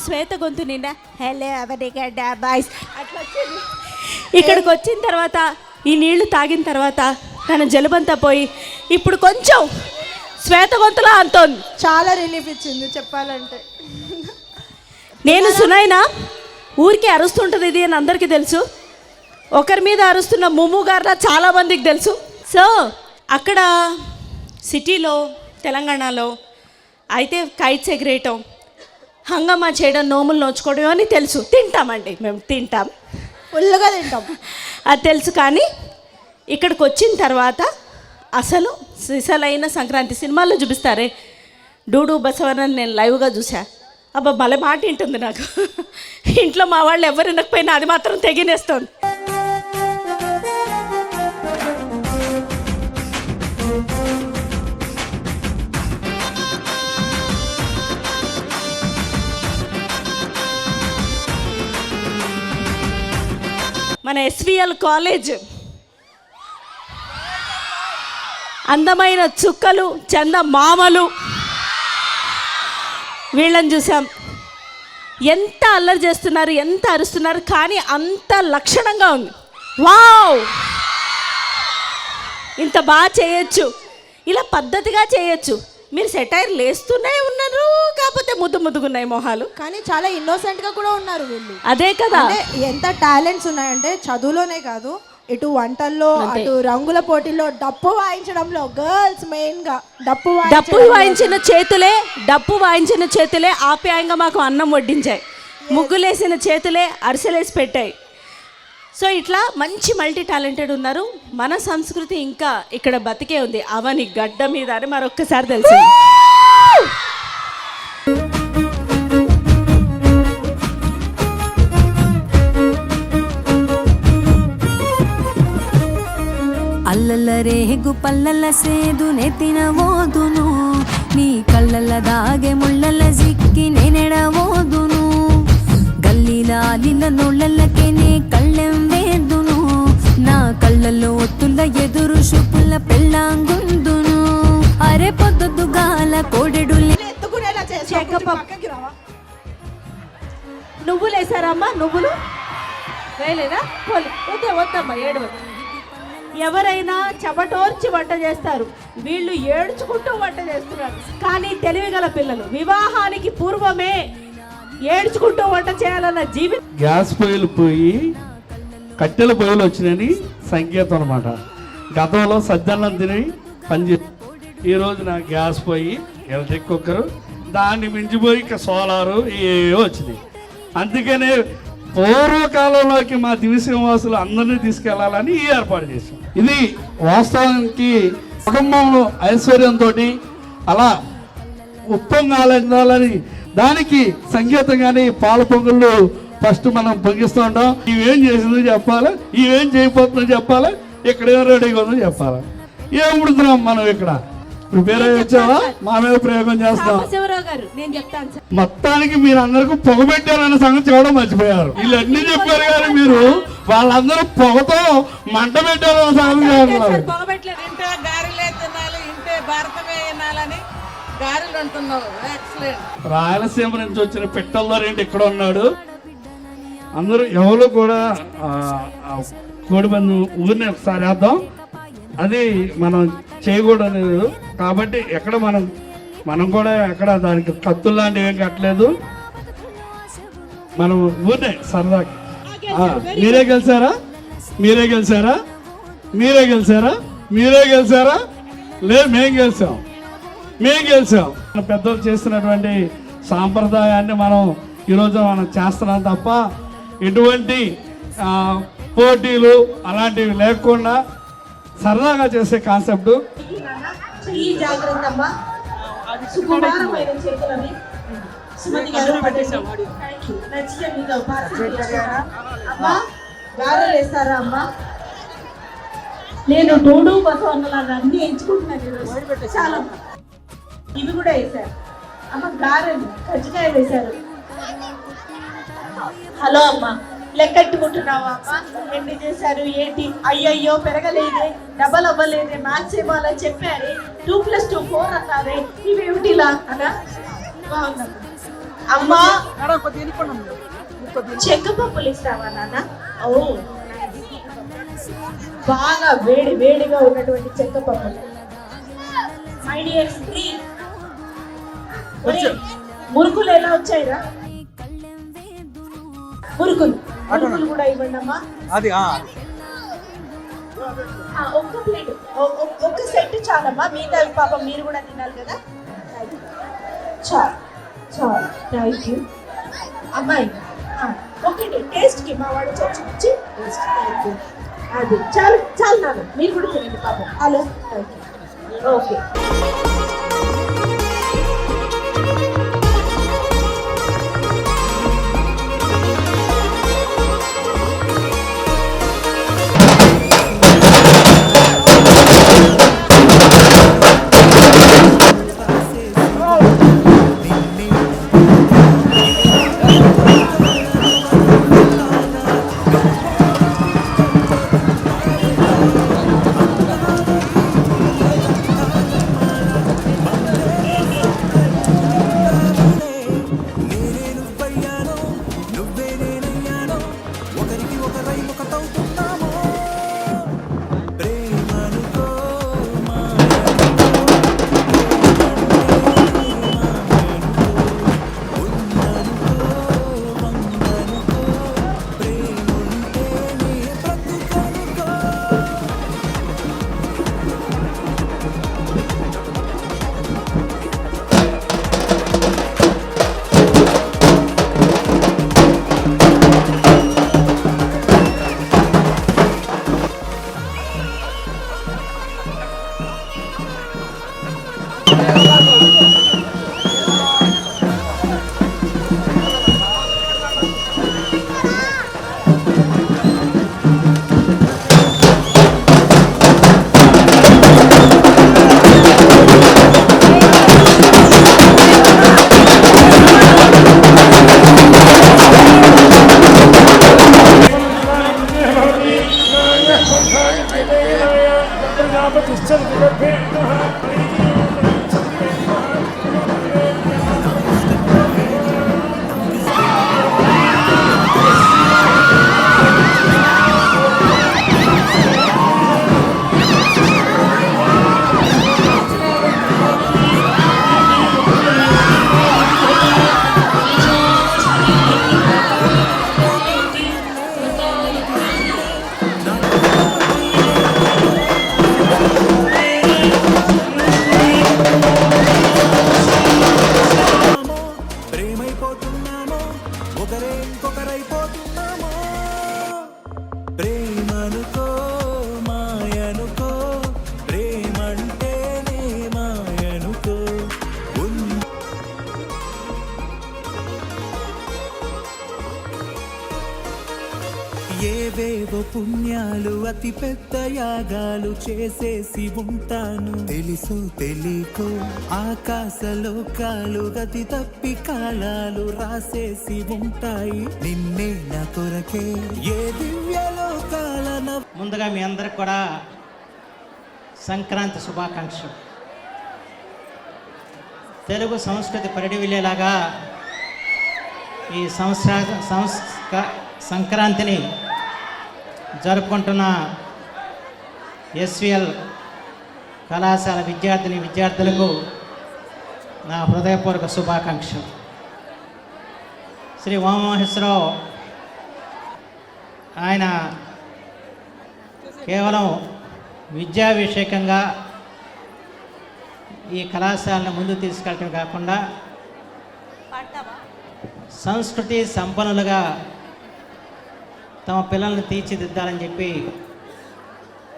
శ్వేత గొంతు నిండా hello Avanigadda boys అట్లా వచ్చింది. ఇక్కడికి వచ్చిన తర్వాత ఈ నీళ్లు తాగిన తర్వాత తన జలుబంతా పోయి ఇప్పుడు కొంచెం శ్వేత గొంతులా అంతోంది. చాలా రిలీఫ్ ఇచ్చింది చెప్పాలంటే. నేను సునైనా ఊరికే అరుస్తుంటుంది ఇది అని అందరికీ తెలుసు. ఒకరి మీద అరుస్తున్న ముమ్ము గారిలా చాలామందికి తెలుసు. సో అక్కడ సిటీలో తెలంగాణలో అయితే కైట్స్ ఎగిరేయటం, హంగమా చేయడం, నోములు నోచుకోవడం అని తెలుసు. తింటామండి, మేము తింటాం, ఫుల్గా తింటాం, అది తెలుసు. కానీ ఇక్కడికి వచ్చిన తర్వాత అసలు సిసలైన సంక్రాంతి సినిమాల్లో చూపిస్తారే డూడు బసవన్న నేను లైవ్గా చూసా. అబ్బా భలే మాట వింటుంది నాకు. ఇంట్లో మా వాళ్ళు ఎవరు వినకపోయినా అది మాత్రం తెగినేస్తుంది. మన ఎస్విఎల్ కాలేజ్ అందమైన చుక్కలు, చంద మామలు వీళ్ళని చూసాం. ఎంత అల్లరి చేస్తున్నారు, ఎంత అరుస్తున్నారు, కానీ అంత లక్షణంగా ఉంది. వావ్, ఇంత బాగా చేయొచ్చు, ఇలా పద్ధతిగా చేయొచ్చు. మీరు సెటైర్ లేస్తూనే ఉన్నారు, కాకపోతే ముద్దుగున్నాయి మొహాలు, కానీ చాలా ఇన్నోసెంట్గా కూడా ఉన్నారు వీళ్ళు. అదే కదా, ఎంత టాలెంట్స్ ఉన్నాయంటే చదువులోనే కాదు, ఇటు వంటల్లో, అటు రంగుల పోటీల్లో, డప్పు వాయించడంలో గర్ల్స్ మెయిన్గా డప్పు వాయించిన చేతులే ఆప్యాయంగా మాకు అన్నం వడ్డించాయి, ముగ్గులేసిన చేతులే అరిసెలేసి పెట్టాయి. సో ఇట్లా మంచి మల్టీ టాలెంటెడ్ ఉన్నారు. మన సంస్కృతి ఇంకా ఇక్కడ బతికే ఉంది అవని గడ్డ మీద అని మరొక్కసారి తెలిసింది. అల్లల రేగు పల్లల సేదు నెత్తిన ఓదును, నీ కళ్ళల దాగే ముళ్ళల జిక్కి నేనెడవోదును, గల్లీలాలిల నోళ్ళకే నీ కళ్ళెం వేదును, నా కళ్ళల్లో ఒత్తుల ఎదురు చూపుల పెళ్ళాంగుందును, అరే పొద్దుగాల కోడెడు నువ్వులు వేసారమ్మా, నువ్వులు వేయలేదా? వద్దమ్మా, ఏడవద్దు. ఎవరైనా చెమటోర్చి వంట చేస్తారు, వీళ్ళు ఏడ్చుకుంటూ వంట చేస్తున్నారు. కానీ తెలివిగల పిల్లలు వివాహానికి పూర్వమే ఏడ్చుకుంటూ వంట చేయాలన్న జీవితం. గ్యాస్ పొయ్యిలు పోయి కట్టెల పొయ్యిలు వచ్చినాయని సంకేతం అనమాట. గతంలో సజ్జన్నం తిని పనిచే, ఈరోజు నా గ్యాస్ పొయ్యి, ఎలక్ట్రిక్ కుక్కరు, దాన్ని మించిపోయి ఇక సోలారు ఏవో వచ్చినాయి. అందుకనే పూర్వకాలంలోకి మా దివిసింహవాసులు అందరినీ తీసుకెళ్లాలని ఈ ఏర్పాటు చేశాం. ఇది వాస్తవానికి కుటుంబంలో ఐశ్వర్యంతో అలా ఉప్పొంగాలని దానికి సంకేతంగానే పాల పొంగుళ్ళు ఫస్ట్ మనం పొంగిస్తూ ఉంటాం. ఇవేం చేసిందో చెప్పాలి, ఇవేం చేయబోతుందో చెప్పాలి, ఇక్కడ ఏం రెడీగా ఉందో చెప్పాలి. ఏం ఉడుతున్నాం మనం ఇక్కడ ప్రిపేర్ అయ్యి వచ్చావా, మా మీద ప్రయోగం చేస్తాం. మొత్తానికి మీరు అందరికీ పొగబెట్టారన్న సంగతి చెప్పడం మర్చిపోయారు. వీళ్ళన్నీ చెప్పారు కానీ మీరు వాళ్ళందరూ పొగతో మంట పెట్టారన్న సంగతి చెప్తున్నారు. రాయలసీమ నుంచి వచ్చిన పిట్టల్లో రెండు ఇక్కడ ఉన్నాడు. అందరూ ఎవరు కూడా కోడిపందు ఊరిని ఒకసారి వేద్దాం, అది మనం చేయకూడదు. కాబట్టి ఎక్కడ మనం కూడా ఎక్కడ దానికి కత్తులు లాంటివి ఏం కట్టలేదు. మనం ఊరినే సరదాకి. మీరే గెలిచారా? లేదు, మేము గెలిచాం. పెద్దలు చేస్తున్నటువంటి సాంప్రదాయాన్ని మనం ఈరోజు చేస్తున్నాం తప్ప ఎటువంటి పోటీలు అలాంటివి లేకుండా సరదాగా చేసే కాన్సెప్ట్. నేను డూడు బసవన్నలాగా అన్ని ఎంచుకుంటున్నాను. చాలా ఇవి కూడా వేశారు అమ్మ, గారెలు కజ్జికాయ వేశారు. హలో అమ్మ, లెక్కెట్టుకుంటున్నావా అమ్మ? ఎన్ని చేశారు ఏంటి? అయ్యయ్యో పెరగలేదే, డబల్ అవ్వలేదే, మ్యాథ్స్ ఏమో చెప్పారు, 2+2 4 అన్నారే, ఇవేమిటిలా అనా? బాగుందమ్మా. అమ్మా చెక్కపప్పులు ఇస్తావా నాన్న? ఓ బాగా వేడి వేడిగా ఉన్నటువంటి చెక్కపప్పులు. మై డియర్ స్త్రీ, మురుకులు ఎలా వచ్చాయిరా? మురుకులు కూడా ఇవ్వండి అమ్మా. అది ఒక్క ప్లేట్, ఒక్క సెట్ చాలమ్మా. మిగతా పాపం మీరు కూడా తినాలి కదా. చాలు చాలు, థ్యాంక్ యూ అమ్మాయి. ఒకటి టేస్ట్కి మా వాడు చచ్చి టేస్ట్. Thank you. అది చాలు చాలు నాన్న, మీరు కూడా తినండి పాపం. Hello, thank you. ఓకే. ఏవేవో పుణ్యాలు అతి పెద్ద యాగాలు చేసేసి ఉంటాను, తెలుసో తెలియకో ఆకాశలోకాలు గతి తప్పి కాలాలు రాసేసి ఉంటాయి, నిన్నే నా కొరకే ఏ దివ్యలోకాల. ముందుగా మీ అందరికి కూడా సంక్రాంతి శుభాకాంక్షలు. తెలుగు సంస్కృతి పరిడివిల్లేలాగా ఈ సంక్రాంతిని జరుపుకుంటున్న ఎస్విఎల్ కళాశాల విద్యార్థులకు నా హృదయపూర్వక శుభాకాంక్షలు. శ్రీ ఉమామహేశ్వరరావు ఆయన కేవలం విద్యాభిషేకంగా ఈ కళాశాలను ముందు తీసుకెళ్ళటం కాకుండా సంస్కృతి సంపన్నులుగా తమ పిల్లల్ని తీర్చిదిద్దాలని చెప్పి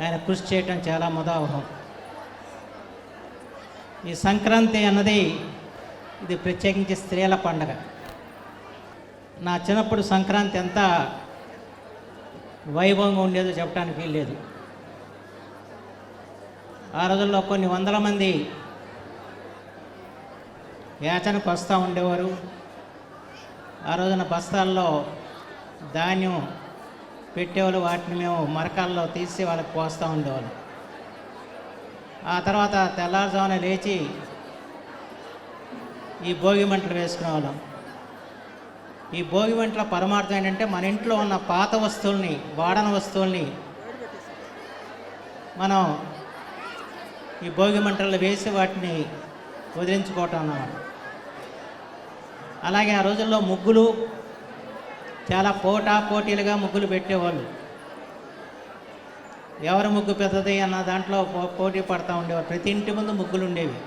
ఆయన కృషి చేయటం చాలా ముదావహం. ఈ సంక్రాంతి అన్నది ఇది ప్రత్యేకించి స్త్రీల పండుగ. నా చిన్నప్పుడు సంక్రాంతి ఎంత వైభవంగా ఉండేదో చెప్పడానికి లేదు. ఆ రోజుల్లో కొన్ని వందల మంది యాచనకు వస్తూ ఉండేవారు. ఆ రోజున బస్తాల్లో ధాన్యం పెట్టేవాళ్ళు, వాటిని మేము మరకాల్లో తీసి వాళ్ళకి పోస్తూ ఉండేవాళ్ళు. ఆ తర్వాత తెల్లారుజామున లేచి ఈ భోగి మంటలు వేసుకునేవాళ్ళం. ఈ భోగి మంటల పరమార్థం ఏంటంటే మన ఇంట్లో ఉన్న పాత వస్తువుల్ని, వాడని వస్తువుల్ని మనం ఈ భోగి మంటల్లో వేసి వాటిని వదిలించుకోవటం అన్నమాట. అలాగే ఆ రోజుల్లో ముగ్గులు చాలా పోటీలుగా ముగ్గులు పెట్టేవాళ్ళు. ఎవరి ముగ్గు పెద్దది అన్న దాంట్లో పోటీ పడుతూ ఉండేవారు. ప్రతి ఇంటి ముందు ముగ్గులు ఉండేవి,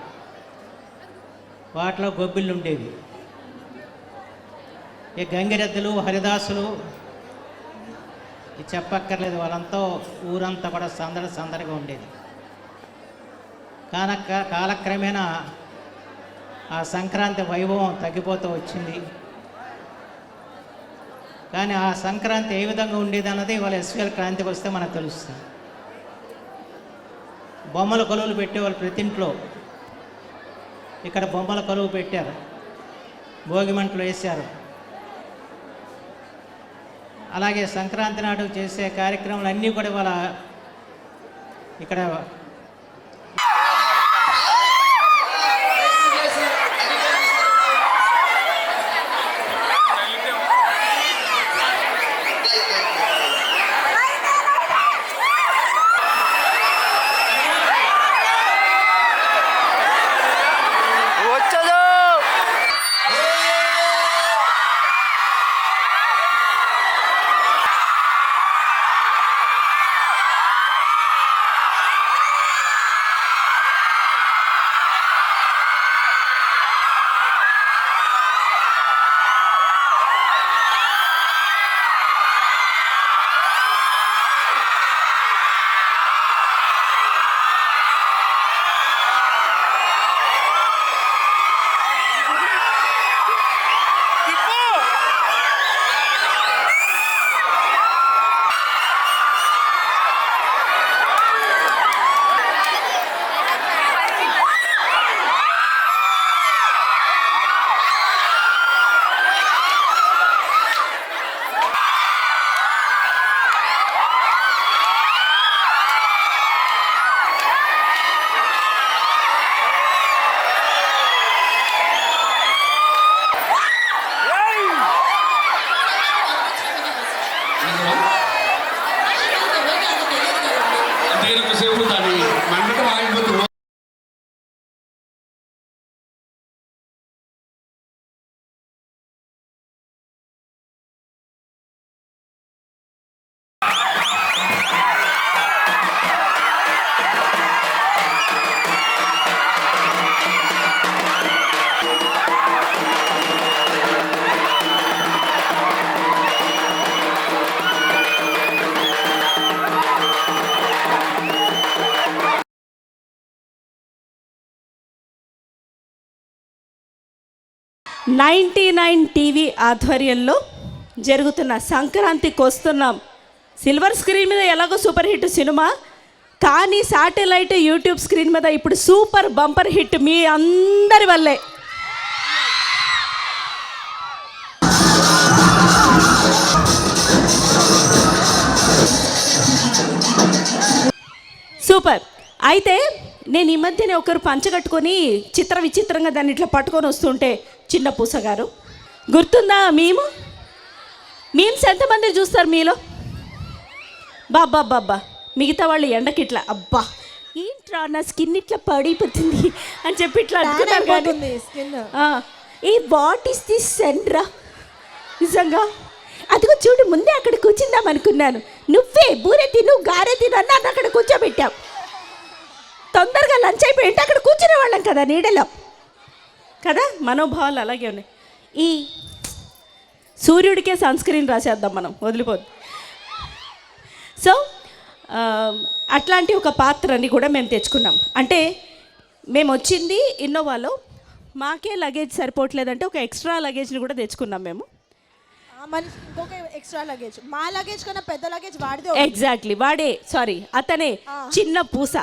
వాటిలో గొబ్బిళ్ళు ఉండేవి. ఈ గంగిరెద్దులు, హరిదాసులు ఇది చెప్పక్కర్లేదు, వాళ్ళంతా ఊరంతా కూడా సందడిగా ఉండేది. కాలక్రమేణా ఆ సంక్రాంతి వైభవం తగ్గిపోతూ వచ్చింది. కానీ ఆ సంక్రాంతి ఏ విధంగా ఉండేది అన్నది ఇవాళ ఎస్వీఎల్ క్రాంతికి వస్తే మనకు తెలుస్తుంది. బొమ్మల కొలువులు పెట్టేవాళ్ళు ప్రతి ఇంట్లో. ఇక్కడ బొమ్మల కొలువు పెట్టారు, భోగి మంటలు వేశారు. అలాగే సంక్రాంతి నాడు చేసే కార్యక్రమాలు అన్నీ కూడా ఇవాళ ఇక్కడ సేపు దాన్ని మండటం ఆగిపోతుంది. టీవీ ఆధ్వర్యంలో జరుగుతున్న సంక్రాంతికి వస్తున్నాం. సిల్వర్ స్క్రీన్ మీద ఎలాగో సూపర్ హిట్ సినిమా, కానీ శాటిలైట్ యూట్యూబ్ స్క్రీన్ మీద ఇప్పుడు సూపర్ బంపర్ హిట్ మీ అందరి వల్లే. సూపర్. అయితే నేను ఈ మధ్యనే ఒకరు పంచగట్టుకొని విచిత్రంగా దాన్ని ఇట్లా పట్టుకొని వస్తుంటే, చిన్న పూస గారు గుర్తుందా? మీమ్స్ ఎంతమంది చూస్తారు మీలో? బాబ్బా మిగతా వాళ్ళు ఎండకిట్లా అబ్బా ఏంట్రా నా స్కిన్ ఇట్లా పడిపోతుంది అని చెప్పి ఇట్లా అనుకున్నారు. కానీ ఏ వాట్ ఈస్ దిస్ సెండ్రా, నిజంగా అదిగో చూడు, ముందే అక్కడ కూర్చుందాం అనుకున్నాను, నువ్వే బూరె తిను గారె తిను అన్న అక్కడ కూర్చోబెట్టావు. తొందరగా లంచ్ అయిపోయింటే అక్కడ కూర్చునే వాళ్ళం కదా నీడలో కదా. మనోభావాలు అలాగే ఉన్నాయి. ఈ సూర్యుడికే సన్ స్క్రీన్ రాసేద్దాం మనం, వదిలిపోద్దు. సో అట్లాంటి ఒక పాత్రని కూడా మేము తెచ్చుకున్నాం. అంటే మేము వచ్చింది ఇన్నోవాలో, మాకే లగేజ్ సరిపోవట్లేదంటే ఒక ఎక్స్ట్రా లగేజ్ని కూడా తెచ్చుకున్నాం మేము. ఇంకొక ఎక్స్ట్రా లగేజ్, మా లగేజ్ కన్నా పెద్ద లగేజ్ వాడితే. ఎగ్జాక్ట్లీ వాడే, సారీ అతనే చిన్న పూస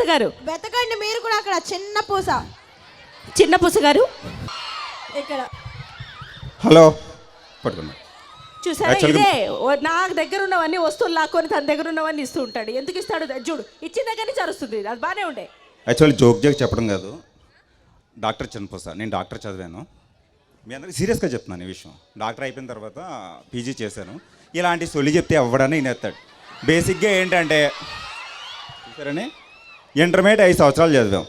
గారు. వెతకండి మీరు కూడా అక్కడ చిన్న పూస గారు ఇక్కడ. హలో పట్టుకున్నా చూసారా, ఇదే నా దగ్గర ఉన్నవన్నీ వస్తువులు లాక్కొని తన దగ్గర ఉన్నవన్నీ ఇస్తూ ఉంటాడు. ఎందుకు ఇస్తాడు చూడు, ఇచ్చిన దగ్గర నుంచి అరుస్తుంది, అది బాగానే ఉండే. యాక్చువల్లీ జోక్ చెప్పడం కాదు, డాక్టర్ చిన్నపూస, నేను డాక్టర్ చదివాను. మీ అందరికి సీరియస్గా చెప్తున్నాను ఈ విషయం. డాక్టర్ అయిపోయిన తర్వాత పీజీ చేశాను. ఇలాంటి సొల్లి చెప్తే ఎవడన్నా ఈయనెత్తాడు. బేసిక్గా ఏంటంటే చూసారని ఇంటర్మీడియట్ 5 సంవత్సరాలు చదివాం.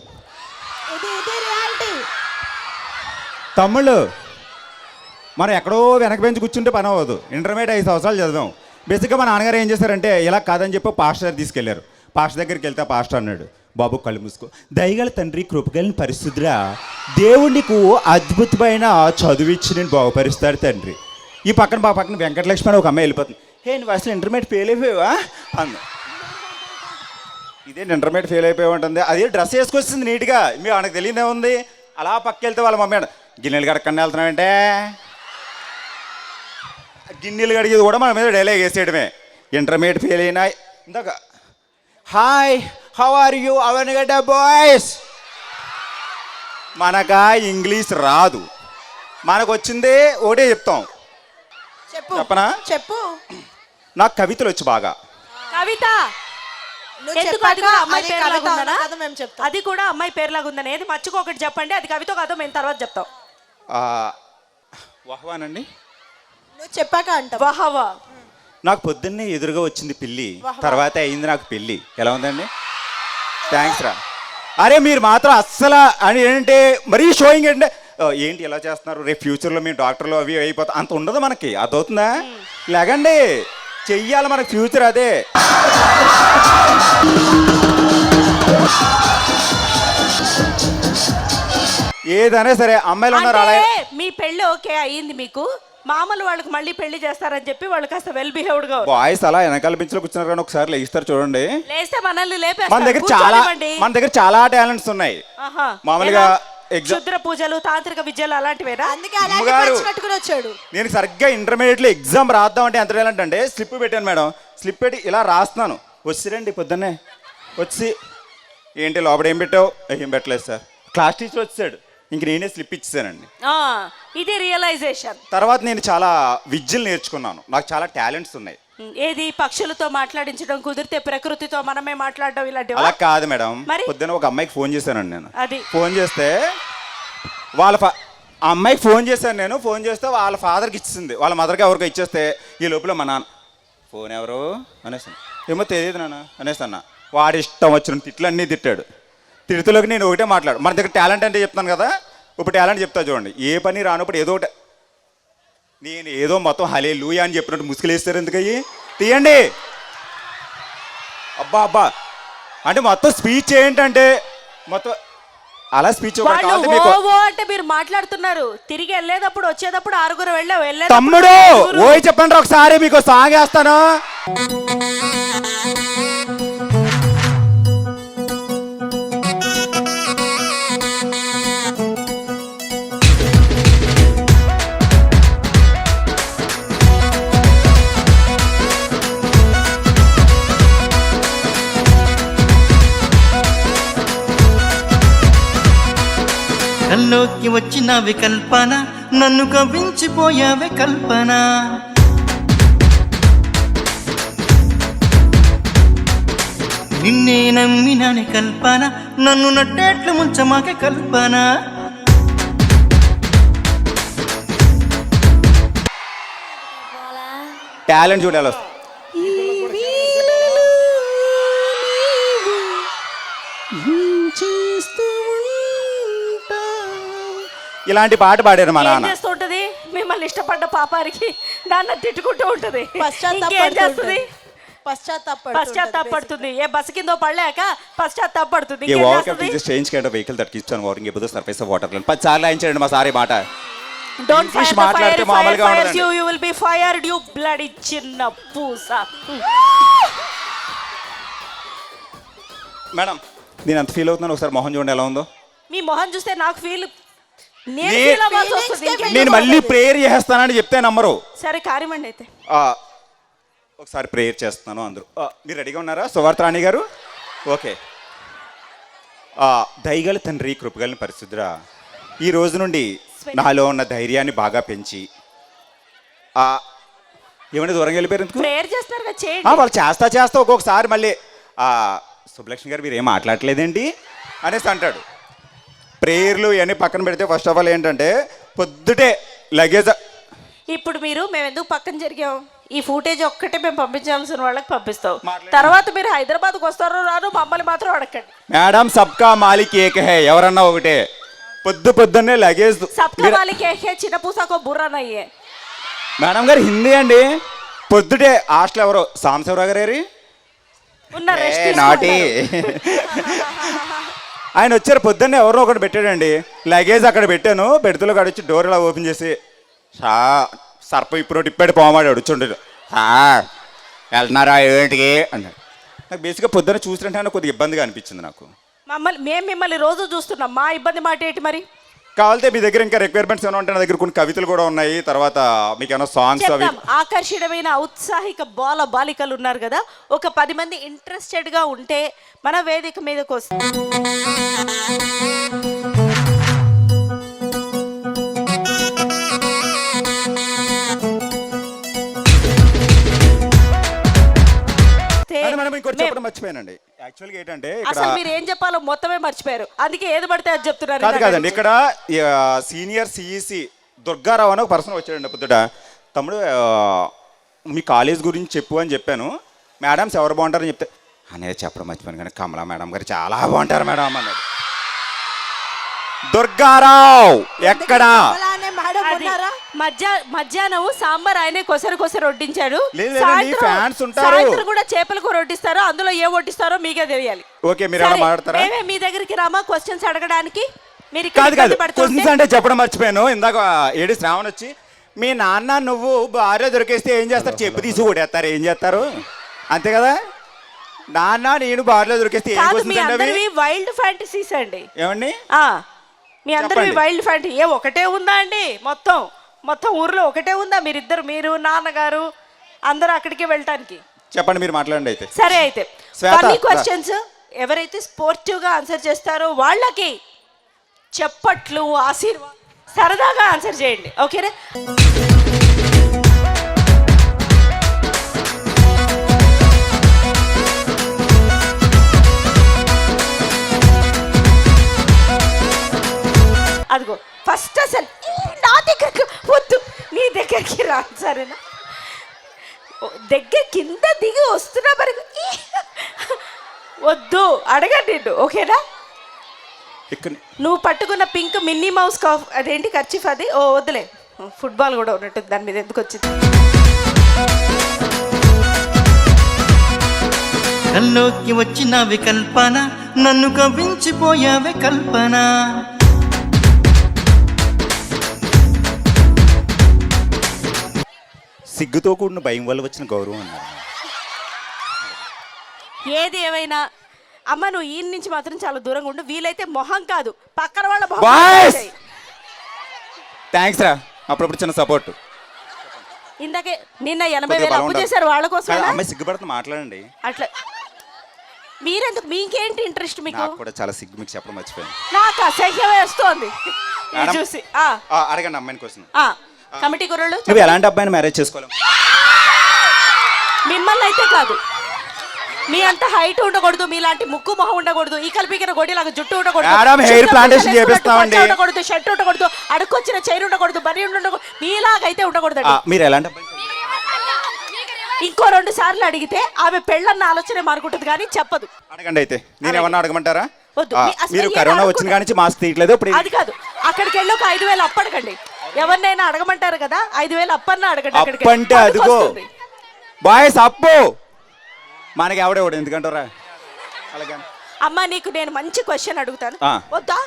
తమ్ముళ్ళు మనం ఎక్కడో వెనక బెంచి కూర్చుంటే పని అవ్వదు. ఇంటర్మీడియట్ 5 సంవత్సరాలు చదివాం. బేసిక్గా మా నాన్నగారు ఏం చేశారంటే ఇలా కాదని చెప్పి పాస్టర్ దగ్గర తీసుకెళ్లారు. పాస్టర్ దగ్గరికి వెళ్తే పాస్టర్ అన్నాడు, బాబు కళ్ళు మూసుకో, దయగల తండ్రి కృపగలిగిన పరిశుద్ధుడా, దేవుడు నీకు అద్భుతమైన చదువు ఇచ్చి నేను బాగుపరుస్తాడు తండ్రి. ఈ పక్కన వెంకటలక్ష్మి అని ఒక అమ్మాయి వెళ్ళిపోతుంది. నువ్వు అసలు ఇంటర్మీడియట్ ఫెయిల్ అయిపోయావా అంది. ఇదే ఇంటర్మీడియట్ ఫెయిల్ అయిపోయి ఉంటుంది. అదే డ్రెస్ వేసుకొచ్చింది నీట్గా, మీ ఆయనకు తెలియదే ఉంది. అలా పక్క వెళ్తే వాళ్ళ మమ్మీ గిన్నెలు కడకండి వెళ్తున్నామంటే గిన్నెలు కడిగేది కూడా మన మీద డైలాగ్ వేసేయడమే. ఇంటర్మీడియట్ ఫెయిల్ అయినా ఇందాక hi how are you Avanigadda boys. మనకా ఇంగ్లీష్ రాదు, మనకు వచ్చిందే ఒకటే చెప్తాం. చెప్పనా? చెప్పు. నాకు కవితలు వచ్చి బాగా. కవిత నువ్వు ఎందుకు? చెప్పాక అది కూడా అమ్మాయి అది పేరులాగా కవిత ఉందనా? కదా మేము చెప్తాం. అది కూడా అమ్మాయి పేరులాగా ఉందని ఏది మర్చిపోకటి చెప్పండి. అది కవిత కాదో మేము తర్వాత చెప్తాం. వహవానండి. నువ్వు చెప్పాక అంటావు. వహవా. నాకు పొద్దున్నే ఎదురుగా వచ్చింది పిల్లి, తర్వాత అయింది నాకు పెళ్ళి. ఎలా ఉందండి? థ్యాంక్స్ రా. అరే మీరు మాత్రం అస్సలు అని ఏంటంటే మరీ షోయింగ్ అంటే ఏంటి ఎలా చేస్తున్నారు, రేపు ఫ్యూచర్లో మేము డాక్టర్లు అవి అయిపోతాం అంత ఉండదు మనకి. అదవుతుందా? లేకండి చెయ్యాలి మనకి ఫ్యూచర్ అదే. ఏదైనా సరే అమ్మాయిలు ఉన్నారు అలా. అంటే మీ పెళ్ళి ఓకే అయ్యింది, మీకు మామూలు వాళ్ళకి మళ్ళీ పెళ్లి చేస్తారని చెప్పి వాళ్ళు కాస్త వెల్ బిహేవ్డ్ గా బాయ్స్ అలా వెనకాల బెంచ్లో కూర్చున్నారు కానీ ఒకసారి లేస్తారు చూడండి. లేస్తే మనల్ని మన దగ్గర చాలా టాలెంట్స్ ఉన్నాయి. మామూలుగా క్షుద్ర పూజలు, తాంత్రిక విద్యలు అలాంటివేనా? అందుకే అలాంటి కట్టుకుని వచ్చాడు. నేను సరిగ్గా ఇంటర్మీడియట్లో ఎగ్జామ్ రాద్దాం అంటే ఎంత టాలెంట్ అంటే స్లిప్ పెట్టాను మేడం. స్లిప్ పెట్టి ఇలా రాస్తున్నాను. వచ్చిరండి పొద్దున్నే వచ్చి ఏంటి లోపల ఏం పెట్టావు? ఏం పెట్టలేదు సార్. క్లాస్ టీచర్ వచ్చాడు, ఇంక నేనే స్లిప్ ఇచ్చేసానండి. ఇది రియలైజేషన్. తర్వాత నేను చాలా విద్యలు నేర్చుకున్నాను. నాకు చాలా టాలెంట్స్ ఉన్నాయి. ఏది పక్షులతో మాట్లాడించడం, కుదిరితే ప్రకృతితో మనమే మాట్లాడడం ఇలాంటివి. అలా కాదు మేడం. మరి? పొద్దున్న ఒక అమ్మాయికి ఫోన్ చేశానండి నేను. అది ఫోన్ చేస్తే వాళ్ళ ఆ అమ్మాయికి ఫోన్ చేశాను నేను. ఫోన్ చేస్తే వాళ్ళ ఫాదర్కి ఇచ్చింది, వాళ్ళ మదర్కి ఎవరికో ఇచ్చేస్తే ఈ లోపల మా నాన్న ఫోన్ ఎవరు అనేసాను. ఏమో తెలియదు నాన్న అనేసన్నా. వాడి ఇష్టం వచ్చిన తిట్లు అన్నీ తిట్టాడు. తిడుతులోకి నేను ఒకటే మాట్లాడు. మన దగ్గర టాలెంట్ అంటే చెప్తాను కదా, ఇప్పుడు టాలెంట్ చెప్తా చూడండి. ఏ పని రానప్పుడు ఏదో ఒకటి నేను ఏదో మొత్తం హలే లూయా అని చెప్పినట్టు ముసుగులేస్తారు ఎందుకయ్యి తీయండి. అబ్బా అబ్బా అంటే మొత్తం స్పీచ్ ఏంటంటే మొత్తం అలా స్పీచ్ అంటే మీరు మాట్లాడుతున్నారు. తిరిగి వెళ్ళేటప్పుడు వచ్చేటప్పుడు 6 వెళ్ళే తమ్ముడు ఓయ్ చెప్పండి ఒకసారి మీకు సాంగ్ వేస్తాను. కల్లోకి వచ్చినవి కల్పన, నన్ను కవ్వించిపోయావే కల్పన. నిన్నే నమ్మినాని కల్పన, నన్ను నట్టేట్లు ముంచమాకే కల్పన. టాలెంట్ చూడాలి. ఇలాంటి పాట పాడారు మా నాన్న. చేస్తుంటది మిమ్మల్ని ఇష్టపడ్డ పాపానికి నాన్న తిట్టుకుంటూ ఉంటది. పశ్చాత్తాపడుతుంది. ఏ బస్ కింద పడలేక పశ్చాత్తాపడుతుంది. Change kind of vehicle that keeps on walking above the surface of water. 10 సార్లు ఆయన మా సారీ మాట. Don't fire the మాట్లాడితే fire, మామూలుగా fire ఉండదండి. you will be fired, you bloody చిన్న పూస. మేడం నేను అంత ఫీల్ అవుతున్నాను, ఒకసారి మొహం చూడండి ఎలా ఉందో. మీ మొహం చూస్తే నాకు ఫీల్ నేను మళ్ళీ ప్రేయర్ చేస్తానని చెప్తే నమ్మరు. సరే కారిమండి అయితే ఒకసారి ప్రేయర్ చేస్తున్నాను అందరూ. మీరు రెడీగా ఉన్నారా సువార్త రాణి గారు? ఓకే. దయగల తండ్రి కృపగలిగిన పరిశుద్ధుడా, ఈ రోజు నుండి నాలో ఉన్న ధైర్యాన్ని బాగా పెంచి ఏమైనా దూరంగా వెళ్ళిపోయారు ప్రేయర్ చేస్తారు కదా చేయండి. వాళ్ళు చేస్తా ఒక్కొక్కసారి మళ్ళీ సుబ్బలక్ష్మి గారు మీరు ఏం మాట్లాడలేదేంటి అనేసి అంటాడు. ప్రేయర్లు ఇవన్నీ పక్కన పెడితే ఫస్ట్ ఆఫ్ ఆల్ ఏంటంటే పొద్దుటే లగేజ్ ఇప్పుడు మీరు మేము ఎందుకు పక్కన జరిగాం ఈ ఫుటేజ్ ఒక్కటే మేము పంపించాల్సిన వాళ్ళకి పంపిస్తాం తర్వాత మీరు హైదరాబాద్కి వస్తారో రాను మమ్మల్ని మాత్రం అడగండి మేడం సబ్కా మాలిక్ ఏక హే ఎవరన్నా ఒకటే పొద్దున్నే లగేజ్ సబ్కా మాలిక్ ఏకే చిన్న పూసాకో బుర్రా నయ్యే మేడం గారు హిందీ అండి పొద్దుటే హాస్టల్ ఎవరో సాంబశివరావు గారు ఉన్న రెస్ట్ నాటి ఆయన వచ్చారు పొద్దున్నే ఎవరో ఒకటి పెట్టాడండి లగేజ్ అక్కడ పెట్టాను పెడుతులో కాడ వచ్చి డోర్ ఇలా ఓపెన్ చేసి సర్ప ఇప్పుడు ఇప్పాడు పోమాడు వచ్చుండడు వెళ్తున్నారా ఏంటికి అన్నాడు నాకు బేసిక్గా పొద్దున్న చూసినట్టు కొద్దిగా ఇబ్బందిగా అనిపించింది నాకు మేము మిమ్మల్ని రోజు చూస్తున్నాం మా ఇబ్బంది మాట ఏంటి మరి కావాలంటే మీ దగ్గర ఇంకా రిక్వైర్మెంట్స్ ఏమైనా ఉంటాయి నా దగ్గర కొన్ని కవితలు కూడా ఉన్నాయి తర్వాత మీకు ఏమైనా సాంగ్స్ అవి చెప్తాం. ఆకర్షణీయమైన ఔత్సాహిక బాలికలు ఉన్నారు కదా ఒక 10 మంది ఇంట్రెస్టెడ్ గా ఉంటే మన వేదిక మీదకి వస్తాం మేడం ఇంకోటి చెప్పడం మర్చిపోయానండి యాక్చువల్గా ఏంటంటే అసలు మీరు ఏం చెప్పాలో మొత్తమే మర్చిపోయారు అందుకే ఏది పడితే అది చెప్తున్నారు కాదు కాదండి ఇక్కడ సీనియర్ సిఈసి దుర్గారావు అని ఒక పర్సన్ వచ్చాడండి పొద్దుట తమ్ముడు మీ కాలేజ్ గురించి చెప్పు అని చెప్పాను మేడమ్స్ ఎవరు బాగుంటారని చెప్తే అనేది చెప్పడం మర్చిపోయాను కానీ కమలా మేడం గారు చాలా బాగుంటారు మేడం అన్నాడు దుర్గారావు ఎక్కడా అలానే మేడం ఉన్నారా మధ్యాహ్నం సాంబార్ ఆయనే కొసరు వడ్డించాడు లేదు, లేదండి, fans ఉంటారు. సాయంత్రం కూడా చేపల కూర వడ్డిస్తారు అందులో ఏ వడ్డిస్తారో మీకే తెలియాలి ఓకే మీరు ఏమైనా సరే, మాట్లాడతారా మేమే మీ దగ్గరికి రామా క్వశ్చన్స్ అడగడానికి మీరు ఇక్కడ కాదు కాదు ఇబ్బంది పడుతుంటే- క్వశ్చన్స్ అంటే చెప్పడం మర్చిపోయాను ఇందాక ఏడి శ్రావణ్ వచ్చి మీ నాన్న నువ్వు భార్య దొరికేస్తే ఏం చేస్తారు చెప్పు తీసి ఓడేస్తారు ఏం చేస్తారు అంతే కదా నాన్న నేను భార్యలో దొరికేస్తే ఏం కాదు మీ క్వశ్చన్స్ అండి అందరివి అవి వైల్డ్ ఫ్యాంటసీస్ అండి ఏమండి మీ అందరివి చెప్పండి. వైల్డ్ ఫ్యాంటసీ ఏ ఒకటే ఉందా అండి మొత్తం ఊర్లో ఒకటే ఉందా మీరు నాన్నగారు అందరూ అక్కడికే వెళ్ళటానికి చెప్పండి మీరు మాట్లాడండి అయితే సరే అయితే శ్వేత, ఫన్నీ క్వశ్చన్స్ ఎవరైతే స్పోర్టివ్ గా ఆన్సర్ చేస్తారో వాళ్ళకి చప్పట్లు ఆశీర్వాదం సరదాగా ఆన్సర్ చేయండి ఓకేనా అదిగో ఫస్ట్ అసలు నా దగ్గరికి వద్దు నీ దగ్గరికి రా సరేనా దగ్గర కింద దిగి వస్తున్నా మరి వద్దు అడగండి నిన్ను ఓకేనా ఇక్కడ నువ్వు పట్టుకున్న పింక్ మిన్నీ మౌస్ కాఫ్ అదేంటి ఖర్చీఫ్ అది ఓ వద్దులే ఫుట్బాల్ కూడా ఉన్నట్టు దాని మీద ఎందుకు వచ్చింది కల్లోకి వచ్చినవి కల్పన నన్ను కవ్వించిపోయావే కల్పన సిగ్గుతో కూడిన భయం వల్ల వచ్చిన గౌరవం అన్నారు ఏది ఏమైనా అమ్మ నువ్వు ఈ నుంచి మాత్రం చాలా దూరంగా ఉండు వీలైతే మొహం కాదు పక్కన వాళ్ళ మొహం బాయ్స్ చేయి. థ్యాంక్స్ రా అప్పుడప్పుడు చిన్న సపోర్ట్ ఇందాకే నిన్న 80,000 అప్పు చేశారు వాళ్ళ కోసం అమ్మాయి సిగ్గుపడుతూ మాట్లాడండి అట్లా మీరెందుకు మీకేంటి ఇంట్రెస్ట్ మీకు నాకు కూడా చాలా సిగ్గు మీకు చెప్పడం మర్చిపోయాను నాకు అసహ్యం వేస్తోంది ఇది మేడం, చూసి అడగండి అమ్మాయిని కోసం కమిటీ కుర్రలు నువ్వు ఎలాంటి అబ్బాయిని మ్యారేజ్ చేసుకోలేవు మిమ్మల్ని అయితే కాదు మీ అంత హైట్ ఉండకూడదు మీలాంటి ముక్కు మొహం ఉండకూడదు ఈ కలిపికిన గొడ్డిలాగా జుట్టు ఉండకూడదు మేడం, hair చుట్టూ plantation పూసలు వేసుకున్నట్టు చేపిస్తామండి. పంచ ఉండకూడదు షర్ట్ ఉండకూడదు అడుక్కొచ్చిన చైర్ ఉండకూడదు బరి ఉండకూడదు మీలాగైతే ఉండకూడదు మీరు ఎలాంటి అబ్బాయి ఇంకో 2 సార్లు అడిగితే ఆమె పెళ్ళన్న ఆలోచన మానుకుంటుంది కానీ చెప్పదు అడగండి అయితే నేను ఏమన్నా అడగమంటారా వద్దు. అసలు మీరు ఏం కరోనా అడగకూడదు. వచ్చిన కానీ మాస్క్ తీయట్లేదు ఇప్పుడు అది కాదు అక్కడికి వెళ్ళి ఒక 5,000 అప్పడకండి ఎవరినైనా అడగమంటారు కదా 5,000 అప్పన్న అడగండి అక్కడికి అప్పు అంటే అందుకు అదిగో వస్తుంది. బాయ్స్ అప్పు మనకి ఎవడేవాడు ఎందుకంటారా అలాగే అమ్మా నీకు నేను మంచి క్వశ్చన్ అడుగుతాను ఆ. వద్దా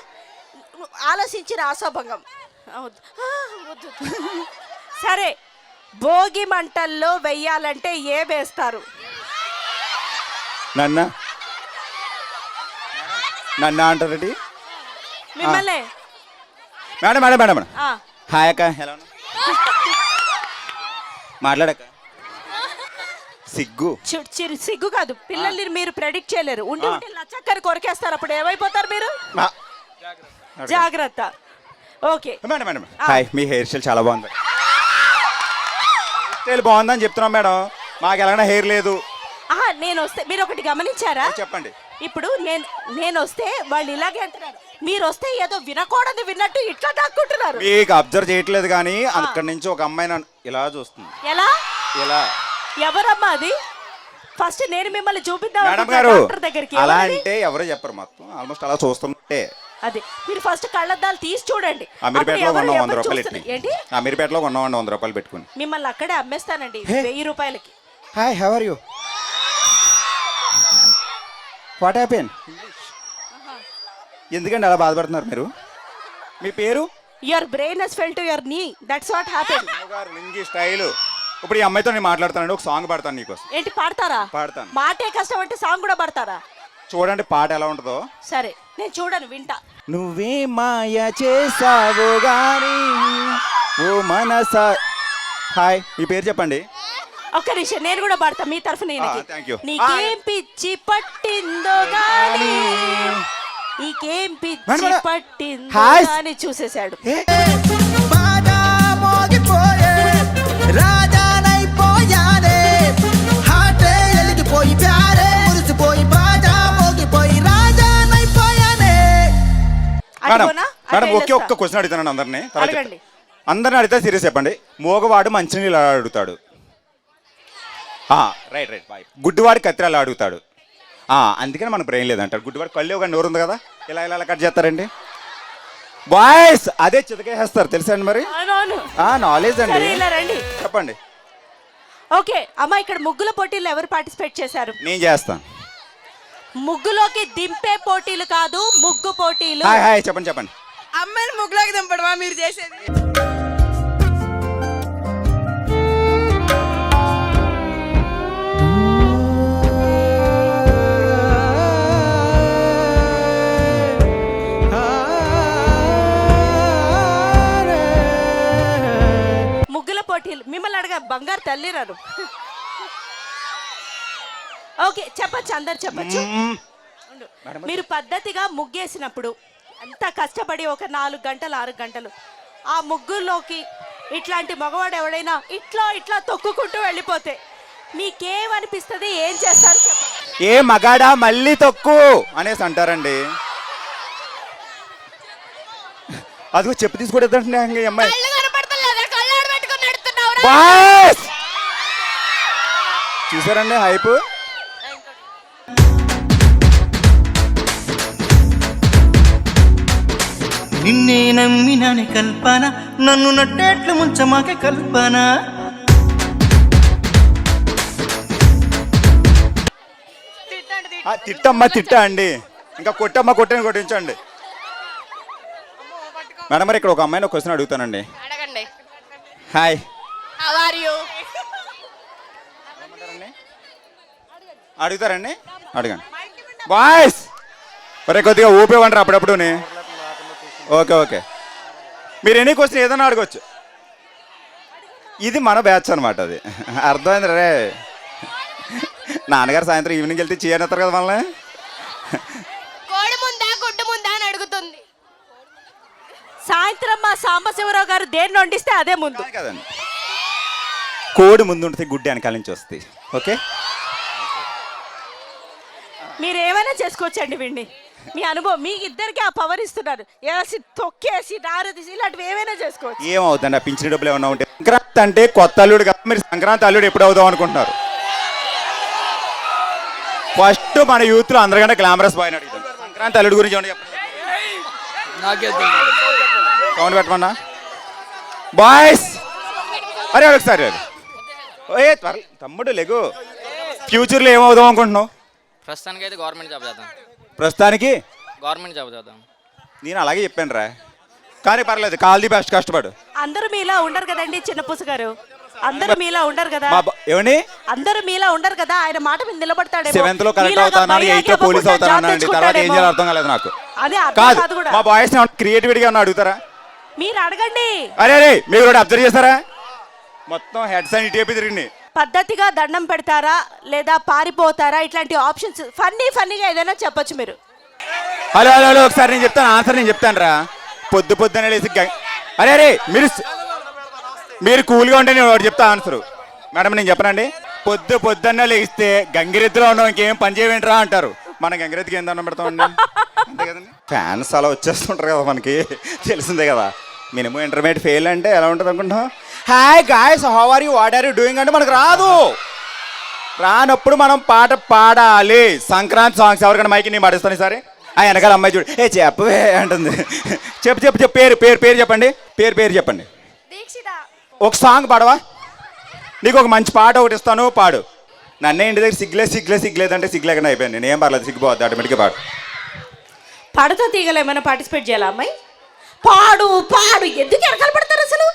నువ్వు ఆలోచించిన ఆశాభంగం వద్దు. వద్దు సరే భోగి మంటల్లో వెయ్యాలంటే ఏ వేస్తారు నన్న అంటారండి మిమ్మల్ని మేడం మేడం మేడం మేడం ఆ, హాయ్ అక్క ఎలా ఉన్నా మాట్లాడక్క సిగ్గు సిగ్గు కాదు పిల్లల్ని మీరు ప్రెడిక్ట్ చేయలేరు ఉండి ఉండి లచ్చక్కని కొరికేస్తారు అప్పుడు ఏమైపోతారు మీరు మా- జాగ్రత్త ఓకే మేడం మేడం హాయ్ మీ హెయిర్ స్టైల్ చాలా బాగుంది హెయిర్ స్టైల్ బాగుందని చెప్తున్నాం మేడం మాకు ఎలాగైనా హెయిర్ లేదు నేను వస్తే మీరు ఒకటి గమనించారా చెప్పండి ఇప్పుడు నేను వస్తే వాళ్ళు ఇలాగే అంటున్నారు మీరు వస్తే ఏదో వినకూడదు విన్నట్టు ఇట్లా దాక్కుంటున్నారు. మీకు అబ్జర్వ్ చేయట్లేదు కానీ అక్కడి నుంచి ఒక అమ్మాయి నన్ను ఇలా చూస్తుంది. ఎలా ఇలా ఎవరమ్మా అది? ఫస్ట్ నేను మిమ్మల్ని చూపిద్దాం మేడం అనుకుంటున్నా గారు డాక్టర్ దగ్గరికి. అలా ఎవరది? అంటే ఎవరో చెప్పరు, మొత్తం ఆల్మోస్ట్ అలా చూస్తుంటే అది మీరు ఫస్ట్ కళ్ళద్దాలు తీసి చూడండి. అమీర్పేటలో అప్పుడు కొన్నాం ఎవరు 100 రూపాయలు చూస్తారు? పెట్టి. ఏంటి అమీర్పేటలో కొన్నామండి 100 రూపాయలు పెట్టుకుని. మిమ్మల్ని అక్కడే అమ్మేస్తానండి 1000 రూపాయలకి. Hi, how are you? What happen? ఎందుకండి అలా బాధపడుతున్నారు మీరు? మీ పేరు? Your brain has fell to your knee, that's what happen. గారు లింగి స్టైల్. ఇప్పుడు ఈ అమ్మాయితో నేను మాట్లాడతానండి, ఒక సాంగ్ పాడతాను నీకోసం. ఏంటి పాడతారా? పాడతాను. మాటే కష్టం అంటే సాంగ్ కూడా పాడతారా? చూడండి పాట ఎలా ఉంటుందో. సరే నేను చూడను, వింటా. నువ్వే మాయ చేసావు గాని ఓ మనసా. హాయ్, మీ పేరు చెప్పండి. ఒక్క నిమిషం నేను కూడా పాడతా మీ తరఫున. Thank you. నీకేం పిచ్చి పట్టిందో గాని, నీకేం పిచ్చి పట్టిందో గాని చూసేశాడు. బాగా మోగిపోయే రాజానైపోయానే, హాటే ఎలిగిపోయి ప్యారే మురిసిపోయి బాగా మోగిపోయి రాజానైపోయానే. మేడం అడుగునా? మేడం ఒక్క క్వశ్చన్ అడుగుతానండి అందరినీ. అడగండి. అందరిని అడిగితే సీరియస్ చెప్పండి. మోగవాడు మంచినీళ్ళు ఎలా అడుగుతాడు? Right right boy. గుడ్డివాడు కత్తిరి ఎలా అడుగుతాడు? అందుకని మనకు బ్రెయిన్ లేదంటారు. గుడ్డివాడు కళ్ళు ఒక నోరు ఉంది కదా, ఇలా ఇలా కట్ చేస్తారండి బాయ్స్. అదే చితకేస్తారు తెలుసా అండి మరి? అవునవును. నాలెడ్జ్ అండి. సరే, ఇలా రండి. చెప్పండి. ఓకే అమ్మా, ఇక్కడ ముగ్గుల పోటీలు ఎవరు పార్టిసిపేట్ చేశారు? నేను చేస్తాను. ముగ్గులోకి దింపే పోటీలు కాదు, ముగ్గు పోటీలు. హాయ్ హాయ్, చెప్పండి చెప్పండి. అమ్మాయిని ముగ్గులోకి దింపడమా మీరు చేసేది? ముగ్గుల పోటీలు మిమ్మల్ని అడగా, బంగారు తల్లి రాను. ఓకే చెప్పచ్చు, అందరు చెప్పచ్చు. ఉండు. మీరు పద్ధతిగా ముగ్గేసినప్పుడు అంత కష్టపడి ఒక 4 గంటలు 6 గంటలు ఆ ముగ్గుల్లోకి ఇట్లాంటి మగవాడు ఎవడైనా ఇట్లా ఇట్లా తొక్కుకుంటూ వెళ్ళిపోతే మీకేమనిపిస్తుంది? ఏం చేస్తారు చెప్పండి. ఏ మగాడా మళ్ళీ తొక్కు అనేసి అంటారండి. అదిగో చెప్పు తీసుకుంటే అమ్మాయి. బాస్ చూసారండి హైప్. నిన్నే నమ్మినాని కల్పన, నన్ను నట్టేట్లు ముంచమాకే కల్పన. తిట్టమ్మా తిట్టా అండి, ఇంకా కొట్టమ్మా కొట్టని కొట్టించండి. మేడం మరి ఇక్కడ ఒక అమ్మాయిని ఒక క్వశ్చన్ అడుగుతానండి. అడగండి. Hi, how are you? అడుగుతారండి, అడగండి బాయ్స్. మరి కొద్దిగా ఊపేవంటారు అప్పుడప్పుడు. ఓకే ఓకే, మీరు ఎనీ క్వశ్చన్ ఏదైనా అడగచ్చు. ఇది మన బ్యాచ్ అనమాట. అది అర్థమైంది రే. నాన్నగారు సాయంత్రం ఈవినింగ్ వెళ్తే చేయనిస్తారు కదా మనల్ని. కోడి ముందా గుడ్డు ముందా అని అడుగుతుంది. సాయంత్రం మా సాంబశివరావు గారు దేన్ని వండిస్తే అదే ముందు కదండి. కోడి ముందు ఉంటుంది, గుడ్డి వెనకాల నుంచి వస్తాయి. ఓకే, మీరు ఏమైనా చేసుకోవచ్చండి. విండి మీ అనుభవం, మీకు ఇద్దరికి ఆ పవర్ ఇస్తున్నారు. వేసి తొక్కేసి నారు తీసి ఇలాంటివి ఏమైనా చేసుకోవచ్చు. ఏమవుతుంది ఆ పింఛన్ డబ్బులు ఏమన్నా ఉంటే? సంక్రాంతి అంటే కొత్త అల్లుడు కదా, మీరు సంక్రాంతి అల్లుడు ఎప్పుడు అవుదాం అనుకుంటున్నారు? ఫస్ట్ మన యూత్ లో అందరికంటే గ్లామరస్ బాయ్ అడుగుతాం. సంక్రాంతి అల్లుడు గురించి ఏమన్నా చెప్పండి. సౌండ్ పెట్టమన్నా బాయ్స్. అరే ఒకసారి ఏ తమ్ముడు లేగు, ఫ్యూచర్లో ఏమవుదాం అనుకుంటున్నావు? ప్రస్తుతానికి అయితే గవర్నమెంట్ జాబ్ చేద్దాం. ప్రస్తుతానికి గవర్నమెంట్ జాబ్ చేద్దాం. నేను అలాగే చెప్పాను రా, కానీ పర్లేదు, కాల్ ది బెస్ట్, కష్టపడు. అందరూ మీలా ఉండరు కదండి చిన్న పుసు గారు, అందరూ మీలా ఉండరు కదా. ఏమండి అందరూ మీలా ఉండరు కదా, ఆయన మాట మీద నిలబడతాడు. 7th లో కరెక్ట్ అవుతాను, 8th లో పోలీస్ అవుతాను, తర్వాత ఏం చేయాలి అర్థం కాలేదు నాకు. అదే కాదు, కాదు కూడా. మా బాయ్స్ క్రియేటివిటీగా ఉన్న అడుగుతారా? మీరు అడగండి. అరే అరే మీరు కూడా అబ్జర్వ్ చేస్తారా? మొత్తం హెడ్స్ అని ఇటు తిరిగి పద్ధతిగా దండం పెడతారా లేదా పారిపోతారా? ఇట్లాంటి ఆప్షన్స్ ఫన్నీగా ఏదైనా చెప్పొచ్చు మీరు. హలో హలో హలో ఒకసారి నేను చెప్తాను, ఆన్సర్ నేను చెప్తాను రా. పొద్దునే లేసి అరే అరే మీరు కూల్గా ఉంటే నేను ఒకటి చెప్తా ఆన్సర్. మేడం నేను చెప్పనండి. పొద్దున్నే లేస్తే గంగిరెద్దులో ఉన్నాం, ఇంకేం పని చేయవేంట్రా అంటారు. మన గంగిరెద్దుకి ఏం దండం పెడతామండి? అంతే కదండి, ఫ్యాన్స్ అలా వచ్చేస్తుంటారు కదా మనకి, తెలిసిందే కదా. మినిమం ఇంటర్మీడియట్ ఫెయిల్ అంటే ఎలా ఉంటుంది అనుకుంటున్నాం? Hi guys, how are you, what are you doing అంటే మనకు రాదు. రానప్పుడు మనం పాట పాడాలి. సంక్రాంతి సాంగ్స్ ఎవరికైనా మైకి నేను పాడిస్తాను సరే. ఆ వెనకాల అమ్మాయి చూడు, ఏ చెప్పవే అంటుంది. చెప్పు చెప్పు చెప్పు, పేరు పేరు పేరు చెప్పండి, పేరు పేరు చెప్పండి. దీక్షిత. ఒక సాంగ్ పాడవా? నీకు ఒక మంచి పాట ఒకటి ఇస్తాను, పాడు. నన్నే ఇంటి దగ్గర సిగ్గులేదంటే సిగ్గులేకుండా అయిపోయాను. నేను ఏం పర్లేదు, సిగ్గుపోద్ది ఆటోమేటిక్గా పాడు. పాడుతా తీగలు ఏమైనా పార్టిసిపేట్ చేయాలా అమ్మాయి? పాడు పాడు, ఎందుకు వెనకాల పడతారు అసలు?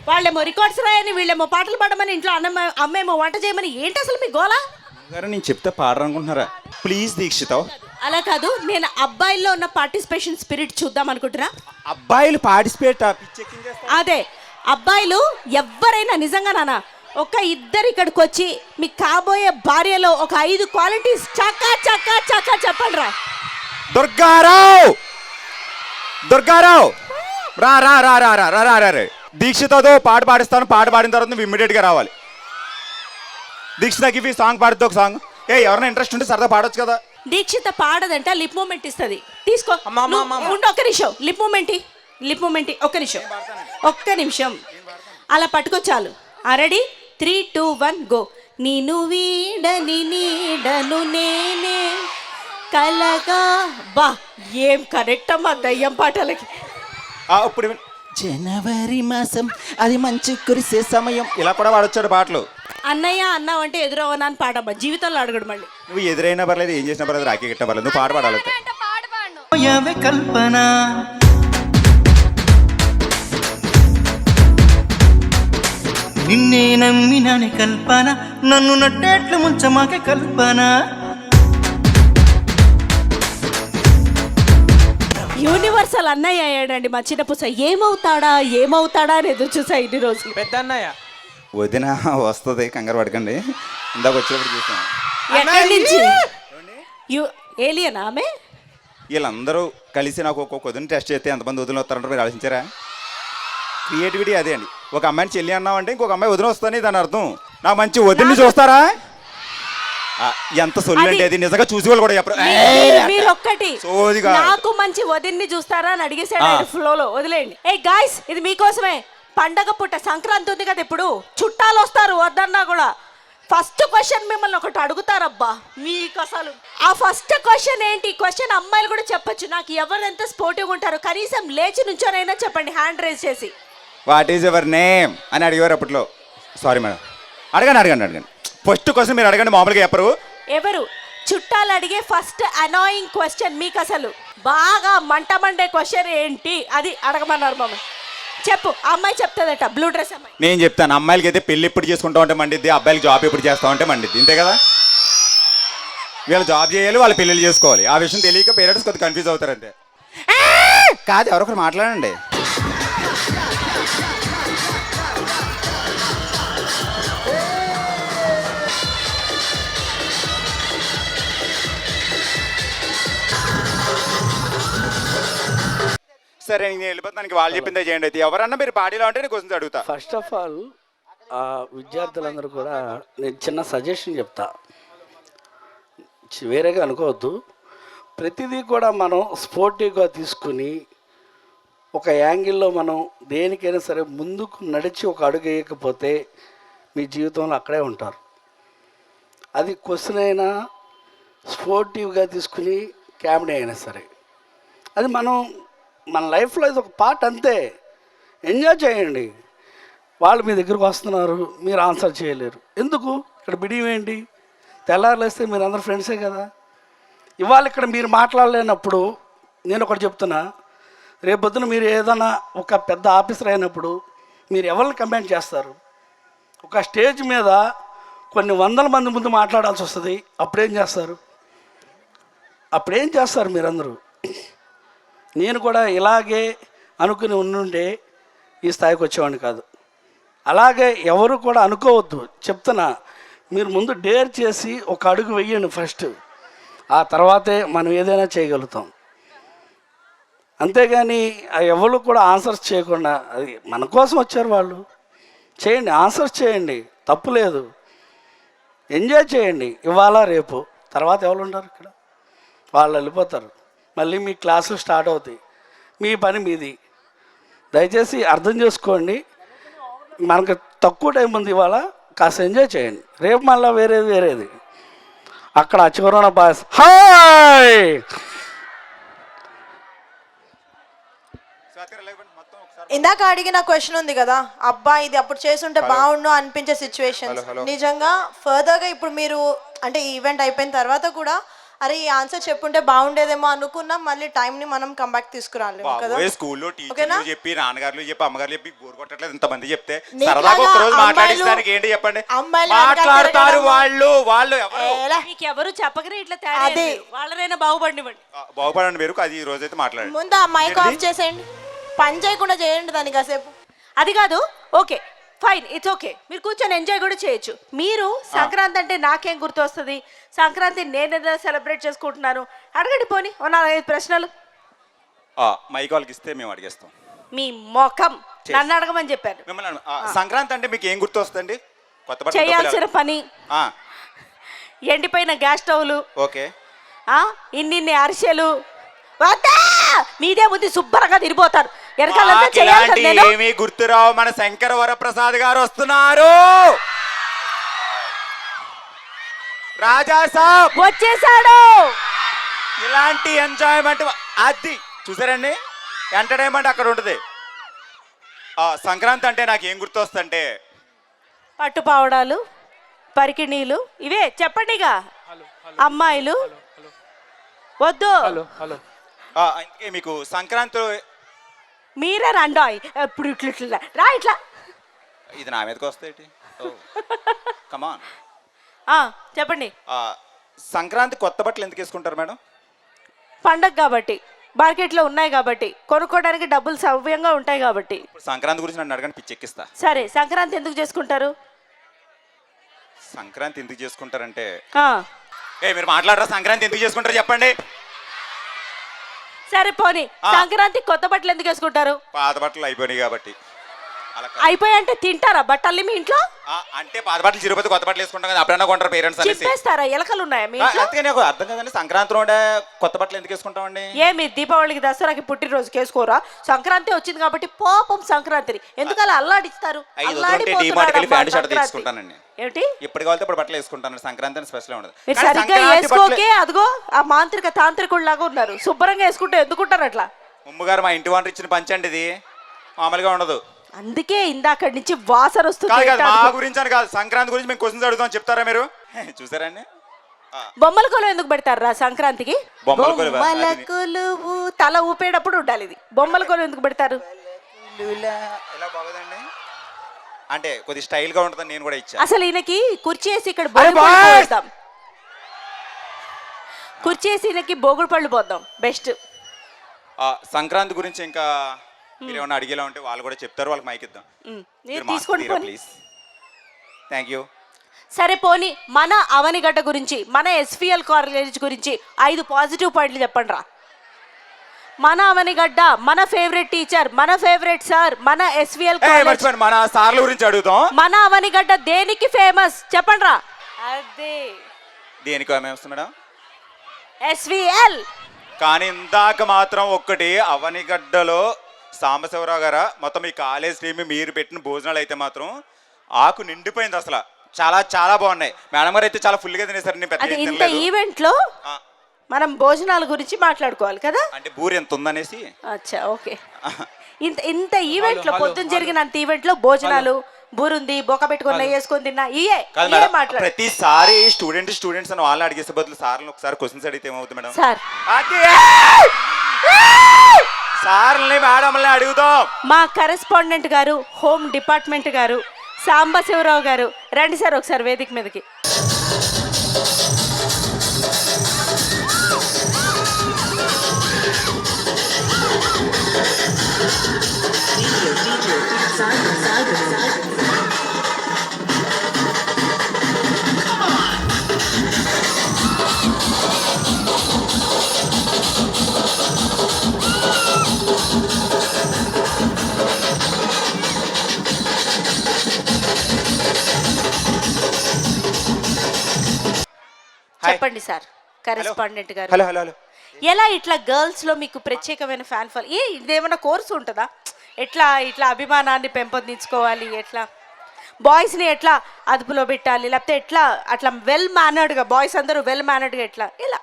వాళ్ళేమో రికార్డ్స్ రాయని, వీళ్ళేమో పాటలు పాడమని, ఇంట్లో అమ్మేమో వంట చేయమని, ఏంటి అసలు మీ గోలా? గారు నేను చెప్తే పాడరనుకుంటున్నారా? ప్లీజ్ దీక్షిత. అలా కాదు, నేను అబ్బాయిల్లో ఉన్న పార్టిసిపేషన్ స్పిరిట్ చూద్దాం అనుకుంటున్నా. అబ్బాయిలు పార్టిసిపేట్ అదే అబ్బాయిలు ఎవరైనా నిజంగా నాన్న ఒక ఇద్దరు ఇక్కడికి వచ్చి మీకు కాబోయే భార్యలో ఒక 5 క్వాలిటీస్ చక్కా చక్కా చక్కా చెప్పండి రా. దుర్గారావు రా రా రా రా రా రా రా రా. దీక్షితతో పాట పాడిస్తాను, పాట పాడిన తర్వాత నువ్వు ఇమ్మీడియట్గా రావాలి. దీక్షితకి ఇవి సాంగ్ పాడితే ఒక సాంగ్. ఎవరైనా ఇంట్రెస్ట్ ఉంటే సరదా పాడొచ్చు కదా. దీక్షిత పాడదంట, లిప్ మూమెంట్ ఇస్తుంది. తీసుకో, ఉండు ఒక్క నిమిషం. లిప్ మూమెంట్ ఒక్క నిమిషం అలా పట్టుకోచాలు. Ready, 3, 2, 1 go. నీను వీడని నీడను నేనే కలగా. బా ఏం కరెక్ట్ అమ్మా దయ్యం పాటలకి. ఇప్పుడు జనవరి మాసం అది మంచి కురిసే సమయం, ఇలా కూడా పాడొచ్చాడు పాటలు. అన్నయ్య అన్నావంటే ఎదురవనా అని పాడమ్మా, జీవితంలో అడగడు మళ్ళీ. నువ్వు ఎదురైనా పర్లేదు, ఏం చేసినా పర్లేదు, రాఖీ కట్టినా పర్లేదు, నువ్వు పాట పాడాలి. అంటే పాడు పాడు. పోయావే కల్పన, నిన్నే నమ్మినాని కల్పన, నన్ను నట్టేట్లు ముంచమాకే కల్పన. యూనివర్సల్ అన్నయ్య అయ్యాడండి మా చిన్న పుస. ఏమవుతాడా అని ఎదురు చూసా ఇన్ని రోజులు. పెద్ద అన్నయ్య వదిన వస్తుంది, కంగారు పడకండి. ఇందాక వచ్చేటప్పుడు చూసాను. ఎక్కడి నుంచి? ఏలియనా ఆమె? వీళ్ళందరూ కలిసి నాకు ఒక్కొక్క వదిన టెస్ట్ చేస్తే ఎంతమంది వదిన వస్తారంటారు మీరు ఆలోచించారా? క్రియేటివిటీ అదే అండి. ఒక అమ్మాయిని చెల్లి అన్నామంటే ఇంకొక అమ్మాయి వదిన వస్తుందని దాని అర్థం. నాకు మంచి వదిన్ని చూస్తారా? ఎంత సొల్లండి అది, నిజంగా చూసి వాళ్ళు కూడా చెప్పరు. మీరు ఒక్కటి నాకు మంచి వదిన్ని చూస్తారా అని అడిగేసాడు ఫ్లోలో. వదిలేండి. ఏ గాయ్స్, ఇది మీకోసమే. పండగ పుట్ట సంక్రాంతి ఉంది కదా, ఇప్పుడు చుట్టాలు వస్తారు వద్దన్నా కూడా. ఫస్ట్ క్వశ్చన్ మిమ్మల్ని ఒకటి అడుగుతారబ్బా మీకు అసలు. ఆ ఫస్ట్ క్వశ్చన్ ఏంటి? క్వశ్చన్ అమ్మాయిలు కూడా చెప్పొచ్చు. నాకు ఎవరు ఎంత స్పోర్టివ్గా ఉంటారు, కనీసం లేచి నుంచోనైనా చెప్పండి హ్యాండ్ రేజ్ చేసి. వాట్ ఈజ్ యువర్ నేమ్ అని అడిగారు అప్పట్లో. సారీ మేడం, అడగండి. ఫస్ట్ క్వశ్చన్ మీరు అడగండి, మామూలుగా చెప్పరు. ఎవరు చుట్టాలు అడిగే ఫస్ట్ అనాయింగ్ క్వశ్చన్ మీకు అసలు బాగా మండే క్వశ్చన్ ఏంటి అది అడగమన్నారు మమ్మల్ని. చెప్పు. అమ్మాయి చెప్తుందట, బ్లూ డ్రెస్ అమ్మాయి. నేను చెప్తాను, అమ్మాయిలకి అయితే పెళ్ళి ఎప్పుడు చేసుకుంటా ఉంటే మండిద్ది, అబ్బాయిలకి జాబ్ ఎప్పుడు చేస్తా ఉంటే మండిద్ది. ఇంతే కదా, వీళ్ళు జాబ్ చేయాలి, వాళ్ళు పెళ్ళిళ్ళు చేసుకోవాలి. ఆ విషయం తెలియక పేరెంట్స్ కొద్దిగా కన్ఫ్యూజ్ అవుతారు అంతే. కాదు, ఎవరొకరు మాట్లాడండి. సరే, నేను వెళ్ళిపోతానికి వాళ్ళు చెప్పిందే చేయండి. అయితే ఎవరన్నా మీరు పార్టీలో అంటే నేను క్వశ్చన్స్ అడుగుతా. ఫస్ట్ ఆఫ్ ఆల్ విద్యార్థులందరూ కూడా నేను చిన్న సజెషన్ చెప్తా, వేరేగా అనుకోవద్దు. ప్రతిదీ కూడా మనం స్పోర్టివ్గా తీసుకుని ఒక యాంగిల్లో మనం దేనికైనా సరే ముందుకు నడిచి ఒక అడుగు వేయకపోతే మీ జీవితంలో అక్కడే ఉంటారు. అది క్వశ్చన్ అయినా స్పోర్టివ్గా తీసుకుని కామెడీ అయినా సరే, అది మన లైఫ్లో ఇది ఒక పార్ట్ అంతే. ఎంజాయ్ చేయండి. వాళ్ళు మీ దగ్గరకు వస్తున్నారు, మీరు ఆన్సర్ చేయలేరు. ఎందుకు? ఇక్కడ బిడియం ఏంటి? తెల్లారులేస్తే మీరు అందరు ఫ్రెండ్సే కదా. ఇవాళ ఇక్కడ మీరు మాట్లాడలేనప్పుడు నేను ఒకటి చెప్తున్నా, రేపొద్దున మీరు ఏదైనా ఒక పెద్ద ఆఫీసర్ అయినప్పుడు మీరు ఎవరిని కంప్లైంట్ చేస్తారు? ఒక స్టేజ్ మీద కొన్ని వందల మంది ముందు మాట్లాడాల్సి వస్తుంది. అప్పుడేం చేస్తారు మీరందరూ? నేను కూడా ఇలాగే అనుకుని ఉండుంటే ఈ స్థాయికి వచ్చేవాడిని కాదు. అలాగే ఎవరు కూడా అనుకోవద్దు, చెప్తున్నా. మీరు ముందు డేర్ చేసి ఒక అడుగు వెయ్యండి ఫస్ట్, ఆ తర్వాతే మనం ఏదైనా చేయగలుగుతాం. అంతేగాని ఎవరు కూడా ఆన్సర్స్ చేయకుండా, అది మన కోసం వచ్చారు వాళ్ళు, చేయండి, ఆన్సర్స్ చేయండి, తప్పు లేదు. ఎంజాయ్ చేయండి ఇవాళ రేపు. తర్వాత ఎవరు ఉంటారు ఇక్కడ? వాళ్ళు వెళ్ళిపోతారు. మళ్ళీ మీ క్లాసులు స్టార్ట్ అవుతాయి. మీ పని మీది. దయచేసి అర్థం చేసుకోండి. మనకు తక్కువ టైం ఉంది ఇవాళ, కాస్త ఎంజాయ్ చేయండి. రేపు మళ్ళీ వేరేది. అక్కడ చివరన బాస్ హాయ్. ఇందాక అడిగిన క్వశ్చన్ ఉంది కదా, అబ్బా ఇది అప్పుడు చేస్తుంటే బాగుండు అనిపించే సిచ్యువేషన్స్ నిజంగా ఫర్దర్గా ఇప్పుడు మీరు అంటే ఈ ఈవెంట్ అయిపోయిన తర్వాత కూడా అరే ఈ ఆన్సర్ చెప్పుంటే బాగుండేదేమో అనుకున్నాం, మళ్ళీ టైంని మనం కంబ్యాక్ తీసుకురాలేము కదా. స్కూల్లో టీచర్లు చెప్పి, నాన్నగారు చెప్పి, అమ్మగారు చెప్పి బోర్ కొట్టట్లేదు ఇంతమంది చెప్తే సరదాగా ఒక రోజు మాట్లాడిస్తానికి ఏంటి చెప్పండి. మాట్లాడతారు వాళ్ళు మీకు ఎవరు చెప్పకనే ఇట్లా తయారు వాళ్ళనైనా బాగుపడండి మీరు. అది ఈ రోజు అయితే మాట్లాడండి. ముందు ఆ మైక్ ఆఫ్ చేసేయండి, పని చేయకుండా చేయండి దాన్ని కాసేపు. అది కాదు, ఓకే ఫైన్, ఇట్స్ ఓకే, మీరు కూర్చొని ఎంజాయ్ కూడా చేయొచ్చు. మీరు సంక్రాంతి అంటే నాకేం గుర్తు వస్తుంది, సంక్రాంతి నేను ఏదైనా సెలబ్రేట్ చేసుకుంటున్నాను, అడగండి పోనీ ఓ 4-5 ప్రశ్నలు. మైక్ వాళ్ళకి ఇస్తే మేము అడిగేస్తాం. మీ మొఖం నన్ను అడగమని చెప్పారు. మిమ్మల్ని సంక్రాంతి అంటే మీకు ఏం గుర్తు వస్తుంది? కొత్త బట్టలు, చేయాల్సిన పని, ఎండిపోయిన గ్యాస్ స్టవ్లు, ఓకే, ఇన్ని అరిసెలు, మీదే ముందు శుభ్రంగా తిరిగిపోతారు. వెనకాలంతా చేయాలి. ఏమీ గుర్తురావు. మన శంకర వరప్రసాద్ గారు వస్తున్నారు. రాజా సాబ్ వచ్చేసాడు. ఇలాంటి ఎంజాయ్మెంట్ అది చూసారండి. ఎంటర్టైన్మెంట్ అక్కడ ఉంటుంది. సంక్రాంతి అంటే నాకు ఏం గుర్తొస్తుందంటే పట్టుపావడాలు, పరికిణీలు, ఇవే చెప్పండి. ఇక అమ్మాయిలు వద్దు. అందుకే మీకు సంక్రాంతి మీరే రండి. ఎప్పుడు ఇట్లా రా, ఇట్లా ఇది నా మీదకి వస్తాయి. కమాన్, చెప్పండి. సంక్రాంతి కొత్త బట్టలు ఎందుకు వేసుకుంటారు మేడం? పండగ కాబట్టి, మార్కెట్లో ఉన్నాయి కాబట్టి, కొనుక్కోవడానికి డబ్బులు సవ్యంగా ఉంటాయి కాబట్టి. సంక్రాంతి గురించి నన్ను అడగని పిచ్చెక్కిస్తా. సరే, సంక్రాంతి ఎందుకు చేసుకుంటారు? సంక్రాంతి ఎందుకు చేసుకుంటారంటే మీరు మాట్లాడరా, సంక్రాంతి ఎందుకు చేసుకుంటారు చెప్పండి. సరే పోనీ, సంక్రాంతి కొత్త బట్టలు ఎందుకు వేసుకుంటారు? పాత బట్టలు అయిపోయినాయి కాబట్టి. అయిపోయాయంటే తింటారా బట్టలు మీ ఇంట్లో? అంటే పాత బట్టలు చిరుపతి కొత్త బట్టలు వేసుకుంటాం కదా, అప్పుడన్నా కొంటారు పేరెంట్స్ అనేసి. చెప్పేస్తారా? ఎలకలు ఉన్నాయా మీ ఇంట్లో? అందుకే నాకు అర్థం కదండి, సంక్రాంతిలో కొత్త బట్టలు ఎందుకు వేసుకుంటామండి? ఏమి దీపావళికి, దసరాకి, పుట్టినరోజుకి వేసుకోరా? సంక్రాంతి వచ్చింది కాబట్టి పాపం సంక్రాంతిని ఎందుకు అలా అల్లాడిస్తారు? ఏంటి ఇప్పుడు కావాలి ఇప్పుడు బట్టలు వేసుకుంటాను. సంక్రాంతి స్పెషల్ ఉండదు. మీరు సరిగ్గా వేసుకోకే, అదిగో ఆ మాంత్రిక తాంత్రికుల్లాగా ఉన్నారు. శుభ్రంగా వేసుకుంటే ఎందుకుంటారు అట్లా? ముమ్మగారు మా ఇంటి వారు ఇచ్చిన పంచండి, ఇది మామూలుగా ఉండదు. అందుకే ఇందాక నుంచి వాసన వస్తుంది. మా గురించి అని కాదు, సంక్రాంతి గురించి మేము క్వశ్చన్స్ అడుగుతాం, చెప్తారా మీరు? చూసారండి, బొమ్మల కొలువు ఎందుకు పెడతారా సంక్రాంతికి? బొమ్మల కొలువు తల ఊపేటప్పుడు ఉండాలి. ఇది బొమ్మల కొలువు ఎందుకు పెడతారు? ఎలా బాగోదండి అంటే కొద్ది స్టైల్ గా ఉంటుందని నేను కూడా ఇచ్చా. అసలు ఈయనకి కుర్చీ వేసి ఇక్కడ పోద్దాం, కుర్చీ వేసి ఈయనకి బోగుడు పళ్ళు పోద్దాం బెస్ట్. సంక్రాంతి గురించి ఇంకా మీరు ఏమైనా అడిగేలా ఉంటే వాళ్ళు కూడా చెప్తారు, వాళ్ళకి మైక్ ఇద్దాం. తీసుకోండి ప్లీజ్. Thank you. సరే పోనీ, మన అవనిగడ్డ గురించి, మన ఎస్విఎల్ కాలేజ్ గురించి 5 పాజిటివ్ పాయింట్లు చెప్పండి రా. మన అవనిగడ్డ, మన ఫేవరెట్ టీచర్, మన ఫేవరెట్ సార్, మన ఎస్విఎల్ కాలేజ్. మన సార్ల గురించి అడుగుతాం. మన అవనిగడ్డ దేనికి ఫేమస్ చెప్పండి రా. అదే దేనికి ఫేమస్ మేడం? ఎస్విఎల్. కానీ ఇందాక మాత్రం ఒక్కటి, అవనిగడ్డలో సాంబశివరావు గారా మొత్తం ఈ కాలేజ్ టీమ్ మీరు పెట్టిన భోజనాలు అయితే మాత్రం ఆకు నిండిపోయింది. అసలు చాలా చాలా బాగున్నాయి. మేడం గారు అయితే చాలా ఫుల్గా తినేసారు. ఇంత ఈవెంట్ లో మనం భోజనాల గురించి మాట్లాడుకోవాలి కదా, అంటే బూరి ఎంత ఉందనేసి. అచ్చా ఓకే. ఇంత ఈవెంట్ లో, పొద్దున్న జరిగినంత ఈవెంట్ లో భోజనాలు, బూరుంది, బొక్క పెట్టుకుని వేసుకొని తిన్నా, ఇయే మాట్లాడు. ప్రతిసారి స్టూడెంట్స్ అని వాళ్ళని అడిగేసే బదులు సార్లు ఒకసారి క్వశ్చన్స్ అడిగితే ఏమవుతుంది మేడం? సార్ సార్ని మేడంని అడుగుతాం. మా కరెస్పాండెంట్ గారు, హోమ్ డిపార్ట్మెంట్ గారు, సాంబశివరావు గారు రండి సార్ ఒకసారి వేదిక మీదకి. చెప్పండి సార్ కరెస్పాండెంట్ గారు. హలో హలో హలో ఎలా ఇట్లా గర్ల్స్లో మీకు ప్రత్యేకమైన ఫ్యాన్ ఫాలో ఇదేమైనా కోర్సు ఉంటుందా? ఎట్లా ఇట్లా అభిమానాన్ని పెంపొందించుకోవాలి, ఎట్లా బాయ్స్ని ఎట్లా అదుపులో పెట్టాలి, లేకపోతే ఎట్లా అట్లా వెల్ మేనర్డ్గా బాయ్స్ అందరూ వెల్ మేనర్డ్గా ఎట్లా ఇలా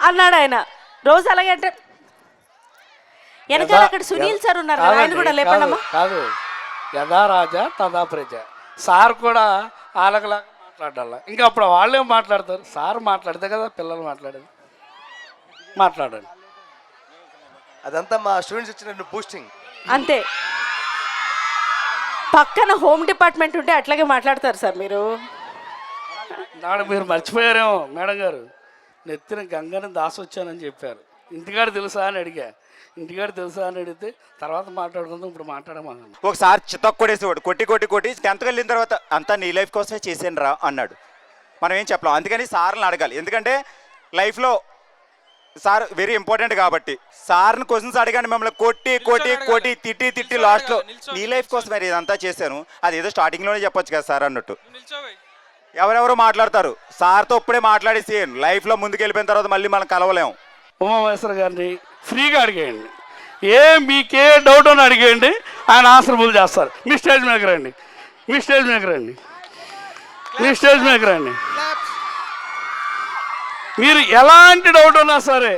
అన్నాడు ఆయన. రోజు అలాగే అంటే వెనకాల అక్కడ సునీల్ సార్ ఉన్నారు కదా, ఆయన కూడా లేపడమ్మా. కాదు, యథా రాజా తదా ప్రజ. సార్ కూడా ఆలకలాగా మాట్లాడాల. ఇంకా అప్పుడు వాళ్ళేం మాట్లాడతారు? సార్ మాట్లాడితే కదా పిల్లలు మాట్లాడేది. మాట్లాడండి. అదంతా మా స్టూడెంట్స్ ఇచ్చిన బూస్టింగ్ అంతే. పక్కన హోమ్ డిపార్ట్మెంట్ ఉంటే అట్లాగే మాట్లాడతారు సార్ మీరు. నాడు మీరు మర్చిపోయారేమో మేడం గారు, నెత్తిన గంగని దాసొచ్చానని చెప్పారు. ఇంటికాడ తెలుసా అని అడిగా. ఇంటికాడ తెలుసా అని అడిగితే తర్వాత మాట్లాడుకుందాం, ఇప్పుడు మాట్లాడమన్నాను. ఒకసారి చితక్కొడేసేవాడు, కొట్టి 10th వెళ్ళిన తర్వాత అంతా నీ లైఫ్ కోసమే చేసాను రా అన్నాడు. మనం ఏం చెప్పలేం. అందుకని సార్ని అడగాలి. ఎందుకంటే లైఫ్లో సార్ వెరీ ఇంపార్టెంట్ కాబట్టి సార్ని క్వశ్చన్స్ అడగానే మిమ్మల్ని కొట్టి తిట్టి లాస్ట్లో నీ లైఫ్ కోసం ఇదంతా చేశాను, అది ఏదో స్టార్టింగ్లోనే చెప్పొచ్చు కదా సార్ అన్నట్టు. ఎవరెవరో మాట్లాడతారు, సార్తో ఇప్పుడే మాట్లాడేసి లైఫ్లో ముందుకు వెళ్ళిపోయిన తర్వాత మళ్ళీ మనం కలవలేము. ఉమామహేశ్వర గారిని ఫ్రీగా అడిగేయండి, మీకే డౌట్ అని అడిగేయండి, ఆయన ఆన్సరబుల్ చేస్తారు. మీ స్టేజ్ మీదకి రండి, మీ స్టేజ్ మీదకి రండి. మీరు ఎలాంటి డౌట్ ఉన్నా సరే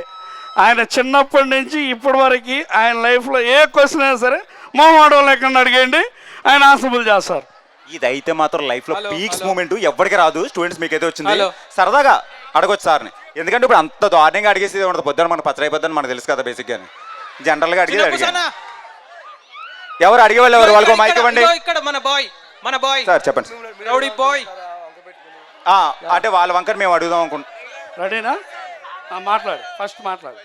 ఆయన చిన్నప్పటి నుంచి ఇప్పటి వరకు ఆయన లైఫ్లో ఏ క్వశ్చన్ అయినా సరే మొహమాటం లేకుండా అడిగేయండి, ఆయన ఆన్సరబుల్ చేస్తారు. ఇదైతే మాత్రం లైఫ్లో పీక్స్ మూమెంట్ ఎవరికి రాదు. స్టూడెంట్స్ మీకైతే వచ్చింది, సరదాగా అడగొచ్చు సార్ని. ఎందుకంటే ఇప్పుడు అంత దారుణంగా అడిగేసి ఉండదు. పొద్దున మనకు పచ్చరైపోద్దని మనకు తెలుసు కదా బేసిక్గా. జనరల్గా అడిగేది ఎవరు అడిగేవాళ్ళు ఎవరు? వాళ్ళకి మైక్ ఇవ్వండి. సార్ చెప్పండి. అంటే వాళ్ళ వంకర మేము అడుగుదాం అనుకుంటున్నాం. రెడీనా? ఫస్ట్ మాట్లాడు.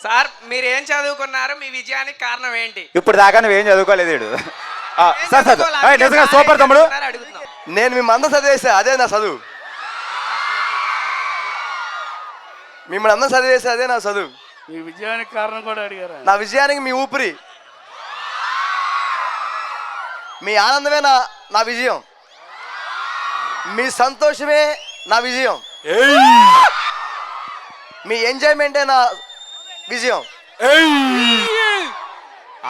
సార్ మీరు ఏం చదువుకున్నారు, మీ విజయానికి కారణం ఏంటి? ఇప్పుడు దాకా నువ్వేం చదువుకోలేదు. సార్ నిజంగా సూపర్ తమ్ముడు. నేను మీ మంద చదివేసా, అదే నా చదువు. మిమ్మల్ని అందరూ చదివేసా, అదే నా చదువు. మీ విజయానికి కారణం కూడా అడిగారు. నా విజయానికి మీ ఊపిరి, మీ ఆనందమే నా విజయం, మీ సంతోషమే నా విజయం, మీ ఎంజాయ్మెంటే నా విజయం.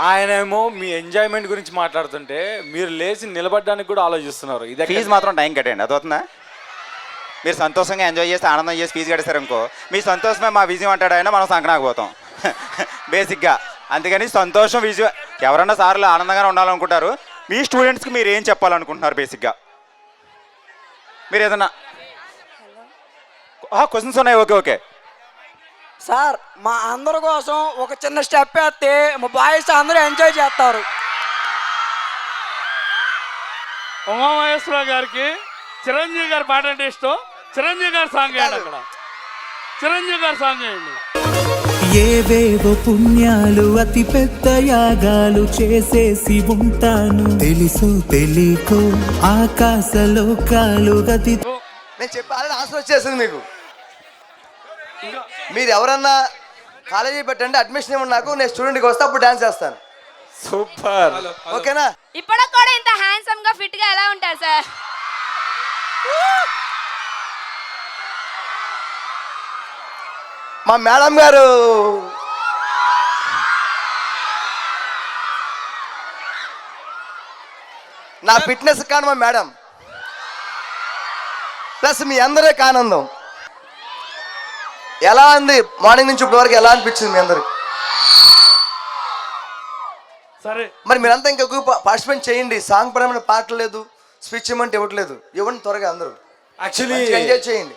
ఆయనేమో మీ ఎంజాయ్మెంట్ గురించి మాట్లాడుతుంటే మీరు లేచి నిలబడడానికి కూడా ఆలోచిస్తున్నారు. ఇది ఫీజు మాత్రం టైం కట్టండి, అదవుతుందా? మీరు సంతోషంగా ఎంజాయ్ చేసి ఆనందం చేసి ఫీజు కట్టేశారు అనుకో, మీ సంతోషమే మా విజయం అంటాడు ఆయన, మనం సంకనాకపోతాం బేసిక్గా. అందుకని సంతోషం విజయం. ఎవరన్నా సార్లు ఆనందంగానే ఉండాలనుకుంటారు. మీ స్టూడెంట్స్కి మీరు ఏం చెప్పాలనుకుంటున్నారు బేసిక్గా? మీరు ఏదన్నా క్వశ్చన్స్ ఉన్నాయి? ఓకే సార్ మా అందరి కోసం ఒక చిన్న స్టెప్ వేస్తే మా బాయ్స్ అందరూ ఎంజాయ్ చేస్తారు. ఉమామహేశ్వర గారికి చిరంజీవి గారి పాట అంటే ఇష్టం. చిరంజీవి గారి సాంగ్ వేయండి. అక్కడ చిరంజీవి గారి సాంగ్ వేయండి. ఏవేవో పుణ్యాలు అతి పెద్ద యాగాలు చేసేసి ఉంటాను, తెలుసు తెలియకో ఆకాశలోకాలు గతి. నేను చెప్పాలని ఆన్సర్ వచ్చేసింది మీకు. మీరు ఎవరన్నా కాలేజీ పెట్టండి, అడ్మిషన్ ఇవ్వండి నాకు, నేను స్టూడెంట్కి వస్తే అప్పుడు డాన్స్ చేస్తాను. సూపర్. ఓకేనా? ఇప్పుడు కూడా ఇంత హ్యాండ్సమ్ గా ఫిట్ గా ఎలా ఉంటారు సార్? మా మేడం గారు నా ఫిట్నెస్ కాను మా మేడం, ప్లస్ మీ అందరికి ఆనందం. ఎలా ఉంది మార్నింగ్ నుంచి ఇప్పటి వరకు, ఎలా అనిపించింది మీ అందరికి? సరే మరి మీరంతా ఇంకా పార్టిసిపేట్ చేయండి. సాంగ్ పరమైన పాటలు లేదు, స్విచ్ ఇవ్వమంటే ఇవ్వట్లేదు, ఇవ్వండి త్వరగా అందరూ. యాక్చువల్లీ ఎంజాయ్ చేయండి.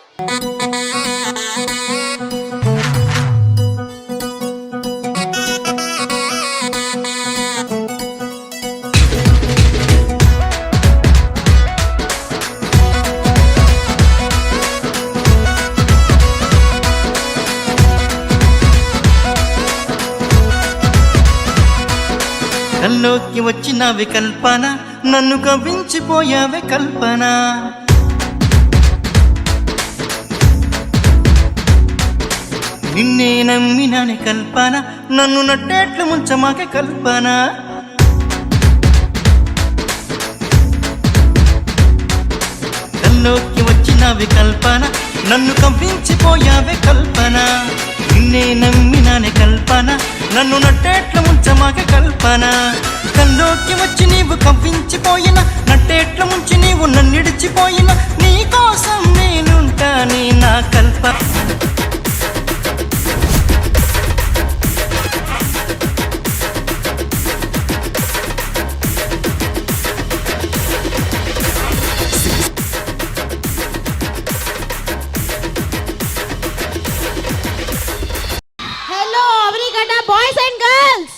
కల్లోకి వచ్చినవి కల్పన, నన్ను కవ్వించిపోయావే కల్పన. నిన్నే నమ్మినాని కల్పన, నన్ను నట్టేట్లు ముంచమాకే కల్పన. కల్లోకి వచ్చిన చేసావి కల్పన నన్ను కంపించిపోయావే కల్పన నిన్నే నమ్మినానే కల్పన నన్ను నట్టేట్ల ముంచమాకే కల్పన కల్లోకి వచ్చి నీవు కంపించిపోయిన నట్టేట్ల ముంచి నీవు నన్నిడిచిపోయిన నీ కోసం నేనుంటానే నా Kalpana hello Avanigadda boys and girls.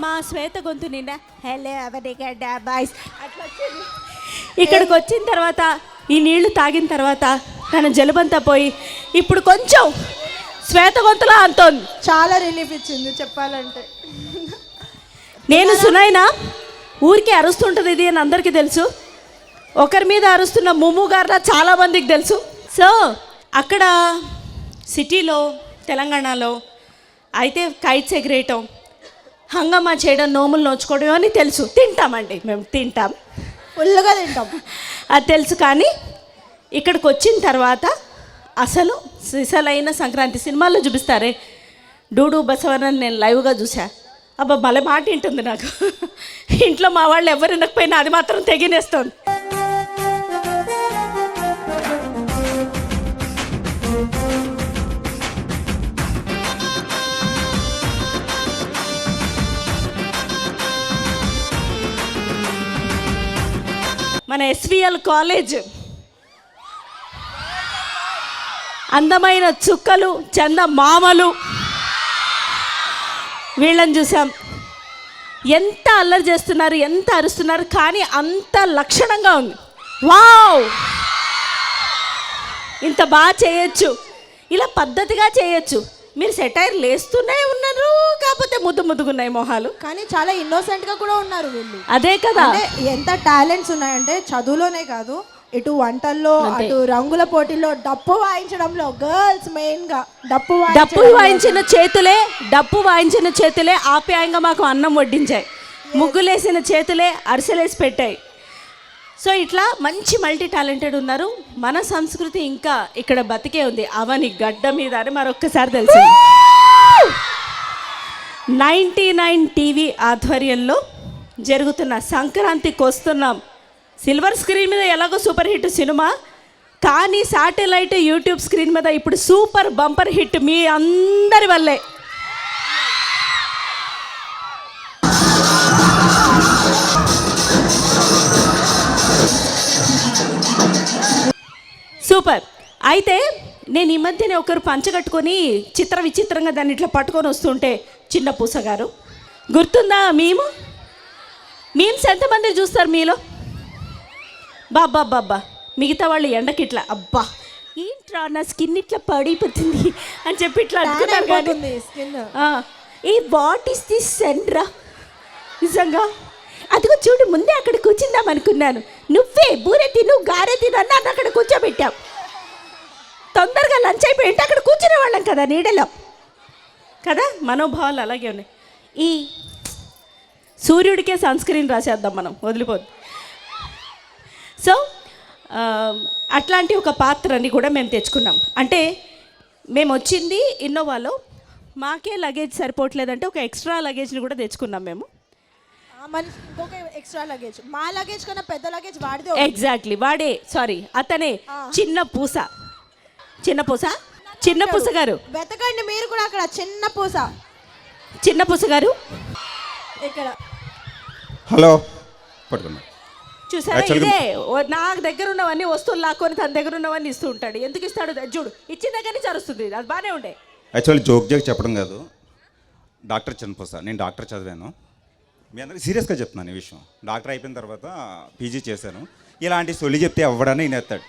మా శ్వేత గొంతు నిండా హలో అవనిగడ్డ బాయ్స్ అట్లా వచ్చింది. ఇక్కడికి వచ్చిన తర్వాత ఈ నీళ్లు తాగిన తర్వాత తన జలుబంతా పోయి ఇప్పుడు కొంచెం శ్వేత గొంతులా అంతోంది. చాలా రిలీఫ్ ఇచ్చింది చెప్పాలంటే. నేను సునైనా ఊరికే అరుస్తుంటుంది ఇది అని అందరికీ తెలుసు. ఒకరి మీద అరుస్తున్న ముమ్ము గారులా చాలామందికి తెలుసు. సో అక్కడ సిటీలో తెలంగాణలో అయితే కైట్స్ ఎగిరేయటం, హంగమా చేయడం, నోములు నోచుకోవడం అని తెలుసు. తింటామండి, మేము తింటాం, ఫుల్గా తింటాం, అది తెలుసు. కానీ ఇక్కడికి వచ్చిన తర్వాత అసలు సిసలైన సంక్రాంతి సినిమాల్లో చూపిస్తారే డూడు బసవన్న నేను లైవ్గా చూసా. అబ్బా భలే మాట వింటుంది నాకు. ఇంట్లో మా వాళ్ళు ఎవరు వినకపోయినా అది మాత్రం తెగినేస్తుంది. మన ఎస్విఎల్ కాలేజ్ అందమైన చుక్కలు, చంద మామలు వీళ్ళని చూసాం. ఎంత అల్లరి చేస్తున్నారు, ఎంత అరుస్తున్నారు, కానీ అంత లక్షణంగా ఉంది. వావ్, ఇంత బాగా చేయొచ్చు, ఇలా పద్ధతిగా చేయొచ్చు. మీరు సెటైర్ లేస్తూనే ఉన్నారు, కాకపోతే ముద్దుగున్నాయి మొహాలు. కానీ చాలా ఇన్నోసెంట్ గా కూడా ఉన్నారు వీళ్ళు. అదే కదా, అంటే ఎంత టాలెంట్స్ ఉన్నాయంటే చదువులోనే కాదు, ఇటు వంటల్లో, అటు రంగుల పోటీల్లో, డప్పు వాయించడంలో గర్ల్స్ మెయిన్ గా డప్పు వాయించిన చేతులే ఆప్యాయంగా మాకు అన్నం వడ్డించాయి. ముగ్గులేసిన చేతులే అరిసెలేసి పెట్టాయి. సో ఇట్లా మంచి మల్టీ టాలెంటెడ్ ఉన్నారు. మన సంస్కృతి ఇంకా ఇక్కడ బతికే ఉంది అవని గడ్డ మీద అని మరొక్కసారి తెలిసింది. 99 టీవీ ఆధ్వర్యంలో జరుగుతున్న సంక్రాంతికి వస్తున్నాం. సిల్వర్ స్క్రీన్ మీద ఎలాగో సూపర్ హిట్ సినిమా, కానీ శాటిలైట్ యూట్యూబ్ స్క్రీన్ మీద ఇప్పుడు సూపర్ బంపర్ హిట్ మీ అందరి వల్లే. సూపర్. అయితే నేను ఈ మధ్యనే ఒకరు పంచగట్టుకొని విచిత్రంగా దాన్ని ఇట్లా పట్టుకొని వస్తుంటే, చిన్న పూస గారు గుర్తుందా? మీమ్స్ ఎంతమంది చూస్తారు మీలో? బాబ్బా మిగతా వాళ్ళు ఎండకిట్లా అబ్బా ఏంట్రా నా స్కిన్ ఇట్లా పడిపోతుంది అని చెప్పి ఇట్లా అనుకున్నారు. కానీ ఈ వాట్ ఈస్ దిస్ సెండ్రా, నిజంగా అదిగో చూడు, ముందే అక్కడ కూర్చుందాం అనుకున్నాను, నువ్వే బూరె తిను గారె తిను అన్న అక్కడ కూర్చోబెట్టావు. తొందరగా లంచ్ అయిపోయింటే అక్కడ కూర్చునే వాళ్ళం కదా నీడలో కదా. మనోభావాలు అలాగే ఉన్నాయి. ఈ సూర్యుడికే సన్ స్క్రీన్ రాసేద్దాం మనం, వదిలిపోద్దు. సో అట్లాంటి ఒక పాత్రని కూడా మేము తెచ్చుకున్నాం. అంటే మేము వచ్చింది ఇన్నోవాలో, మాకే లగేజ్ సరిపోవట్లేదంటే ఒక ఎక్స్ట్రా లగేజ్ని కూడా తెచ్చుకున్నాం మేము. ఇంకొక ఎక్స్ట్రా లగేజ్, మా లగేజ్ కన్నా పెద్ద లగేజ్ వాడితే. ఎగ్జాక్ట్లీ వాడే, సారీ అతనే చిన్న పూస గారు. వెతకండి మీరు కూడా అక్కడ చిన్న పూస గారు ఇక్కడ. హలో పట్టుకున్నా చూసారా, ఇదే నా దగ్గర ఉన్నవన్నీ వస్తువులు లాక్కొని తన దగ్గర ఉన్నవన్నీ ఇస్తూ ఉంటాడు. ఎందుకు ఇస్తాడు చూడు, ఇచ్చిన దగ్గర నుంచి అరుస్తుంది, అది బాగానే ఉండే. యాక్చువల్లీ జోక్ చెప్పడం కాదు, డాక్టర్ చనిపోసా, నేను డాక్టర్ చదివాను. మీ అందరికీ సీరియస్గా చెప్తున్నాను ఈ విషయం. డాక్టర్ అయిపోయిన తర్వాత పీజీ చేశాను. ఇలాంటి సొల్లి చెప్తే అవ్వడానికి నేను ఎత్తాడు.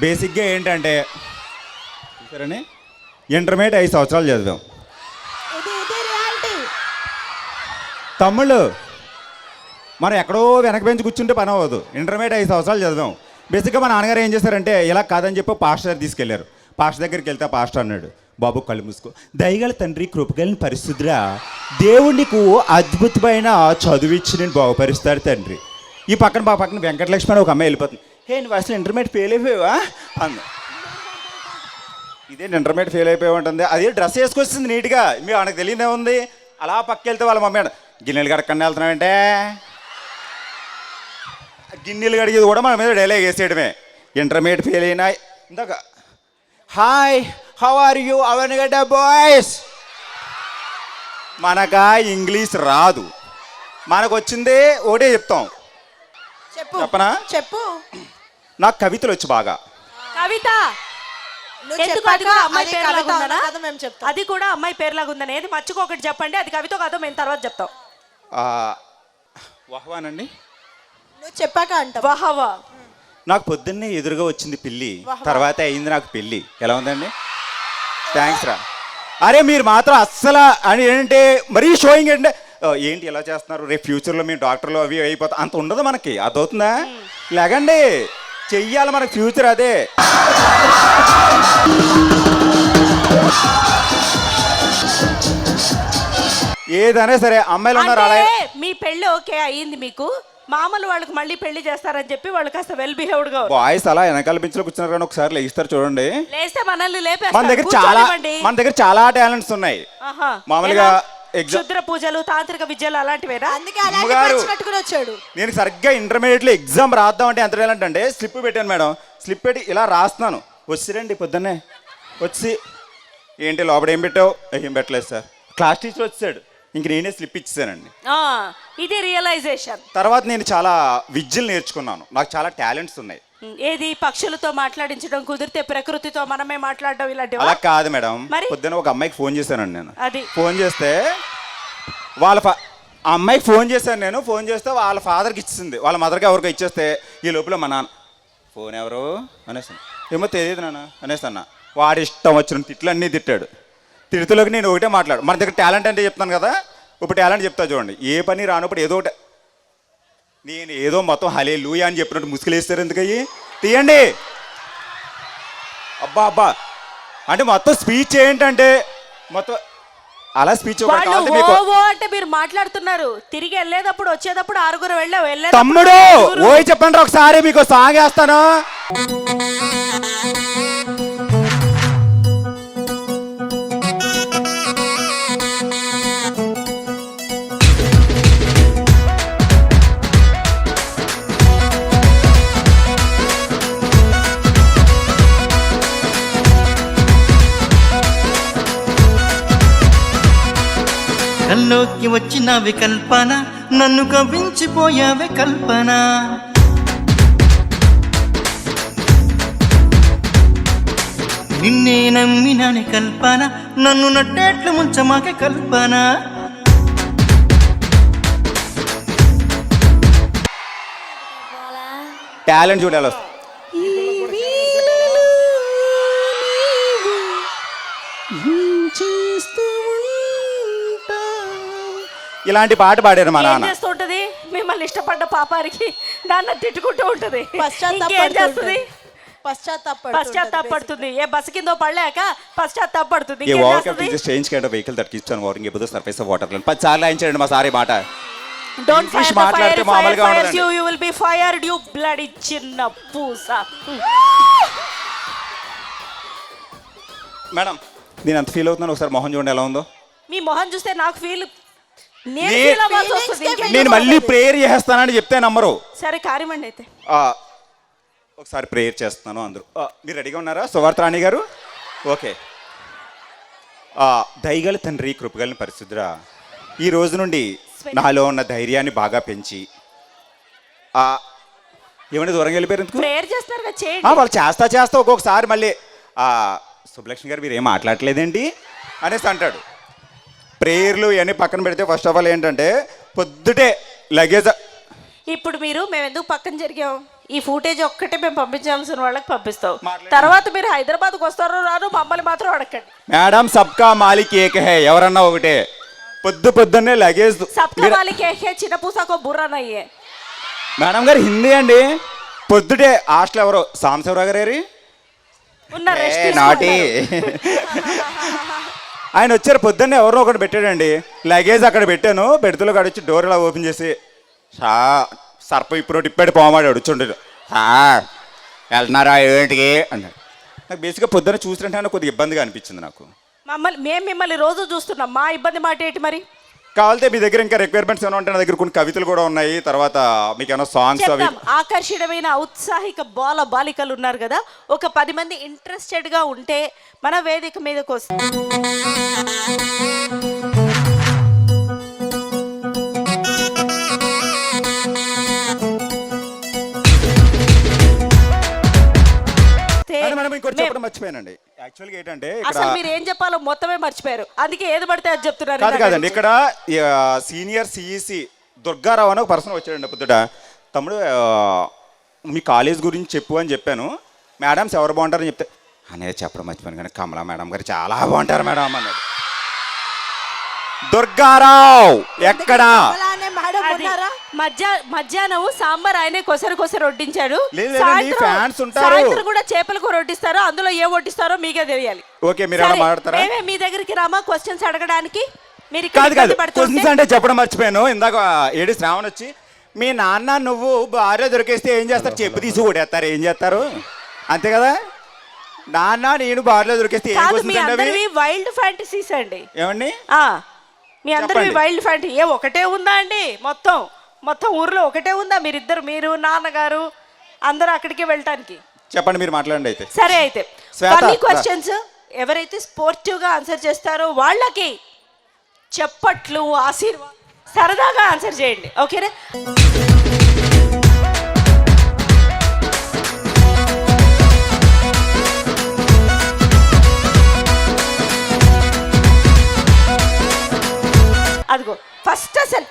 బేసిక్గా ఏంటంటే చూసారని ఇంటర్మీడియట్ 5 సంవత్సరాలు చదివాం. తమ్ముళ్ళు మనం ఎక్కడో వెనక బెంచి కూర్చుంటే పని అవ్వదు. ఇంటర్మీడియట్ 5 సంవత్సరాలు చదివాం. బేసిక్గా మా నాన్నగారు ఏం చేశారంటే ఇలా కాదని చెప్పి పాస్టర్ తీసుకెళ్లారు. పాస్టర్ దగ్గరికి వెళ్తే పాస్టర్ అన్నాడు, బాబు కళ్ళు మూసుకో, దయగల తండ్రి కృపగలని పరిశుద్ధిరా దేవుడు నీకు అద్భుతమైన చదువు ఇచ్చి నేను బాగుపరుస్తాడు తండ్రి. ఈ పక్కన మా పక్కన వెంకటలక్ష్మి అని ఒక అమ్మాయి వెళ్ళిపోతుంది. హే నువ్వు అసలు ఇంటర్మీడియట్ ఫెయిల్ అయిపోయావా అంది. ఇదేంటి ఇంటర్మీడియట్ ఫెయిల్ అయిపోయి ఉంటుంది, అదే డ్రెస్ వేసుకొస్తుంది నీట్గా, మీకు మనకు తెలియదే ఉంది. అలా పక్క వెళ్తే వాళ్ళ మమ్మీ గిన్నెలు కడకండి వెళ్తున్నామంటే, గిన్నెలు కడిగేది కూడా మన మీద డైలాగ్ వేసేయడమే. ఇంటర్మీడియట్ ఫెయిల్ అయినా ఇందాక hi how are you Avanigadda boys. మనకా ఇంగ్లీష్ రాదు, మనకు వచ్చిందే ఒకటే చెప్తాం. చెప్పనా? చెప్పు. నాకు కవితలు వచ్చి బాగా. కవిత నువ్వు ఎందుకు? చెప్పాక అది కూడా అమ్మాయి అది పేరులాగా కవిత ఉందనా? కదా మేము చెప్తాం. అది కూడా అమ్మాయి పేరులాగా ఉందని ఏది మర్చిపో ఒకటి చెప్పండి, అది కవిత కాదో మేము తర్వాత చెప్తాం. వహవానండి. నువ్వు చెప్పాక అంట. వహవా. నాకు పొద్దున్నే ఎదురుగా వచ్చింది పిల్లి, తర్వాత అయింది నాకు పెళ్ళి. ఎలా ఉందండి? థ్యాంక్స్ రా. అరే మీరు మాత్రం అస్సలు అని ఏంటంటే మరీ షోయింగ్ ఏంటంటే ఏంటి ఎలా చేస్తున్నారు, రేపు ఫ్యూచర్లో మేము డాక్టర్లు అవి అయిపోతాం అంత ఉండదు మనకి. అదవుతుందా? లేకండి చెయ్యాలి, మనకి ఫ్యూచర్ అదే. ఏదైనా సరే అమ్మాయిలు ఉన్నారు అలా. మీ పెళ్ళి ఓకే అయ్యింది, మీకు మామూలు వాళ్ళకి మళ్ళీ పెళ్లి చేస్తారని చెప్పి వాళ్ళు కాస్త వెల్ బిహేవ్డ్ గా బాయ్స్ అలా వెనకాల బెంచ్లో కూర్చున్నారు కానీ ఒకసారి లేస్తారు చూడండి. లేస్తే మనల్ని మన లేపేస్తారు. దగ్గర చాలా టాలెంట్స్ ఉన్నాయి. మామూలుగా క్షుద్ర పూజలు, తాంత్రిక విద్యలు అలాంటివేనా? అందుకే అలాంటి పట్టుకుని వచ్చాడు. నేను సరిగ్గా ఇంటర్మీడియట్లో ఎగ్జామ్ రాద్దాం అంటే ఎంత టాలెంట్ అంటే స్లిప్ పెట్టాను మేడం. స్లిప్ పెట్టి ఇలా రాస్తున్నాను, వచ్చిరండి పొద్దున్నే వచ్చి ఏంటి లోపల ఏం పెట్టావు, ఏం పెట్టలేదు సార్. క్లాస్ టీచర్ వచ్చాడు, ఇంక నేనే స్లిప్ ఇచ్చేసానండి. ఇది రియలైజేషన్. తర్వాత నేను చాలా విద్యలు నేర్చుకున్నాను, నాకు చాలా టాలెంట్స్ ఉన్నాయి. ఏది పక్షులతో మాట్లాడించడం, కుదిరితే ప్రకృతితో మనమే మాట్లాడడం, ఇలాంటివి. అలా కాదు మేడం, పొద్దున్న ఒక అమ్మాయికి ఫోన్ చేశానండి నేను. అది ఫోన్ చేస్తే వాళ్ళ ఆ అమ్మాయికి ఫోన్ చేశాను నేను. ఫోన్ చేస్తే వాళ్ళ ఫాదర్కి ఇచ్చింది, వాళ్ళ మదర్కి ఎవరికో ఇచ్చేస్తే ఈ లోపల మా నాన్న ఫోన్ ఎవరు అనేసాను. ఏమో తెలియదు నాన్న అనేసన్నా. వాడి ఇష్టం వచ్చిన తిట్లు అన్నీ తిట్టాడు. తిడుతులోకి నేను ఒకటే మాట్లాడు, మన దగ్గర టాలెంట్ అంటే చెప్తాను కదా, ఇప్పుడు టాలెంట్ చెప్తా చూడండి. ఏ పని రానప్పుడు ఏదో ఒకటి నేను ఏదో మొత్తం హలే లూయా అని చెప్పినట్టు ముసుగులేస్తారు ఎందుకయ్యి తీయండి. అబ్బా అబ్బా అంటే మొత్తం స్పీచ్ ఏంటంటే మొత్తం అలా స్పీచ్ అంటే మీరు మాట్లాడుతున్నారు. తిరిగి వెళ్ళేటప్పుడు వచ్చేటప్పుడు 6 వెళ్ళావు. తమ్ముడు ఓయ్ చెప్పండి ఒకసారి, మీకు సాంగ్ వేస్తాను. కల్లోకి వచ్చినవి కల్పన, నన్ను కవ్వించిపోయావే కల్పన. నిన్నే నమ్మినాని కల్పన, నన్ను నట్టేట్లు ముంచమాకే కల్పన. టాలెంట్ చూడాలి. ఇలాంటి పాట పాడారు మా నాన్న. చేస్తుంటది మిమ్మల్ని ఇష్టపడ్డ పాపానికి నాన్న తిట్టుకుంటూ ఉంటది. పశ్చాత్తాపడుతుంది. ఏ బస్ కింద పడలేక పశ్చాత్తాపడుతుంది. Change kind of vehicle that keeps on walking above the surface of water. 10 సార్లు రాయించండి మా సారీ మాట. డోంట్ ఫైర్ ద ఫైర్, మామూలుగా ఉండదు. You will be fired you bloody చిన్న పూస. మేడం నేను అంత ఫీల్ అవుతున్నాను, ఒకసారి మొహం చూడండి ఎలా ఉందో. మీ మొహం చూస్తే నాకు ఫీల్ నేను మళ్ళీ ప్రేయర్ చేస్తానని చెప్తే నమ్మరు. సరే కార్యమండి అయితే ఒకసారి ప్రేయర్ చేస్తున్నాను అందరూ. మీరు రెడీగా ఉన్నారా సువార్త రాణి గారు? ఓకే. దయగల తండ్రి, కృపగలని పరిశుద్ధుడా, ఈ రోజు నుండి నాలో ఉన్న ధైర్యాన్ని బాగా పెంచి ఏమైనా దూరంగా వెళ్ళిపోయారు ఎందుకు? ప్రేయర్ చేస్తున్నారు కదా, చేయండి. వాళ్ళు చేస్తా ఒక్కొక్కసారి మళ్ళీ సుబ్బలక్ష్మి గారు మీరు ఏం మాట్లాడలేదేంటి అనేసి అంటాడు. ప్రేయర్లు ఇవన్నీ పక్కన పెడితే ఫస్ట్ ఆఫ్ ఆల్ ఏంటంటే పొద్దుటే లగేజ్. ఇప్పుడు మేము ఎందుకు పక్కన జరిగాం? ఈ ఫుటేజ్ ఒక్కటే మేము పంపించాల్సిన వాళ్ళకి పంపిస్తాం. తర్వాత మీరు హైదరాబాద్కి వస్తారో రాను, మమ్మల్ని మాత్రం అడగండి. మేడం సబ్కా మాలిక్ ఏక్ హై, ఎవరన్నా ఒకటే. పొద్దున్నే లగేజ్. సబ్కా మాలిక్ ఏక్ హై, చిన్న పూసాకో బుర్రా నయ్యే. మేడం గారు హిందీ అండి. పొద్దుటే హాస్టల్ ఎవరో సాంబశివరావు గారు నాటి ఆయన వచ్చారు. పొద్దున్నే ఎవరో ఒకటి పెట్టాడండి లగేజ్, అక్కడ పెట్టాను. బెడ్తులో కాడ వచ్చి డోర్ ఇలా ఓపెన్ చేసి సర్ప ఇప్పుడు ఇప్పాడు పోమాడు చుండు వెళ్తున్నారా ఏంటికి అన్నాడు. నాకు బేసిక్గా పొద్దున్న చూసినట్టు కొద్దిగా ఇబ్బందిగా అనిపించింది నాకు. మేము మిమ్మల్ని రోజు చూస్తున్నాం, మా ఇబ్బంది మాట ఏంటి మరి? కావాలంటే మీ దగ్గర ఇంకా రిక్వైర్మెంట్స్ ఏమైనా ఉంటే నా దగ్గర కొన్ని కవితలు కూడా ఉన్నాయి. తర్వాత మీకు ఏమైనా సాంగ్స్ అవి చెప్తాం. ఆకర్షణమైన ఔత్సాహిక బాలికలు ఉన్నారు కదా, ఒక 10 మంది ఇంట్రెస్టెడ్గా ఉంటే మన వేదిక మీదకి వస్తుంది. మేడం ఇంకోటి చెప్పడం మర్చిపోయానండి. యాక్చువల్గా ఏంటంటే అసలు మీరు ఏం చెప్పాలో మొత్తమే మర్చిపోయారు, అందుకే ఏది పడితే అది చెప్తున్నారు. కాదండి, ఇక్కడ సీనియర్ సిఈసి దుర్గారావు అని ఒక పర్సన్ వచ్చాడండి పొద్దుట. తమ్ముడు మీ కాలేజ్ గురించి చెప్పు అని చెప్పాను. మేడమ్స్ ఎవరు బాగుంటారని చెప్తే అనేది చెప్పడం మర్చిపోయాను, కానీ కమలా మేడం గారు చాలా బాగుంటారు మేడం అన్నాడు. దుర్గారావు ఎక్కడా? మధ్యాహ్నం సాంబార్ ఆయనే కొసరు వడ్డించాడు. ఫ్యాన్స్ ఉంటారు, సాయంత్రం కూడా చేపల కూర వడ్డిస్తారు. అందులో ఏ వడ్డిస్తారో మీకే తెలియాలి. ఓకే, మీరు ఎలా మాట్లాడతారా? మేమే మీ దగ్గరికి రామా క్వశ్చన్స్ అడగడానికి? మీరు కాదు క్వశ్చన్స్ అంటే చెప్పడం మర్చిపోయాను. ఇందాక ఏడు శ్రావణ్ వచ్చి మీ నాన్న నువ్వు భార్య దొరికేస్తే ఏం చేస్తారు? చెప్పు తీసి ఓడేస్తారు, ఏం చేస్తారు? అంతే కదా. నాన్న నేను భార్యలో దొరికేస్తే ఏం అందరివి వైల్డ్ ఫ్యాంటసీస్ అండి. ఏమండి మీ అందరివి వైల్డ్ ఫ్యాంటసీ ఏ ఒకటే ఉందా అండి? మొత్తం ఊర్లో ఒకటే ఉందా? మీరు నాన్నగారు అందరూ అక్కడికే వెళ్ళటానికి? చెప్పండి, మీరు మాట్లాడండి అయితే. సరే అయితే క్వశ్చన్స్ ఎవరైతే స్పోర్టివ్గా ఆన్సర్ చేస్తారో వాళ్ళకి చప్పట్లు, ఆశీర్వాదం, సరదాగా ఆన్సర్ చేయండి. ఓకేనా? అదిగో ఫస్ట్ అసలు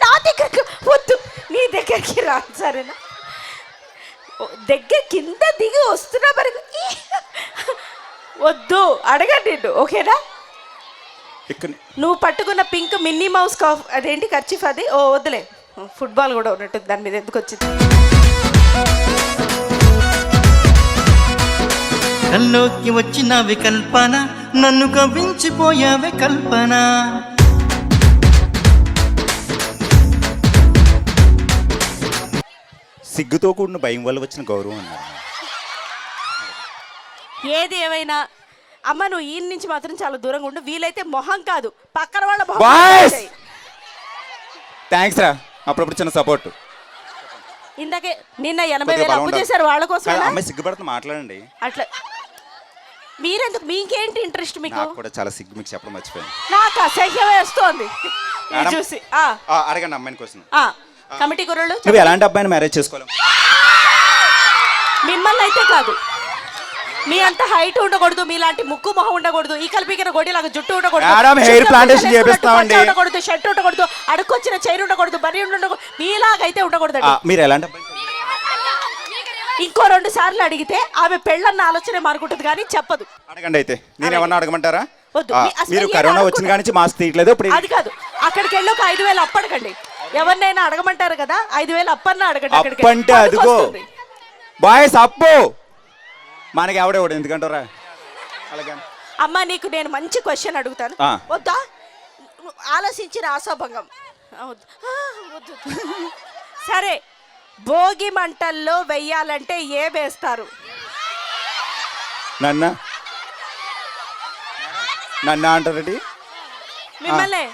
నా దగ్గరికి వద్దు, నీ దగ్గరికి రా. సరేనా? దగ్గర కింద దిగి వస్తున్నా మరి వద్దు, అడగండి. ఓకేనా? నువ్వు పట్టుకున్న పింక్ మిన్నీ మౌస్ అదేంటి ఖర్చీఫ్ అది? ఓ వద్దులే, ఫుట్బాల్ కూడా ఉన్నట్టు దాని మీద ఎందుకు వచ్చింది? కల్లోకి వచ్చినవి కల్పన, నన్ను కవ్వించిపోయావే కల్పన. సిగ్గుతో కూడిన భయం వల్ల వచ్చిన గౌరవం అన్నారు. ఏది ఏమైనా అమ్మ నువ్వు ఈ నుంచి మాత్రం చాలా దూరంగా ఉండు. వీలైతే మొహం కాదు పక్కన వాళ్ళ థ్యాంక్స్ రా, అప్పుడప్పుడు చిన్న సపోర్ట్. ఇందాకే నిన్న 80,000 అప్పు చేశారు వాళ్ళ కోసం. అమ్మాయి సిగ్గుపడుతుంది, మాట్లాడండి. అట్లా మీరెందుకు? మీకేంటి ఇంట్రెస్ట్? మీకు కూడా చాలా సిగ్గు, మీకు చెప్పడం మర్చిపోయాను. నాకు అసహ్యం వేస్తోంది చూసి. అడగండి అమ్మాయిని కోసం. కమిటీ కుర్రలు, నువ్వు ఎలాంటి అబ్బాయిని మ్యారేజ్ చేసుకోవాలి? మిమ్మల్ని అయితే కాదు, మీ అంత హైట్ ఉండకూడదు, మీలాంటి ముక్కు మొహం ఉండకూడదు, ఈ కల్పికిన గొడ్డిలాగా జుట్టు ఉండకూడదు, హెయిర్ ప్లాంటేషన్ చేపిస్తామండి, ఉండకూడదు, షర్ట్ ఉండకూడదు, అడుక్కొచ్చిన చైర్ ఉండకూడదు, బరి ఉండకూడదు, మీలాగైతే ఉండకూడదు. మీరు ఎలాంటి అబ్బాయి? ఇంకో 2 సార్లు అడిగితే ఆమె పెళ్ళన్న ఆలోచన మారుకుంటుంది కానీ చెప్పదు. అడగండి అయితే. నేను ఏమన్నా అడగమంటారా? వద్దు. మీరు కరోనా వచ్చిన కానీ మాస్క్ తీయట్లేదు. అది కాదు, అక్కడికి వెళ్ళి ఒక 5,000 అప్పు అడగండి. ఎవరినైనా అడగమంటారు కదా, 5,000 అప్పన్న అడగండి. అప్పు అంటే అదిగో బాయ్స్ అప్పు మనకి ఎవడేవాడు, ఎందుకంటారా? అలాగే అమ్మ నీకు నేను మంచి క్వశ్చన్ అడుగుతాను, వద్దా? ఆలోచించిన ఆశాభంగం వద్దు. సరే, భోగి మంటల్లో వెయ్యాలంటే వేస్తారు? నన్ను అంటారండి మిమ్మల్ని.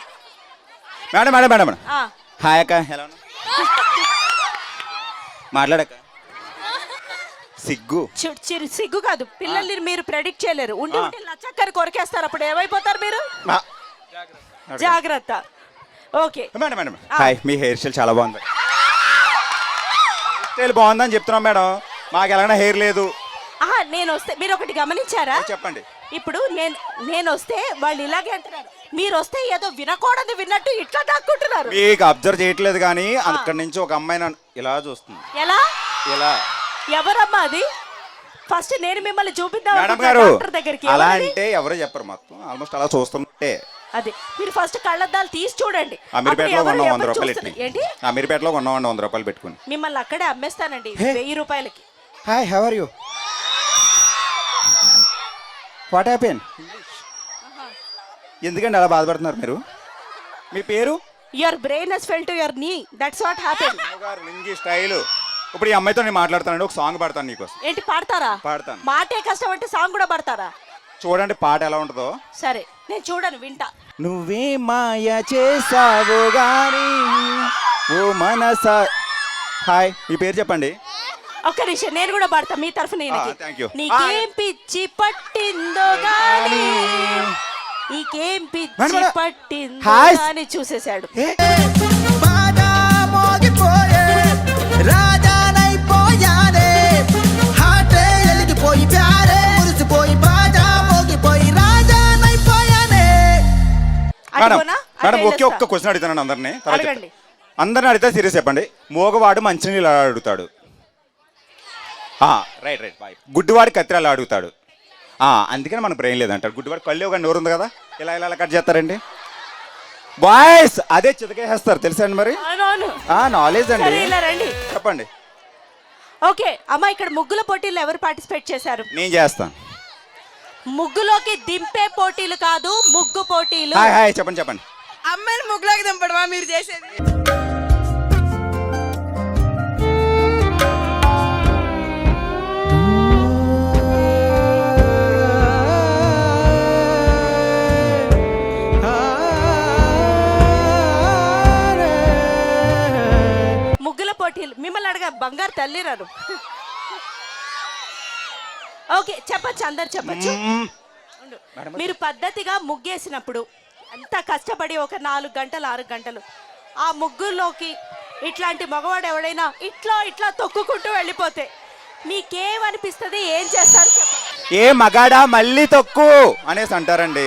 మేడం మేడం మేడం హాయ్ అక్క, ఎలా ఉన్నా? మాట్లాడక సిగ్గు కాదు, పిల్లల్ని మీరు ప్రెడిక్ట్ చేయలేరు. ఉండి లచ్చక్కని కొరికేస్తారు, అప్పుడు ఏమైపోతారు మీరు? జాగ్రత్త. ఓకే మేడం మేడం హాయ్, మీ హెయిర్ స్టైల్ చాలా బాగుంది. హెయిర్ స్టైల్ బాగుందని చెప్తున్నాం మేడం, మాకు ఎలాగైనా హెయిర్ లేదు. నేను వస్తే మీరు ఒకటి గమనించారా? చెప్పండి. ఇప్పుడు నేను వస్తే వాళ్ళు ఇలాగే అంటున్నారు, మీరు వస్తే ఏదో వినకూడదు విన్నట్టు ఇట్లా దాక్కుంటున్నారు. మీకు అబ్జర్వ్ చేయట్లేదు కానీ అక్కడి నుంచి ఒక అమ్మాయి ఇలా చూస్తుంది. ఎలా? ఎవరమ్మా అది? ఫస్ట్ నేను మిమ్మల్ని చూపిద్దాం దగ్గరికి. అలా అంటే ఎవరో చెప్పరు, మొత్తం ఆల్మోస్ట్ అలా చూస్తుంటే. అదే మీరు ఫస్ట్ కళ్ళద్దాలు తీసి చూడండి. అమీర్పేటలో కొన్నాం 100 రూపాయలు పెట్టి. ఏంటి? అమీర్పేటలో కొన్నాం 100 రూపాయలు పెట్టుకుని. మిమ్మల్ని అక్కడే అమ్మేస్తానండి 1000 రూపాయలకి. Hi, how are you? What happen? ఎందుకండి అలా బాధపడుతున్నారు మీరు? మీ పేరు? Your brain has fell to your knee, that's what happen. లింగి స్టైల్. ఇప్పుడు ఈ అమ్మాయితో నేను మాట్లాడతానండి, ఒక సాంగ్ పాడతాను నీకోసం. ఏంటి పాడతారా? పాడతాను. మాటే కష్టం అంటే సాంగ్ కూడా పాడతారా? చూడండి పాట ఎలా ఉంటుందో. సరే నేను చూడను, వింటా. నువ్వే మాయ చేసావు గాని ఓ మనసా. హాయ్, మీ పేరు చెప్పండి. ఒక్క నిమిషం, నేను కూడా పాడతా మీ తరఫున. Thank you. నీకేం పిచ్చి పట్టిందో గాని, నీకేం పిచ్చి పట్టిందో గాని చూసేశాడు. మేడం ఒకే ఒక్క క్వశ్చన్ అడుగుతాను అందరినీ. అడగండి. అందరిని అడిగితే సీరియస్ చెప్పండి. మోగవాడు మంచినీళ్ళు ఎలా అడుగుతాడు? Right right boy. గుడ్డివాడు కత్తిరి ఎలా అడుగుతాడు? అందుకని మన బ్రెయిన్ లేదంటారు. గుడ్డివాడు కళ్ళు ఒక నోరు ఉంది కదా, ఇలా ఇలా కట్ చేస్తారండి బాయ్స్. అదే చితకేస్తారు తెలుసా అండి మరి. నాలెడ్జ్ అండి. చెప్పండి. ఓకే అమ్మా, ఇక్కడ ముగ్గుల పోటీలు ఎవరు పార్టిసిపేట్ చేశారు? నేను చేస్తాను. ముగ్గులోకి దింపే పోటీలు కాదు, ముగ్గు పోటీలు. హాయ్ హాయ్ చెప్పండి చెప్పండి. అమ్మాయిని ముగ్గులోకి దింపడమా మీరు చేసేది? ముగ్గుల పోటీలు మిమ్మల్ని అడగా, బంగారు తల్లిరారు. ఓకే చెప్పచ్చు, అందరు చెప్పచ్చు. మీరు పద్ధతిగా ముగ్గేసినప్పుడు అంత కష్టపడి ఒక 4 గంటలు 6 గంటలు ఆ ముగ్గుల్లోకి ఇట్లాంటి మగవాడు ఎవడైనా ఇట్లా ఇట్లా తొక్కుకుంటూ వెళ్ళిపోతే మీకేమనిపిస్తుంది, ఏం చేస్తారు చెప్పండి. ఏ మగాడా మళ్ళీ తొక్కు అనేసి అంటారండి.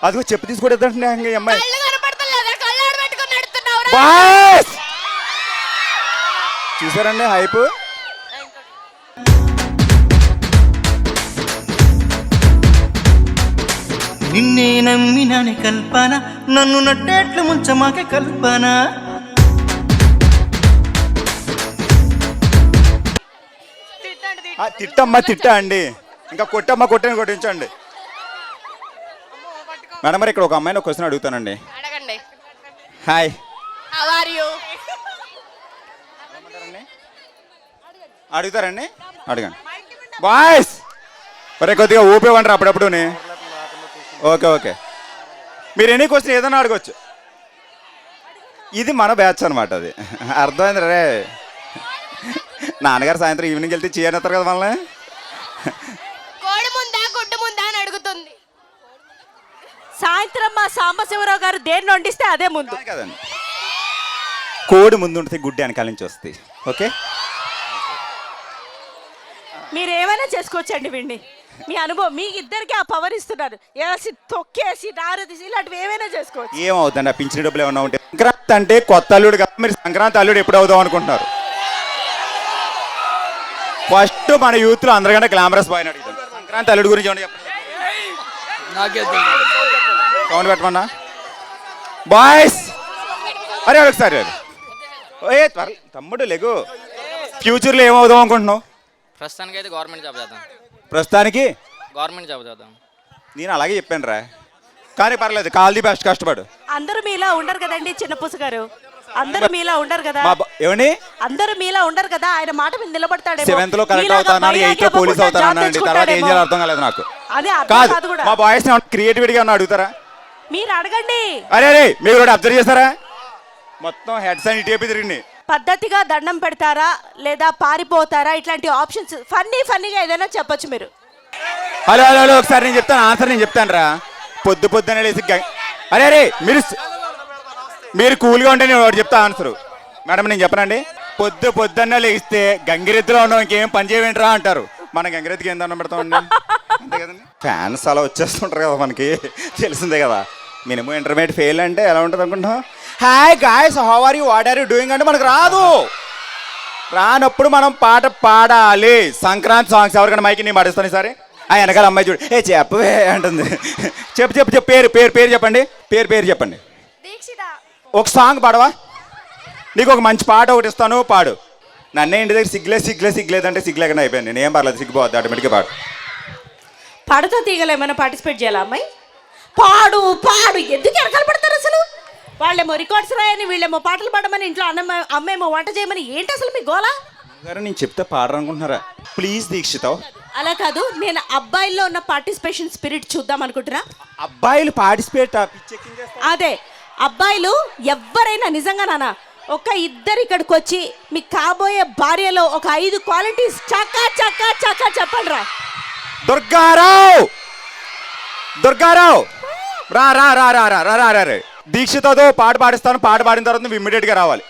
అదిగో చెప్పు తీసుకుంటే అమ్మాయి. చూసారండి హైప్. నిన్నే నమ్మినాని కల్పన, నన్ను నట్టేట్లు ముంచమాకే కల్పన. తిట్టమ్మా తిట్టా అండి, ఇంకా కొట్టమ్మా కొట్టని కొట్టించండి. మేడం మరి ఇక్కడ ఒక అమ్మాయిని ఒక క్వశ్చన్ అడుగుతానండి. అడగండి. Hi, how are you? అడుగుతారండి, అడగండి బాయ్స్. మరి కొద్దిగా ఊపేవంటారు అప్పుడప్పుడుని. ఓకే ఓకే, మీరు ఎన్ని క్వశ్చన్ ఏదైనా అడగచ్చు. ఇది మన బ్యాచ్ అనమాట, అది అర్థమైంది రే. నాన్నగారు సాయంత్రం ఈవినింగ్ వెళ్తే చేయనేస్తారు కదా మనల్ని. కోడి ముందా గుడ్డు ముందా అని అడుగుతుంది. సాయంత్రం మా సాంబశివరావు గారు దేన్ని వండిస్తే అదే ముందు కదండి. కోడి ముందు ఉంటే గుడ్డి వెనకాల నుంచి వస్తాయి. ఓకే, మీరు ఏమైనా చేసుకోవచ్చండి. విండి మీ అనుభవం, మీ ఇద్దరికి ఆ పవర్ ఇస్తున్నారు. వేసి తొక్కేసి నారు తీసి ఇలాంటివి ఏమైనా చేసుకోవచ్చు. ఏమవుతుంది ఆ పింఛన్ డబ్బులు ఏమన్నా ఉంటే. సంక్రాంతి అంటే కొత్త అల్లుడు కదా, మీరు సంక్రాంతి అల్లుడు ఎప్పుడు అవుదాం అనుకుంటున్నారు? ఫస్ట్ మన యూత్ లో అందరికంటే గ్లామరస్ బాయ్ అడుగుతాం. సంక్రాంతి అల్లుడు గురించి ఏమన్నా చెప్పండి. సౌండ్ పెట్టమన్నా బాయ్స్. అరే ఒకసారి ఏ తమ్ముడు లేగు, ఫ్యూచర్లో ఏమవుదాం అనుకుంటున్నావు? ప్రస్తుతానికి అయితే గవర్నమెంట్ జాబ్ చేద్దాం. ప్రస్తుతానికి గవర్నమెంట్ జాబ్ చేద్దాం. నేను అలాగే చెప్పాను రా, కానీ పర్లేదు, కాల్ ది బెస్ట్, కష్టపడు. అందరూ మీలా ఉండరు కదండి చిన్న పుసు గారు, అందరూ మీలా ఉండరు కదా. ఏమండి అందరూ మీలా ఉండరు కదా, ఆయన మాట మీద నిలబడతాడు. 7th లో కరెక్ట్ అవుతాను, 8th లో పోలీస్ అవుతానండి, తర్వాత ఏం చేయాలి అర్థం కాలేదు నాకు. అదే కాదు, కాదు కూడా. మా బాయ్స్ క్రియేటివిటీగా ఉన్న అడుగుతారా? మీరు అడగండి. అరే అరే మీరు కూడా అబ్జర్వ్ చేస్తారా? మొత్తం హెడ్స్ అని ఇటు తిరిగింది. పద్ధతిగా దండం పెడతారా లేదా పారిపోతారా? ఇట్లాంటి ఆప్షన్స్ ఫన్నీగా ఏదైనా చెప్పొచ్చు మీరు. హలో హలో హలో ఒకసారి నేను చెప్తాను ఆన్సర్, నేను చెప్తాను రా. పొద్దున్నే లేసి అరే అరే మీరు కూల్గా ఉంటే నేను ఒకటి చెప్తా ఆన్సర్. మేడం నేను చెప్పనండి, పొద్దున్నే లేస్తే గంగిరెద్దులో ఉన్నాం ఇంకేం పని చేయవేంట్రా అంటారు. మన గంగిరెద్దుకి ఏం దండం పెడతామండి, అంతే కదండి. ఫ్యాన్స్ అలా వచ్చేస్తుంటారు కదా, మనకి తెలిసిందే కదా. మినిమం ఇంటర్మీడియట్ ఫెయిల్ అంటే ఎలా ఉంటుంది అనుకుంటాం. Hi guys how are you what are you doing అంటే మనకు రాదు. రానప్పుడు మనం పాట పాడాలి. సంక్రాంతి సాంగ్స్ ఎవరికైనా మైకి నేను పాడిస్తాను సరే. ఆ వెనకాల అమ్మాయి చూడు, ఏ చెప్పవే అంటుంది. చెప్పు చెప్పు చెప్పు పేరు పేరు పేరు చెప్పండి, పేరు చెప్పండి. ఒక సాంగ్ పాడవా? నీకు ఒక మంచి పాట ఒకటి ఇస్తాను, పాడు. నన్నే ఇంటి దగ్గర సిగ్గులేదంటే సిగ్గులేకుండా అయిపోయాను. నేను ఏం పర్లేదు, సిగ్గుపోద్ది ఆటోమేటిక్గా పాడు. పాడుతా తీగలు ఏమైనా పార్టిసిపేట్ చేయాలా అమ్మాయి? పాడు పాడు ఎందుకు వెనకాల పడతారు అసలు? వాళ్ళేమో రికార్డ్స్ రాయని, వీళ్ళేమో పాటలు పాడమని, ఇంట్లో అమ్మేమో వంట చేయమని. ఏంటి అసలు మీ గోలా? గారు నేను చెప్తే పాడరనుకుంటున్నారా? ప్లీజ్ దీక్షిత. అలా కాదు, నేను అబ్బాయిల్లో ఉన్న పార్టిసిపేషన్ స్పిరిట్ చూద్దాం అనుకుంటున్నా. అబ్బాయిలు పార్టిసిపేట్ అదే అబ్బాయిలు ఎవరైనా నిజంగా నాన్న ఒక ఇద్దరు ఇక్కడికి వచ్చి మీకు కాబోయే భార్యలో ఒక 5 క్వాలిటీస్ చక్కా చక్కా చక్కా చెప్పండి రా. దుర్గారావు దుర్గారావు రా రా రా రా రా రా రా రా దీక్షితతో పాట పాడిస్తాను. పాట పాడిన తర్వాత నువ్వు ఇమ్మీడియట్గా రావాలి.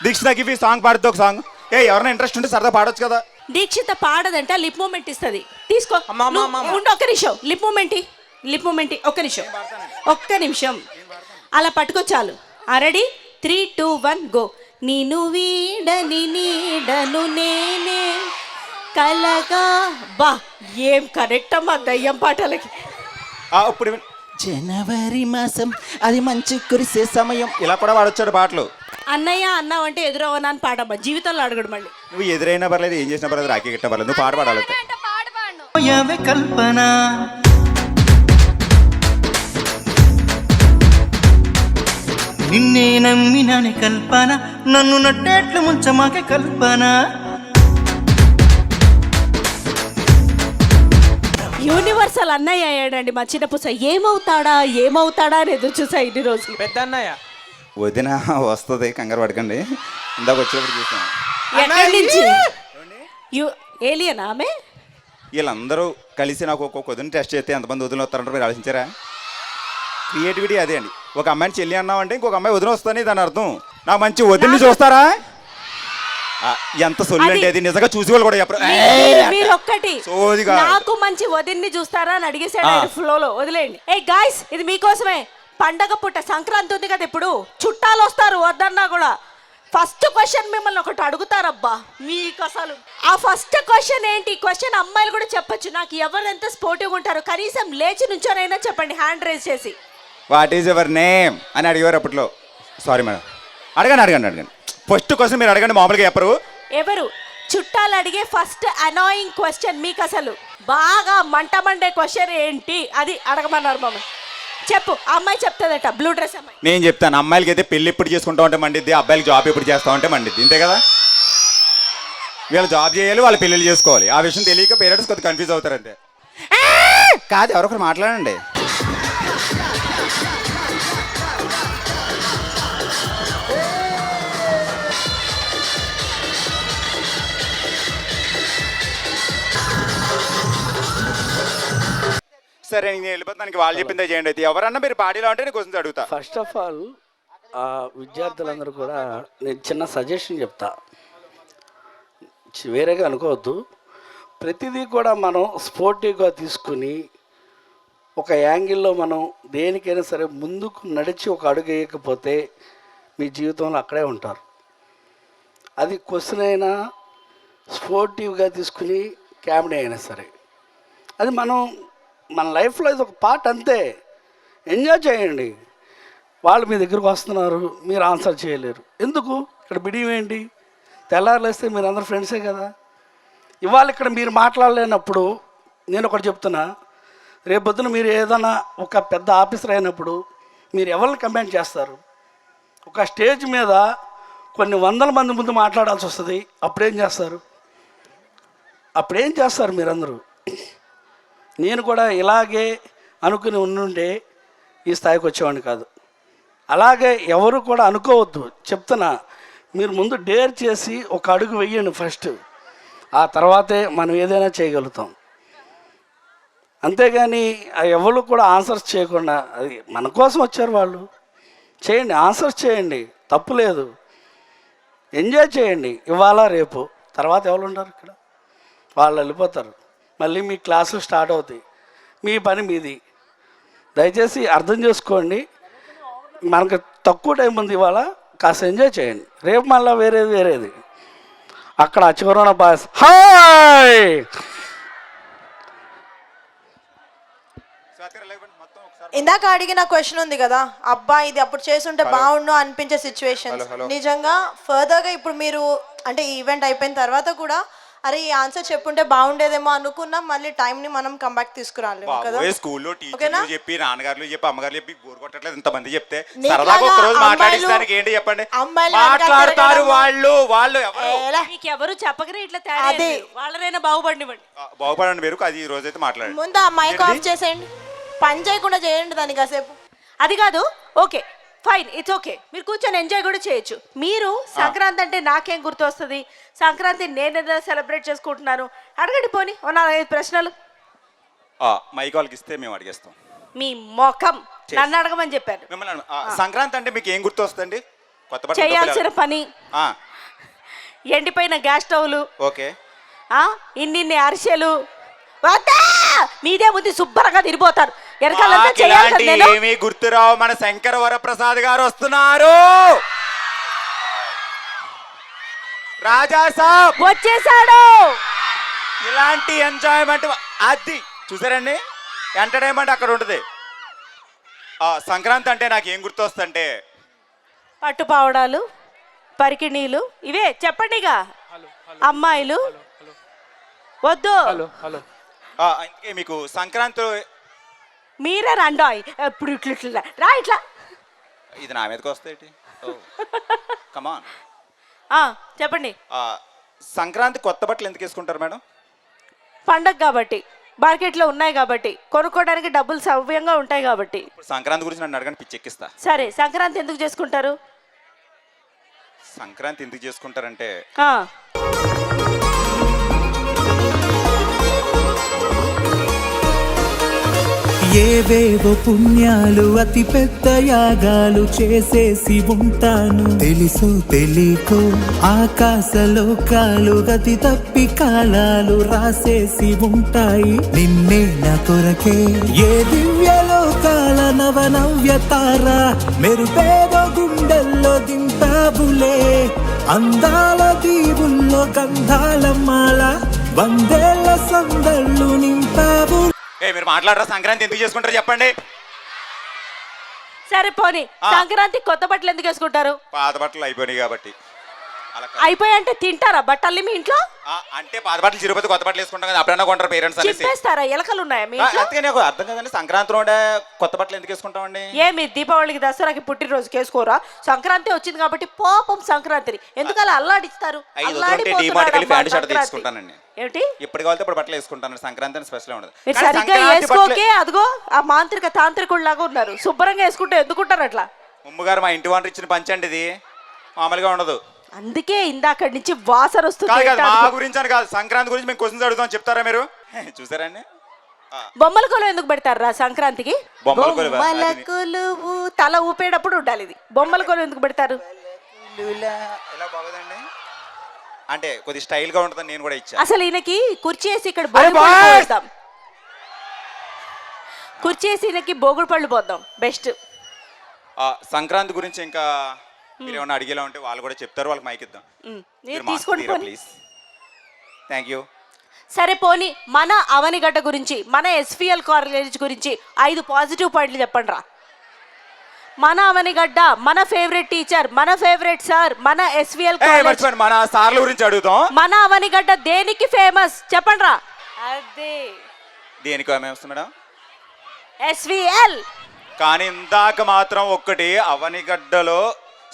దీక్షితకి సాంగ్ పాడితే ఒక సాంగ్. ఎవరైనా ఇంట్రెస్ట్ ఉంటే సరదా పాడొచ్చు కదా. దీక్షిత పాడదంట, లిప్ మూమెంట్ ఇస్తుంది. తీసుకో ఉండు, ఒక్క నిమిషం. లిప్ మూమెంట్ ఒక్క నిమిషం అలా పట్టుకోచాలు. Ready 3, 2, 1 go. నేను వీడని నీడను నేనే కలగా. బా ఏం కరెక్ట్ అమ్మా దయ్యం పాటలకి. ఇప్పుడు జనవరి మాసం అది మంచి కురిసే సమయం ఇలా కూడా పాడొచ్చాడు పాటలు. అన్నయ్య అన్నావంటే ఎదురవనా అని పాడమ్మా, జీవితంలో అడగడు మళ్ళీ. నువ్వు ఎదురైనా పర్లేదు, ఏం చేసినా పర్లేదు, రాఖీ కట్టినా పర్లేదు, నువ్వు పాట పాడాలి. పోయావే కల్పన నిన్నే నమ్మినని కల్పన నన్ను నట్టేట్లు ముంచమాకే కల్పన. యూనివర్సల్ అన్నయ్య అయ్యాడండి మా చిన్న పుస. ఏమవుతాడా అని ఎదురు చూసా ఇన్ని రోజులు. పెద్ద అన్నయ్య వదిన వస్తుంది, కంగారు పడకండి. ఇందాక వచ్చేప్పుడు చూసాను. ఎక్కడి నుంచి? ఏలియనా ఆమె? వీళ్ళందరూ కలిసి నాకు ఒక్కొక్క వదిన టెస్ట్ చేస్తే ఎంతమంది వదిన వస్తారంటారు మీరు ఆలోచించారా? క్రియేటివిటీ అదే అండి. ఒక అమ్మాయిని చెల్లి అన్నామంటే ఇంకొక అమ్మాయి వదిన వస్తానే దాని అర్థం. నాకు మంచి వదిన్ని చూస్తారా? ఎంత సొల్లండి అది, నిజంగా చూసి వాళ్ళు కూడా చెప్పరు. మీరు ఒక్కటి నాకు మంచి వదిన్ని చూస్తారా అని అడిగేసాడు ఫ్లోలో. వదిలేండి. గాయ్స్ ఇది మీకోసమే. పండగ పుట్ట సంక్రాంతి ఉంది కదా, ఇప్పుడు చుట్టాలు వస్తారు వద్దన్నా కూడా. ఫస్ట్ క్వశ్చన్ మిమ్మల్ని ఒకటి అడుగుతారబ్బా మీకు అసలు. ఆ ఫస్ట్ క్వశ్చన్ ఏంటి? క్వశ్చన్ అమ్మాయిలు కూడా చెప్పొచ్చు. నాకు ఎవరు ఎంత స్పోర్టివ్గా ఉంటారు కనీసం లేచి నుంచోనైనా చెప్పండి హ్యాండ్ రేజ్ చేసి. వాట్ ఈజ్ యువర్ నేమ్ అని అడిగారు అప్పట్లో. సారీ మేడం, అడగండి. ఫస్ట్ క్వశ్చన్ మీరు అడగండి, మామూలుగా చెప్పరు. ఎవరు చుట్టాలు అడిగే ఫస్ట్ అనాయింగ్ క్వశ్చన్ మీకు అసలు బాగా మండే క్వశ్చన్ ఏంటి అది అడగమన్నారు మమ్మల్ని. చెప్పు. అమ్మాయి చెప్తుందట, బ్లూ డ్రెస్ అమ్మాయి. నేను చెప్తాను, అమ్మాయిలకి అయితే పెళ్ళి ఎప్పుడు చేసుకుంటా ఉంటే మండిద్ది, అబ్బాయిలకి జాబ్ ఎప్పుడు చేస్తా ఉంటే మండిద్ది. ఇంతే కదా, వీళ్ళు జాబ్ చేయాలి, వాళ్ళు పెళ్ళిళ్ళు చేసుకోవాలి. ఆ విషయం తెలియక పేరెంట్స్ కొద్దిగా కన్ఫ్యూజ్ అవుతారు అంతే. కాదు, ఎవరొకరు మాట్లాడండి. సరే నేను వెళ్ళిపోతానికి వాళ్ళు చెప్పిందే చేయండి. అయితే ఎవరన్నా మీరు పాడీలో అంటే నేను క్వశ్చన్స్ అడుగుతా. ఫస్ట్ ఆఫ్ ఆల్ విద్యార్థులందరూ కూడా నేను చిన్న సజెషన్ చెప్తా, వేరేగా అనుకోవద్దు. ప్రతిదీ కూడా మనం స్పోర్టివ్గా తీసుకుని ఒక యాంగిల్లో మనం దేనికైనా సరే ముందుకు నడిచి ఒక అడుగు వేయకపోతే మీ జీవితంలో అక్కడే ఉంటారు. అది క్వశ్చన్ అయినా స్పోర్టివ్గా తీసుకుని కామెడీ అయినా సరే, అది మన లైఫ్లో ఇది ఒక పార్ట్ అంతే. ఎంజాయ్ చేయండి. వాళ్ళు మీ దగ్గరకు వస్తున్నారు, మీరు ఆన్సర్ చేయలేరు. ఎందుకు? ఇక్కడ బిడియం ఏంటి? తెల్లారులేస్తే మీరు అందరు ఫ్రెండ్సే కదా. ఇవాళ ఇక్కడ మీరు మాట్లాడలేనప్పుడు నేను ఒకటి చెప్తున్నా, రేపొద్దున మీరు ఏదైనా ఒక పెద్ద ఆఫీసర్ అయినప్పుడు మీరు ఎవరిని కంప్లైంట్ చేస్తారు? ఒక స్టేజ్ మీద కొన్ని వందల మంది ముందు మాట్లాడాల్సి వస్తుంది. అప్పుడేం చేస్తారు మీరందరూ? నేను కూడా ఇలాగే అనుకుని ఉండుంటే ఈ స్థాయికి వచ్చేవాడిని కాదు. అలాగే ఎవరు కూడా అనుకోవద్దు, చెప్తున్నా. మీరు ముందు డేర్ చేసి ఒక అడుగు వెయ్యండి ఫస్ట్, ఆ తర్వాతే మనం ఏదైనా చేయగలుగుతాం. అంతేగాని ఎవరు కూడా ఆన్సర్స్ చేయకుండా, అది మన కోసం వచ్చారు వాళ్ళు, చేయండి, ఆన్సర్స్ చేయండి, తప్పు లేదు. ఎంజాయ్ చేయండి ఇవాళ రేపు. తర్వాత ఎవరు ఉంటారు ఇక్కడ? వాళ్ళు వెళ్ళిపోతారు. మళ్ళీ మీ క్లాసులు స్టార్ట్ అవుతాయి, మీ పని మీది. దయచేసి అర్థం చేసుకోండి. మనకు తక్కువ టైం ఉంది ఇవాళ, కాస్త ఎంజాయ్ చేయండి. రేపు మళ్ళీ వేరేది. అక్కడ చివరన బాస్ హాయ్. ఇందాక అడిగిన క్వశ్చన్ ఉంది కదా, అబ్బా ఇది అప్పుడు చేసుంటే బాగుండు అనిపించే సిచ్యువేషన్ నిజంగా ఫర్దర్గా ఇప్పుడు మీరు అంటే ఈ ఈవెంట్ అయిపోయిన తర్వాత కూడా అరే ఈ ఆన్సర్ చెప్పుంటే బాగుండేదేమో అనుకున్నాం, మళ్ళీ టైంని మనం కంబ్యాక్ తీసుకురాలేము కదా. స్కూల్లో ఓకేనా? టీచర్లు చెప్పి నాన్నగారులు చెప్పి అమ్మగారు చెప్పి బోర్ కొట్టట్లేదు ఇంతమంది చెప్తే నీకు సరదాగా లాగా ఒక రోజు అమ్మాయిలు- మాట్లాడించడానికి ఏంటి చెప్పండి. అమ్మాయిలు మాట్లాడతారు వెనకాల వాళ్ళు ఎవరు మీకు ఎవరు చెప్పకనే ఇట్లా తేడా అదే. లేదు. వాళ్ళనైనా బాగుపడివ్వండి. బాగుపడండి మీరు అది ఈ రోజు అయితే మాట్లాడండి. ముందు ఆ మైక్ ఆఫ్ చేసేయండి, పని చేయకుండా చేయండి దాన్ని కాసేపు. అది కాదు, ఓకే ఫైన్, ఇట్స్ ఓకే, మీరు కూర్చొని ఎంజాయ్ కూడా చేయొచ్చు. మీరు సంక్రాంతి అంటే నాకేం గుర్తు వస్తుంది, సంక్రాంతి నేను ఏదో సెలబ్రేట్ చేసుకుంటున్నాను, అడగండి పోనీ ఓ 4-5 ప్రశ్నలు. మైక్ వాళ్ళకి ఇస్తే మేము అడిగేస్తాం. మీ మొఖం నన్ను అడగమని చెప్పాను. మిమ్మల్ని సంక్రాంతి అంటే మీకు ఏం గుర్తు వస్తుంది? కొత్త బట్టలు చేయాల్సిన పని, ఆ, ఎండిపోయిన గ్యాస్ స్టవ్లు, ఓకే. ఇన్ని అరిసెలు, వద్దా! మీదే ముందు శుభ్రంగా తిరిగిపోతారు. వెనకాలంతా మాకు చేయాలి కదా ఇలాంటి నేను. ఏమీ గుర్తురావు. మన శంకర వరప్రసాద్ గారు వస్తున్నారు. రాజా సాబ్ వచ్చేసాడు. ఇలాంటి ఎంజాయ్మెంట్ అది చూసారండి, ఎంటర్టైన్మెంట్ అక్కడ ఉంటుంది. సంక్రాంతి అంటే నాకు ఏం గుర్తొస్తుందంటే పట్టుపావడాలు, పరికిణీలు, ఇవే చెప్పండిగా. అమ్మాయిలు వద్దు, అందుకే మీకు సంక్రాంతి మీరే రండాయ్ ఎప్పుడు ఇట్లా ఇట్లా రా ఇట్లా. ఇది నా మీదకి వస్తాయి. కమాన్, చెప్పండి. సంక్రాంతి కొత్త బట్టలు ఎందుకు వేసుకుంటారు మేడం? పండగ కాబట్టి, మార్కెట్లో ఉన్నాయి కాబట్టి, కొనుక్కోవడానికి డబ్బులు సవ్యంగా ఉంటాయి కాబట్టి. సంక్రాంతి గురించి నన్ను అడగండి, పిచ్చెక్కిస్తా. సరే, సంక్రాంతి ఎందుకు చేసుకుంటారు? సంక్రాంతి ఎందుకు చేసుకుంటారంటే ఏవేవో పుణ్యాలు అతి పెద్ద యాగాలు చేసేసి ఉంటాను, తెలుసు తెలియకో ఆకాశలోకాలు గతి తప్పి కాలాలు రాసేసి ఉంటాయి నిన్నే నా కొరకే. ఏ దివ్యలోకాల నవనవ్య తార మెరుపేదో గుండెల్లో దింపాబులే, అందాల దీవుల్లో గంధాల మాల వందేళ్ల సందళ్ళు నింపావు. మీరు మాట్లాడరా? సంక్రాంతి ఎందుకు చేసుకుంటారు చెప్పండి. సరే పోనీ, సంక్రాంతి కొత్త బట్టలు ఎందుకు వేసుకుంటారు? పాత బట్టలు అయిపోయినాయి కాబట్టి. అయిపోయి అంటే తింటారా బట్టలు మీ ఇంట్లో? అంటే పాత బట్టలు చిరుపతి కొత్త బట్టలు వేసుకుంటాం కదా, అప్పుడన్నా కొంటారు పేరెంట్స్ అనేసి. చెప్పేస్తారా? ఎలకలు ఉన్నాయా మీ ఇంట్లో? అందుకే నాకు అర్థం కదండి, సంక్రాంతి ఉండే కొత్త బట్టలు ఎందుకు వేసుకుంటామండి? ఏమి దీపావళికి, దసరాకి, పుట్టినరోజుకి వేసుకోరా? సంక్రాంతి వచ్చింది కాబట్టి పాపం సంక్రాంతిని ఎందుకు అలా అల్లాడిస్తారు? ప్యాంట్ షర్ట్ తీసుకుంటానండి. ఏంటి ఇప్పుడు కావాలంటే ఇప్పుడు బట్టలు వేసుకుంటాను. సంక్రాంతి అని స్పెషల్ ఉండదు. మీరు సరిగ్గా వేసుకోకే, అదిగో ఆ మాంత్రిక తాంత్రికుల్లాగా ఉన్నారు. శుభ్రంగా వేసుకుంటే ఎందుకుంటారు అట్లా? ముమ్మగారు మా ఇంటి వాంటర్ ఇచ్చిన పంచండి, ఇది మామూలుగా ఉండదు. అందుకే ఇందాక నుంచి వాసన వస్తుంది. మా గురించి అని కాదు, సంక్రాంతి గురించి మేము క్వశ్చన్స్ అడుగుతాం, చెప్తారా మీరు? చూసారండి, బొమ్మల కొలువు ఎందుకు పెడతారా సంక్రాంతికి? బొమ్మల కొలువు తల ఊపేటప్పుడు ఉండాలి. ఇది బొమ్మల కొలువు ఎందుకు పెడతారు? ఎలా బాగోదండి అంటే కొద్ది స్టైల్ గా ఉంటుందని నేను కూడా ఇచ్చా. అసలు ఈయనకి కుర్చీ వేసి ఇక్కడ పోద్దాం, కుర్చీ వేసి ఈయనకి బోగుడు పళ్ళు పోద్దాం బెస్ట్. సంక్రాంతి గురించి ఇంకా మీరు ఏమన్నా అడిగేలా ఉంటే వాళ్ళు కూడా చెప్తారు, వాళ్ళకి మైక్ ఇద్దాం. తీసుకోండి ప్లీజ్. Thank you. సరే పోనీ, మన అవనిగడ్డ గురించి, మన ఎస్విఎల్ కాలేజ్ గురించి 5 పాజిటివ్ పాయింట్లు చెప్పండి రా. మన అవనిగడ్డ, మన ఫేవరెట్ టీచర్, మన ఫేవరెట్ సార్, మన ఎస్విఎల్ కాలేజ్, మన సార్ల గురించి అడుగుతాం. మన అవనిగడ్డ దేనికి ఫేమస్ చెప్పండి రా. అదే దేనికి ఫేమస్ మేడం? ఎస్విఎల్. కానీ ఇందాక మాత్రం ఒక్కటి, అవనిగడ్డలో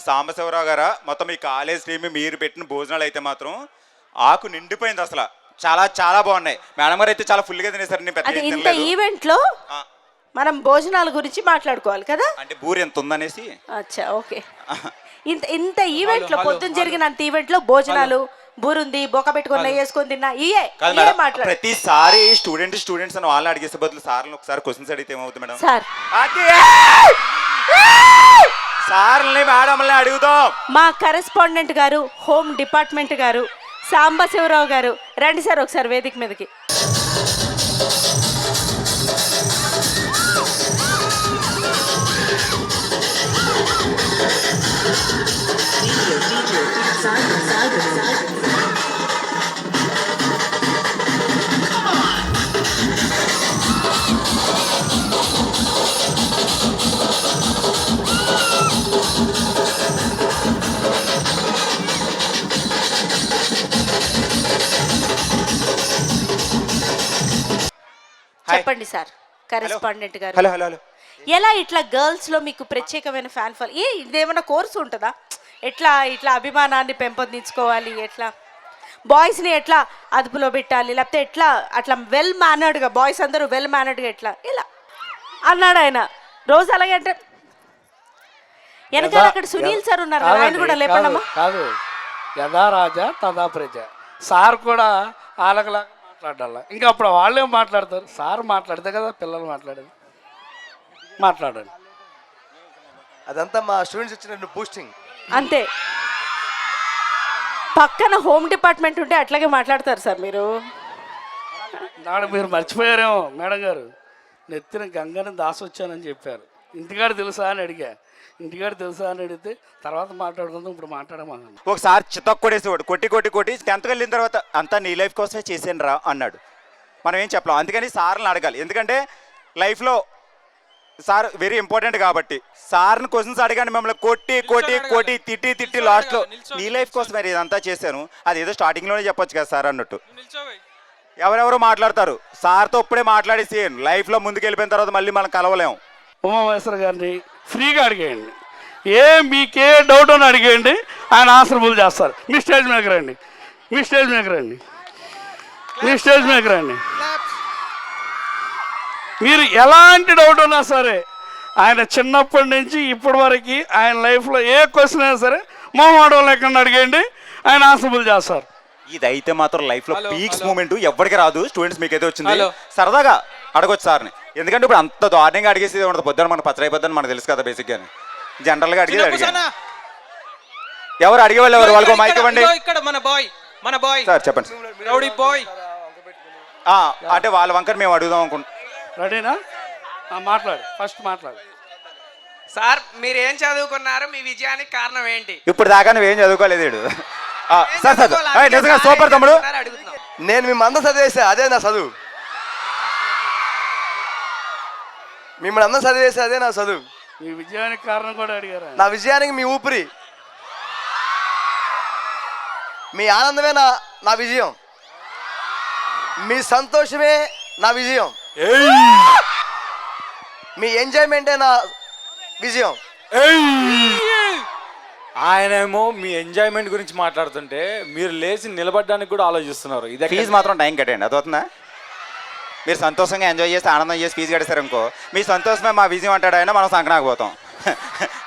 సాంబశివరావు గారా మొత్తం ఈ కాలేజ్ టీమ్ మీరు పెట్టిన భోజనాలు అయితే మాత్రం ఆకు నిండిపోయింది. అసలు చాలా చాలా బాగున్నాయి. మేడం గారు అయితే చాలా ఫుల్గా తినేసారు. ఇంత ఈవెంట్ లో మనం భోజనాల గురించి మాట్లాడుకోవాలి కదా, అంటే బూరి ఎంత ఉందనేసి. అచ్చా ఓకే. ఇంత ఈవెంట్ లో, పొద్దున్న జరిగినంత ఈవెంట్ లో భోజనాలు, బూరుంది, బొక్క పెట్టుకొని నెయ్యి వేసుకొని తిన్నా, ఇయే మాట్లాడు. ప్రతిసారి స్టూడెంట్స్ అని వాళ్ళని అడిగేసే బదులు సార్లు ఒకసారి క్వశ్చన్స్ అడిగితే ఏమవుతుంది మేడం? సార్ని మేడంని అడుగుతాం. మా కరెస్పాండెంట్ గారు, హోమ్ డిపార్ట్మెంట్ గారు, సాంబశివరావు గారు రండి సార్ ఒకసారి వేదిక మీదకి. చెప్పండి సార్ కరెస్పాండెంట్ గారు. హలో హలో హలో ఎలా ఇట్లా గర్ల్స్లో మీకు ప్రత్యేకమైన ఫ్యాన్ ఫాల్ ఇదేమైనా కోర్సు ఉంటుందా? ఎట్లా ఇట్లా అభిమానాన్ని పెంపొందించుకోవాలి, ఎట్లా బాయ్స్ని ఎట్లా అదుపులో పెట్టాలి, లేకపోతే ఎట్లా అట్లా వెల్ మేనర్డ్గా బాయ్స్ అందరూ వెల్ మేనర్డ్గా ఎట్లా ఇలా అన్నాడు ఆయన. రోజు అలాగే అంటే వెనకాల అక్కడ సునీల్ సార్ ఉన్నారు కదా, ఆయన కూడా లేపండమ్మా. కాదు, యథా రాజా తదా ప్రజ. సార్ కూడా ఆలకలాగా మాట్లాడాల. ఇంకా అప్పుడు వాళ్ళే మాట్లాడతారు. సార్ మాట్లాడితే కదా పిల్లలు మాట్లాడేది. మాట్లాడండి. అదంతా మా స్టూడెంట్స్ ఇచ్చిన బూస్టింగ్ అంతే. పక్కన హోమ్ డిపార్ట్మెంట్ ఉంటే అట్లాగే మాట్లాడతారు సార్ మీరు. నాడు మీరు మర్చిపోయారేమో మేడం గారు, నెత్తిన గంగని దాసొచ్చానని చెప్పారు. ఇంటికాడ తెలుసా అని అడిగా. ఇంటికాడ తెలుసా అని అడిగితే తర్వాత మాట్లాడుకుందాం, ఇప్పుడు మాట్లాడమన్నాను. ఒకసారి చితక్ కొడేసేవాడు, కొట్టి 10th వెళ్ళిన తర్వాత అంతా నీ లైఫ్ కోసమే చేసాను రా అన్నాడు. మనం ఏం చెప్పలేం. అందుకని సార్ని అడగాలి. ఎందుకంటే లైఫ్లో సార్ వెరీ ఇంపార్టెంట్ కాబట్టి సార్ని క్వశ్చన్స్ అడిగాను. మిమ్మల్ని కొట్టి తిట్టి లాస్ట్లో నీ లైఫ్ కోసం మరి ఇదంతా చేశాను, అది ఏదో స్టార్టింగ్లోనే చెప్పొచ్చు కదా సార్ అన్నట్టు. ఎవరెవరో మాట్లాడతారు. సార్తో ఇప్పుడే మాట్లాడేసి లైఫ్లో ముందుకు వెళ్ళిపోయిన తర్వాత మళ్ళీ మనం కలవలేము. ఉమామహేశ్వర గారిని ఫ్రీగా అడిగేయండి. మీకే డౌట్ అని అడిగేయండి, ఆయన ఆన్సర్బుల్ చేస్తారు. మీ స్టేజ్ మీదకి రండి, మీ స్టేజ్ మీదకి రండి, మీ స్టేజ్ మీదకి రండి. మీరు ఎలాంటి డౌట్ ఉన్నా సరే ఆయన చిన్నప్పటి నుంచి ఇప్పటి వరకు ఆయన లైఫ్లో ఏ క్వశ్చన్ అయినా సరే మొహమాటం లేకుండా అడిగేయండి, ఆయన ఆన్సర్బుల్ చేస్తారు. ఇదైతే మాత్రం లైఫ్లో పీక్స్ మూమెంట్ ఎవరికి రాదు. స్టూడెంట్స్ మీకైతే వచ్చింది, సరదాగా అడగొచ్చు సార్ని. ఎందుకంటే ఇప్పుడు అంత దారుణంగా అడిగేసి ఉండదు. పొద్దున మన పచ్చరైపోద్దని మనకు తెలుసు కదా బేసిక్గానే. జనరల్గా అడిగేది ఎవరు అడిగేవాళ్ళు ఎవరు వాళ్ళకి మైక్ ఇవ్వండి. సార్ చెప్పండి అంటే వాళ్ళ వంకర మేము అడుగుదాం అనుకుంటున్నాం. రెడీనా? మాట్లాడు, ఫస్ట్ మాట్లాడు. సార్ మీరు ఏం చదువుకున్నారు, మీ విజయానికి కారణం ఏంటి? ఇప్పుడు దాకా నువ్వేం చదువుకోలేదు వీడు. సార్ సార్ నిజంగా సూపర్ తమ్ముడు. నేను మీ మంద చదివేసా, అదే నా చదువు. మిమ్మల్ని అందరూ చదివేసా, అదే నా చదువు. మీ విజయానికి కారణం కూడా అడిగారు. నా విజయానికి మీ ఊపిరి, మీ ఆనందమే నా విజయం, మీ సంతోషమే నా విజయం, మీ ఎంజాయ్మెంటే నా విజయం. ఆయనేమో మీ ఎంజాయ్మెంట్ గురించి మాట్లాడుతుంటే మీరు లేచి నిలబడడానికి కూడా ఆలోచిస్తున్నారు. ఇది ఫీజు మాత్రం టైం కట్టండి, అదవుతుందా? మీరు సంతోషంగా ఎంజాయ్ చేసి ఆనందం చేసి ఫీజు కట్టేస్తారు అనుకో, మీ సంతోషమే మా విజయం అంటాడు ఆయన, మనం సంకనాకపోతాం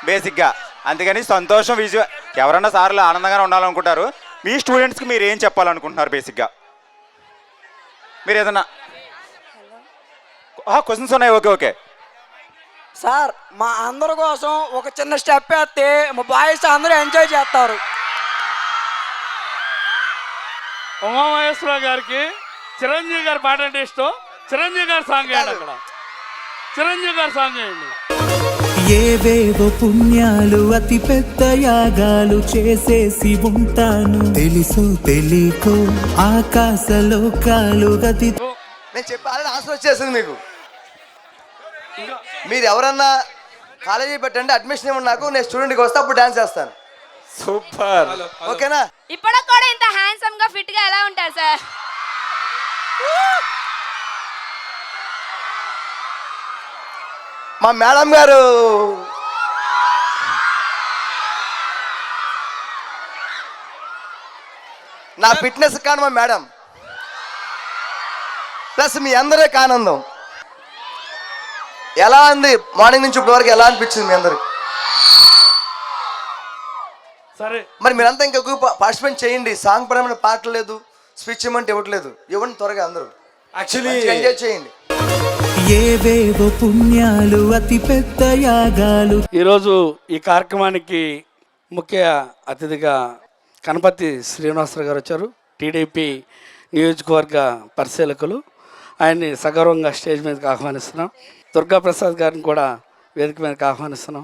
బేసిక్గా. అందుకని సంతోషం విజయం. ఎవరన్నా సార్లు ఆనందంగానే ఉండాలనుకుంటారు. మీ స్టూడెంట్స్కి మీరు ఏం చెప్పాలనుకుంటున్నారు బేసిక్గా? మీరు ఏదన్నా క్వశ్చన్స్ ఉన్నాయి? ఓకే సార్ మా అందరి కోసం ఒక చిన్న స్టెప్ వేస్తే మా బాయ్స్ అందరూ ఎంజాయ్ చేస్తారు. ఉమామహేశ్వర గారికి చిరంజీవి గారి పాట అంటే ఇష్టం. చిరంజీవి గారి సాంగ్ వేయండి. అక్కడ చిరంజీవి గారి సాంగ్ వేయండి. ఏవేవో పుణ్యాలు అతి పెద్ద యాగాలు చేసేసి ఉంటాను, తెలుసు తెలియకో ఆకాశలోకాలు గతి. నేను చెప్పాలని ఆన్సర్ వచ్చేసింది మీకు. మీరు ఎవరన్నా కాలేజీ పెట్టండి, అడ్మిషన్ ఇవ్వండి నాకు, నేను స్టూడెంట్కి వస్తే అప్పుడు డాన్స్ చేస్తాను. సూపర్. ఓకేనా? ఇప్పుడు కూడా ఇంత హ్యాండ్సమ్ గా ఫిట్ గా ఎలా ఉంటారు సార్? మా మేడం గారు నా ఫిట్నెస్ కాను మా మేడం, ప్లస్ మీ అందరికీ ఆనందం. ఎలా ఉంది మార్నింగ్ నుంచి ఇప్పటి వరకు, ఎలా అనిపించింది మీ అందరికి? సరే మరి మీరంతా ఇంకా పార్టిసిపేట్ చేయండి. సాంగ్ పరమైన పాటలు లేదు, స్పీచ్ ఇవ్వమంటే ఇవ్వట్లేదు, ఇవ్వండి త్వరగా అందరూ. యాక్చువల్లీ ఎంజాయ్ చేయండి. ఏవేవో పుణ్యాలు అతి పెద్ద యాగాలు. ఈరోజు ఈ కార్యక్రమానికి ముఖ్య అతిథిగా కనపర్తి శ్రీనివాసరావు గారు వచ్చారు. టీడీపీ నియోజకవర్గ పరిశీలకులు. ఆయన్ని సగౌరవంగా స్టేజ్ మీదకి ఆహ్వానిస్తున్నాం. దుర్గాప్రసాద్ గారిని కూడా వేదిక మీదకి ఆహ్వానిస్తున్నాం.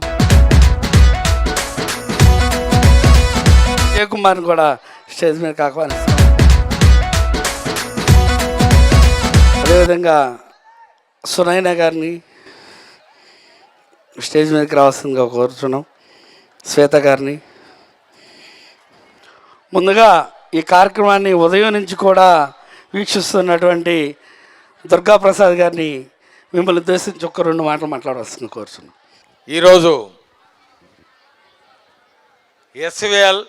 ఏ కుమార్ని కూడా స్టేజ్ మీదకి ఆహ్వానిస్తున్నాం. అదేవిధంగా సునైనా గారిని స్టేజ్ మీదకి రావాల్సిందిగా కోరుతున్నాం. శ్వేత గారిని. ముందుగా ఈ కార్యక్రమాన్ని ఉదయం నుంచి కూడా వీక్షిస్తున్నటువంటి దుర్గాప్రసాద్ గారిని మిమ్మల్ని ఉద్దేశించి ఒక్క 2 మాటలు మాట్లాడాల్సిన కోరుచున్నాను. ఈరోజు SVL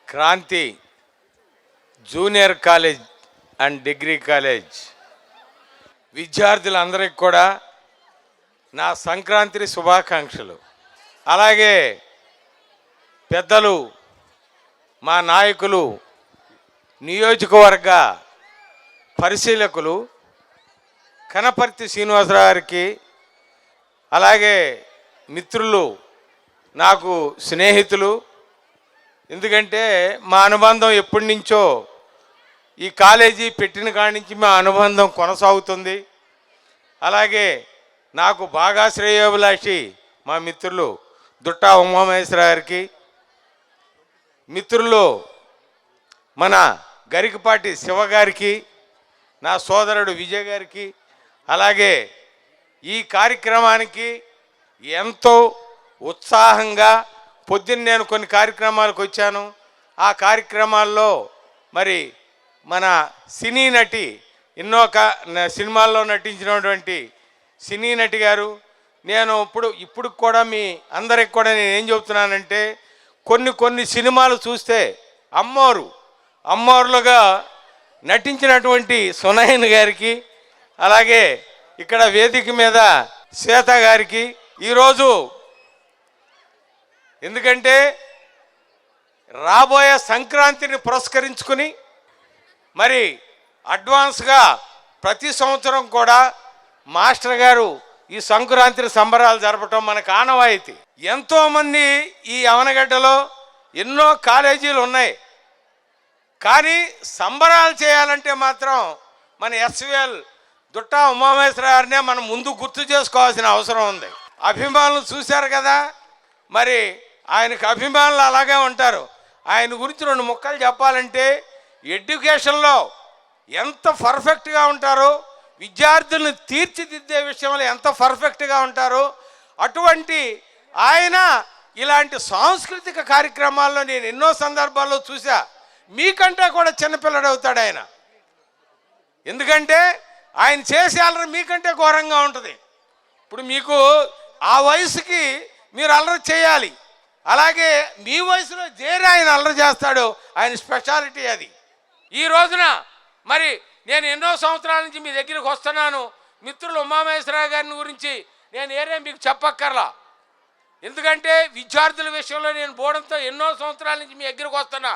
Kranti junior college and degree college విద్యార్థులందరికీ కూడా నా సంక్రాంతి శుభాకాంక్షలు. అలాగే పెద్దలు మా నాయకులు, నియోజకవర్గ పరిశీలకులు కనపర్తి శ్రీనివాసరావు గారికి, అలాగే మిత్రులు, నాకు స్నేహితులు, ఎందుకంటే మా అనుబంధం ఎప్పటి నుంచో ఈ కాలేజీ పెట్టిన కాడి నుంచి మా అనుబంధం కొనసాగుతుంది. అలాగే నాకు బాగా శ్రేయోభిలాషి మా మిత్రులు దుట్టా ఉమామహేశ్వర గారికి, మిత్రులు మన గరికపాటి శివ గారికి, నా సోదరుడు విజయ్ గారికి, అలాగే ఈ కార్యక్రమానికి ఎంతో ఉత్సాహంగా పొద్దున్న నేను కొన్ని కార్యక్రమాలకు వచ్చాను. ఆ కార్యక్రమాల్లో మరి మన సినీ నటి ఎన్నో సినిమాల్లో నటించినటువంటి సినీ నటి గారు, నేను ఇప్పుడు కూడా మీ అందరికి కూడా నేను ఏం చెబుతున్నానంటే, కొన్ని సినిమాలు చూస్తే అమ్మోరులుగా నటించినటువంటి సునయన్ గారికి, అలాగే ఇక్కడ వేదిక మీద శ్వేత గారికి ఈరోజు, ఎందుకంటే రాబోయే సంక్రాంతిని పురస్కరించుకుని మరి అడ్వాన్స్గా ప్రతి సంవత్సరం కూడా మాస్టర్ గారు ఈ సంక్రాంతి సంబరాలు జరపటం మనకు ఆనవాయితీ. ఎంతోమంది ఈ అవనగడ్డలో ఎన్నో కాలేజీలు ఉన్నాయి, కానీ సంబరాలు చేయాలంటే మాత్రం మన ఎస్విఎల్ దుట్టా ఉమామహేశ్వర గారినే మనం ముందు గుర్తు చేసుకోవాల్సిన అవసరం ఉంది. అభిమానులు చూశారు కదా, మరి ఆయనకు అభిమానులు అలాగే ఉంటారు. ఆయన గురించి 2 ముక్కలు చెప్పాలంటే, ఎడ్యుకేషన్లో ఎంత పర్ఫెక్ట్గా ఉంటారో, విద్యార్థులను తీర్చిదిద్దే విషయంలో ఎంత పర్ఫెక్ట్గా ఉంటారో, అటువంటి ఆయన ఇలాంటి సాంస్కృతిక కార్యక్రమాల్లో నేను ఎన్నో సందర్భాల్లో చూసా. మీకంటే కూడా చిన్నపిల్లడు అవుతాడు ఆయన, ఎందుకంటే ఆయన చేసే అల్లరి మీకంటే ఘోరంగా ఉంటుంది. ఇప్పుడు మీకు ఆ వయసుకి మీరు అల్లరి చేయాలి, అలాగే మీ వయసులో చేరి ఆయన అల్లరి చేస్తాడు. ఆయన స్పెషాలిటీ అది. ఈ రోజున మరి నేను ఎన్నో సంవత్సరాల నుంచి మీ దగ్గరికి వస్తున్నాను. మిత్రులు ఉమామహేశ్వరరావు గారిని గురించి నేను మీకు చెప్పక్కర్లా, ఎందుకంటే విద్యార్థుల విషయంలో నేను పోవడంతో ఎన్నో సంవత్సరాల నుంచి మీ దగ్గరికి వస్తున్నా.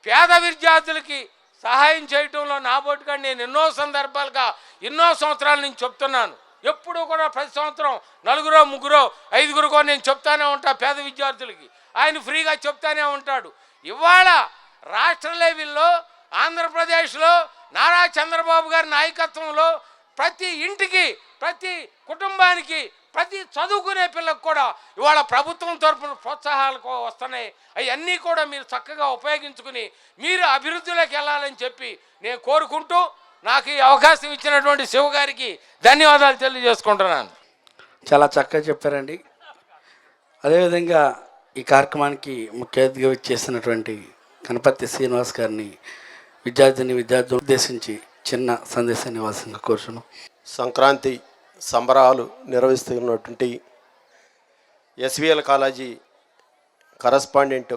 పేద విద్యార్థులకి సహాయం చేయటంలో నా బోటుగా నేను ఎన్నో సందర్భాలుగా ఎన్నో సంవత్సరాల నుంచి చెప్తున్నాను. ఎప్పుడూ కూడా ప్రతి సంవత్సరం 4, 3, 5 నేను చెప్తానే ఉంటా పేద విద్యార్థులకి. ఆయన ఫ్రీగా చెప్తానే ఉంటాడు. ఇవాళ రాష్ట్ర లెవెల్లో ఆంధ్రప్రదేశ్లో నారా చంద్రబాబు గారి నాయకత్వంలో ప్రతి ఇంటికి, ప్రతి కుటుంబానికి, ప్రతి చదువుకునే పిల్లకు కూడా ఇవాళ ప్రభుత్వం తరఫున ప్రోత్సాహాలు వస్తున్నాయి. అవన్నీ కూడా మీరు చక్కగా ఉపయోగించుకుని మీరు అభివృద్ధిలోకి వెళ్ళాలని చెప్పి నేను కోరుకుంటూ, నాకు ఈ అవకాశం ఇచ్చినటువంటి శివ గారికి ధన్యవాదాలు తెలియజేసుకుంటున్నాను. చాలా చక్కగా చెప్పారండి. అదేవిధంగా ఈ కార్యక్రమానికి ముఖ్య అతిథిగా వచ్చేసినటువంటి కనపర్తి శ్రీనివాస్ గారిని విద్యార్థులను ఉద్దేశించి చిన్న సందేశాన్ని ఇవ్వాల్సిందిగా కోరుచున్నాం. సంక్రాంతి సంబరాలు నిర్వహిస్తున్నటువంటి SVL college correspondent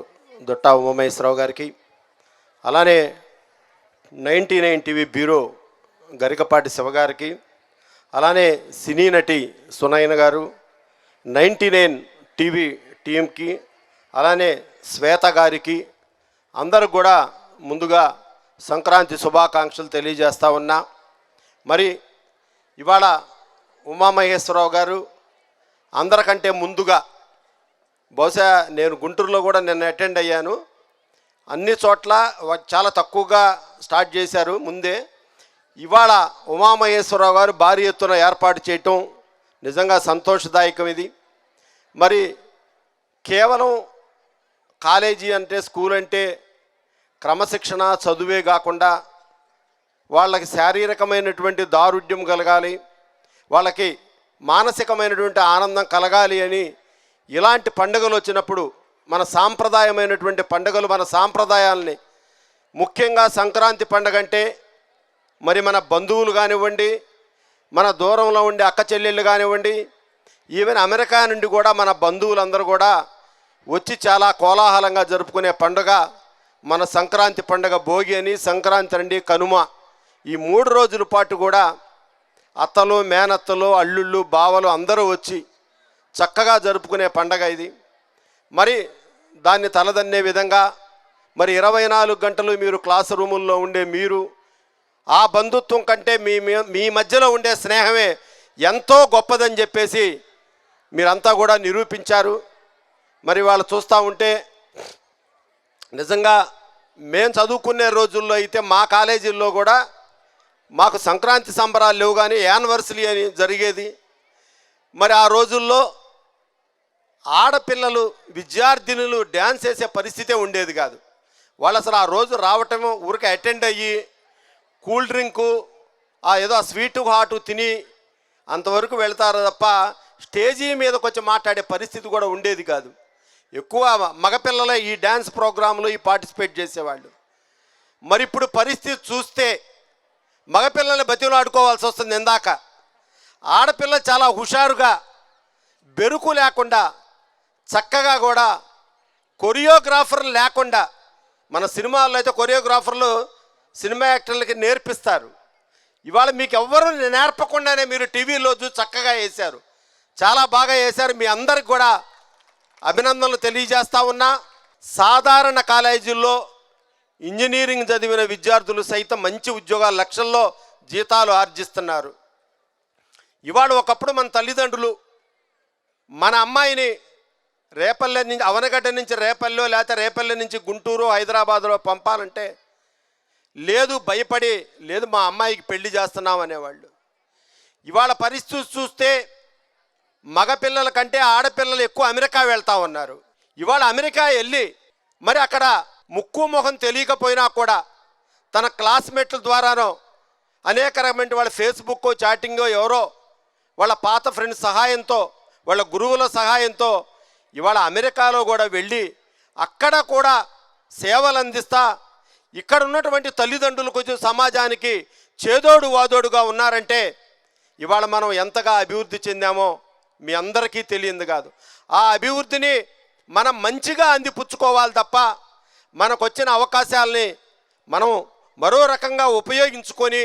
Dutta Umamaheswara Rao గారికి, అలానే 99 టీవీ బ్యూరో గరికపాటి శివ గారికి, అలానే సినీ నటి సునయన గారు, 99 టీవీ టీంకి, అలానే శ్వేత గారికి, అందరూ కూడా ముందుగా సంక్రాంతి శుభాకాంక్షలు తెలియజేస్తా ఉన్నా. మరి ఇవాళ ఉమామహేశ్వరరావు గారు అందరికంటే ముందుగా, బహుశా నేను గుంటూరులో కూడా నిన్న అటెండ్ అయ్యాను, అన్ని చోట్ల చాలా తక్కువగా స్టార్ట్ చేశారు ముందే. ఇవాళ ఉమామహేశ్వరరావు గారు భారీ ఎత్తున ఏర్పాటు చేయటం నిజంగా సంతోషదాయకం. ఇది మరి కేవలం కాలేజీ అంటే, స్కూల్ అంటే క్రమశిక్షణ చదువే కాకుండా వాళ్ళకి శారీరకమైనటువంటి దారుఢ్యం కలగాలి, వాళ్ళకి మానసికమైనటువంటి ఆనందం కలగాలి అని ఇలాంటి పండుగలు వచ్చినప్పుడు మన సాంప్రదాయమైనటువంటి పండుగలు, మన సాంప్రదాయాల్ని, ముఖ్యంగా సంక్రాంతి పండుగ అంటే మరి మన బంధువులు కానివ్వండి, మన దూరంలో ఉండే అక్క చెల్లెళ్ళు కానివ్వండి, ఈవెన్ అమెరికా నుండి కూడా మన బంధువులందరూ కూడా వచ్చి చాలా కోలాహలంగా జరుపుకునే పండుగ మన సంక్రాంతి పండుగ. భోగి అని, సంక్రాంతి అండి, కనుమ, ఈ 3 రోజుల పాటు కూడా అత్తలు, మేనత్తలు, అల్లుళ్ళు, బావలు అందరూ వచ్చి చక్కగా జరుపుకునే పండగ ఇది. మరి దాన్ని తలదన్నే విధంగా మరి 24 గంటలు మీరు క్లాస్ రూముల్లో ఉండే మీరు ఆ బంధుత్వం కంటే మీ మధ్యలో ఉండే స్నేహమే ఎంతో గొప్పదని చెప్పేసి మీరంతా కూడా నిరూపించారు. మరి వాళ్ళు చూస్తూ ఉంటే నిజంగా మేము చదువుకునే రోజుల్లో అయితే మా కాలేజీల్లో కూడా మాకు సంక్రాంతి సంబరాలు లేవు, కానీ యానివర్సరీ అని జరిగేది. మరి ఆ రోజుల్లో ఆడపిల్లలు విద్యార్థినులు డ్యాన్స్ వేసే పరిస్థితే ఉండేది కాదు. వాళ్ళు అసలు ఆ రోజు రావటము ఊరికి అటెండ్ అయ్యి కూల్ డ్రింకు ఏదో స్వీటు హాటు తిని అంతవరకు వెళ్తారు తప్ప స్టేజీ మీదకి వచ్చి మాట్లాడే పరిస్థితి కూడా ఉండేది కాదు. ఎక్కువ మగపిల్లలే ఈ డ్యాన్స్ ప్రోగ్రాంలో పార్టిసిపేట్ చేసేవాళ్ళు. మరి ఇప్పుడు పరిస్థితి చూస్తే మగపిల్లల్ని బతిమలాడుకోవాల్సి వస్తుంది. ఇందాక ఆడపిల్ల చాలా హుషారుగా బెరుకు లేకుండా చక్కగా కూడా కొరియోగ్రాఫర్లు లేకుండా, మన సినిమాల్లో అయితే కొరియోగ్రాఫర్లు సినిమా యాక్టర్లకి నేర్పిస్తారు. ఇవాళ మీకు ఎవ్వరూ నేర్పకుండానే మీరు టీవీలో చూసి చక్కగా వేశారు, చాలా బాగా వేశారు. మీ అందరికి కూడా అభినందనలు తెలియజేస్తా ఉన్నా. సాధారణ కాలేజీల్లో ఇంజనీరింగ్ చదివిన విద్యార్థులు సైతం మంచి ఉద్యోగాలు, లక్షల్లో జీతాలు ఆర్జిస్తున్నారు. ఇవాళ ఒకప్పుడు మన తల్లిదండ్రులు మన అమ్మాయిని రేపల్లె నుంచి, అవనగడ్డ నుంచి రేపల్లో, లేకపోతే రేపల్లె నుంచి గుంటూరు, హైదరాబాదులో పంపాలంటే లేదు, భయపడి లేదు మా అమ్మాయికి పెళ్లి చేస్తున్నాం అనేవాళ్ళు. ఇవాళ పరిస్థితి చూస్తే మగపిల్లల కంటే ఆడపిల్లలు ఎక్కువ అమెరికా వెళ్తూ ఉన్నారు. ఇవాళ అమెరికా వెళ్ళి మరి అక్కడ ముక్కు మొహం తెలియకపోయినా కూడా తన క్లాస్మేట్ల ద్వారానో అనేక రకమైన వాళ్ళ ఫేస్బుక్ చాటింగో ఎవరో వాళ్ళ పాత ఫ్రెండ్స్ సహాయంతో, వాళ్ళ గురువుల సహాయంతో ఇవాళ అమెరికాలో కూడా వెళ్ళి అక్కడ కూడా సేవలు అందిస్తా ఇక్కడ ఉన్నటువంటి తల్లిదండ్రులు కొంచెం సమాజానికి చేదోడు వాదోడుగా ఉన్నారంటే ఇవాళ మనం ఎంతగా అభివృద్ధి చెందామో మీ అందరికీ తెలియదు కాదు. ఆ అభివృద్ధిని మనం మంచిగా అందిపుచ్చుకోవాలి తప్ప మనకు వచ్చిన అవకాశాలని మనం మరో రకంగా ఉపయోగించుకొని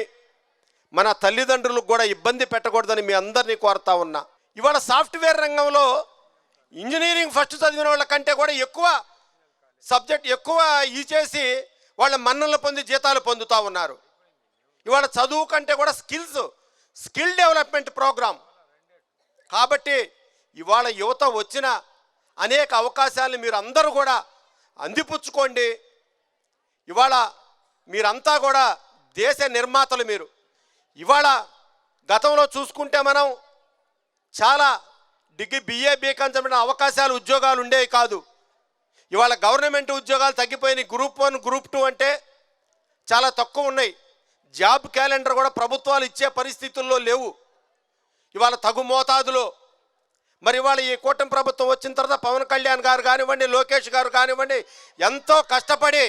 మన తల్లిదండ్రులకు కూడా ఇబ్బంది పెట్టకూడదని మీ అందరినీ కోరుతా ఉన్నా. ఇవాళ సాఫ్ట్వేర్ రంగంలో ఇంజనీరింగ్ ఫస్ట్ చదివిన వాళ్ళ కంటే కూడా ఎక్కువ సబ్జెక్ట్ ఎక్కువ చేసి వాళ్ళ మన్ననలు పొంది జీతాలు పొందుతూ ఉన్నారు. ఇవాళ చదువు కంటే కూడా స్కిల్ డెవలప్మెంట్ ప్రోగ్రాం కాబట్టి ఇవాళ యువత వచ్చిన అనేక అవకాశాలను మీరు అందరూ కూడా అందిపుచ్చుకోండి. ఇవాళ మీరంతా కూడా దేశ నిర్మాతలు. మీరు ఇవాళ గతంలో చూసుకుంటే మనం చాలా BA BCom చదివిన అవకాశాలు, ఉద్యోగాలు ఉండేవి కాదు. ఇవాళ గవర్నమెంట్ ఉద్యోగాలు తగ్గిపోయినాయి. గ్రూప్ 1 గ్రూప్ 2 అంటే చాలా తక్కువ ఉన్నాయి. జాబ్ క్యాలెండర్ కూడా ప్రభుత్వాలు ఇచ్చే పరిస్థితుల్లో లేవు ఇవాళ తగు మోతాదులో. మరి ఇవాళ ఈ కూటమి ప్రభుత్వం వచ్చిన తర్వాత పవన్ కళ్యాణ్ గారు కానివ్వండి, లోకేష్ గారు కానివ్వండి, ఎంతో కష్టపడి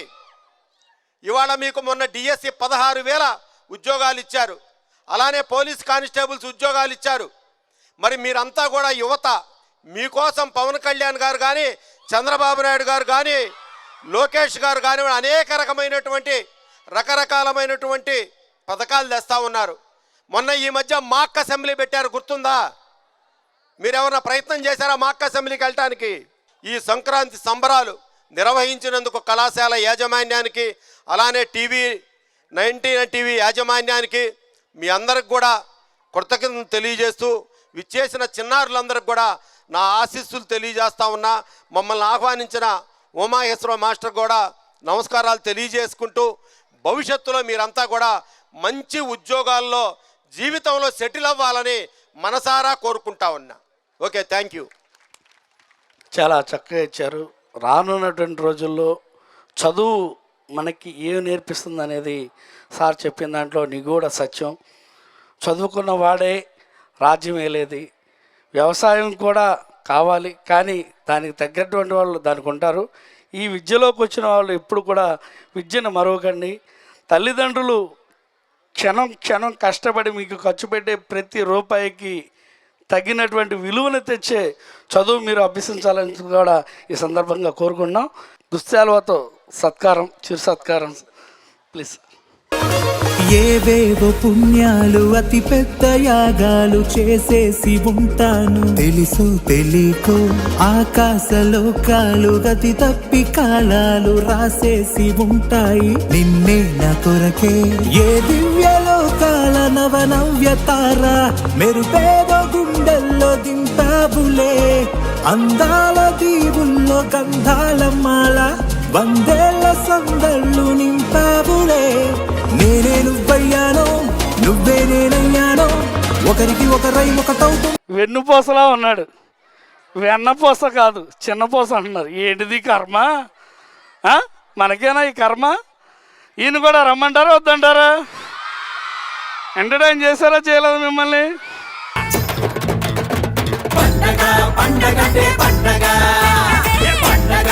ఇవాళ మీకు మొన్న DSC 16,000 ఉద్యోగాలు ఇచ్చారు. అలానే పోలీస్ కానిస్టేబుల్స్ ఉద్యోగాలు ఇచ్చారు. మరి మీరంతా కూడా యువత మీకోసం పవన్ కళ్యాణ్ గారు కానీ, చంద్రబాబు నాయుడు గారు కానీ, లోకేష్ గారు కానీ అనేక రకరకాలమైనటువంటి పథకాలు తెస్తూ ఉన్నారు. మొన్న ఈ మధ్య మాక్ అసెంబ్లీ పెట్టారు, గుర్తుందా? మీరెవరన్నా ప్రయత్నం చేశారా మాక్ అసెంబ్లీకి వెళ్ళటానికి? ఈ సంక్రాంతి సంబరాలు నిర్వహించినందుకు కళాశాల యాజమాన్యానికి, అలానే TV యాజమాన్యానికి మీ అందరికి కూడా కృతజ్ఞతలు తెలియజేస్తూ విచ్చేసిన చిన్నారులందరికి కూడా నా ఆశీస్సులు తెలియజేస్తా ఉన్నా. మమ్మల్ని ఆహ్వానించిన ఉమామహేశ్వర మాస్టర్ కూడా నమస్కారాలు తెలియజేసుకుంటూ భవిష్యత్తులో మీరంతా కూడా మంచి ఉద్యోగాల్లో జీవితంలో సెటిల్ అవ్వాలని మనసారా కోరుకుంటా ఉన్నా. Okay, thank you. చాలా చక్కగా ఇచ్చారు. రానున్నటువంటి రోజుల్లో చదువు మనకి ఏం నేర్పిస్తుంది అనేది సార్ చెప్పిన దాంట్లో నిగూఢ సత్యం. చదువుకున్న వాడే రాజ్యం ఏలేది. వ్యవసాయం కూడా కావాలి, కానీ దానికి తగ్గటువంటి వాళ్ళు దానికి ఉంటారు. ఈ విద్యలోకి వచ్చిన వాళ్ళు ఎప్పుడు కూడా విద్యను మరవకండి. తల్లిదండ్రులు క్షణం క్షణం కష్టపడి మీకు ఖర్చు పెట్టే ప్రతి రూపాయికి తగినటువంటి విలువను తెచ్చే చదువు మీరు అభ్యసించాలని కూడా ఈ సందర్భంగా కోరుకుంటున్నాం. దుశ్శాలువతో సత్కారం, చిరు సత్కారం ప్లీజ్. ఏవేవో పుణ్యాలు అతి పెద్ద యాగాలు చేసేసి ఉంటాను, తెలుసు తెలియకో ఆకాశలోకాలు గతి తప్పి కాలాలు రాసేసి ఉంటాయి. నిన్నే నా కొరకే ఏ దివ్యలోకాల నవనవ్య తార మెరుపేదో గుండెల్లో దింపాబులే. అందాల దీవుల్లో గంధాల మాల వందేళ్ల సందళ్ళు నింపాబులే. నేనే నువ్వయ్యానో నువ్వే నేనయ్యానో ఒకరికి ఒకరై ఒకటవుతూ. వెన్నుపూసలా ఉన్నాడు, వెన్నపూస కాదు చిన్నపూస అంటున్నారు. ఏంటిది కర్మ? మనకేనా ఈ కర్మ? ఈయన కూడా రమ్మంటారా వద్దంటారా? ఎంటర్టైన్ చేశారా చేయలేదు మిమ్మల్ని? పండగ పండగ పండగ పండగ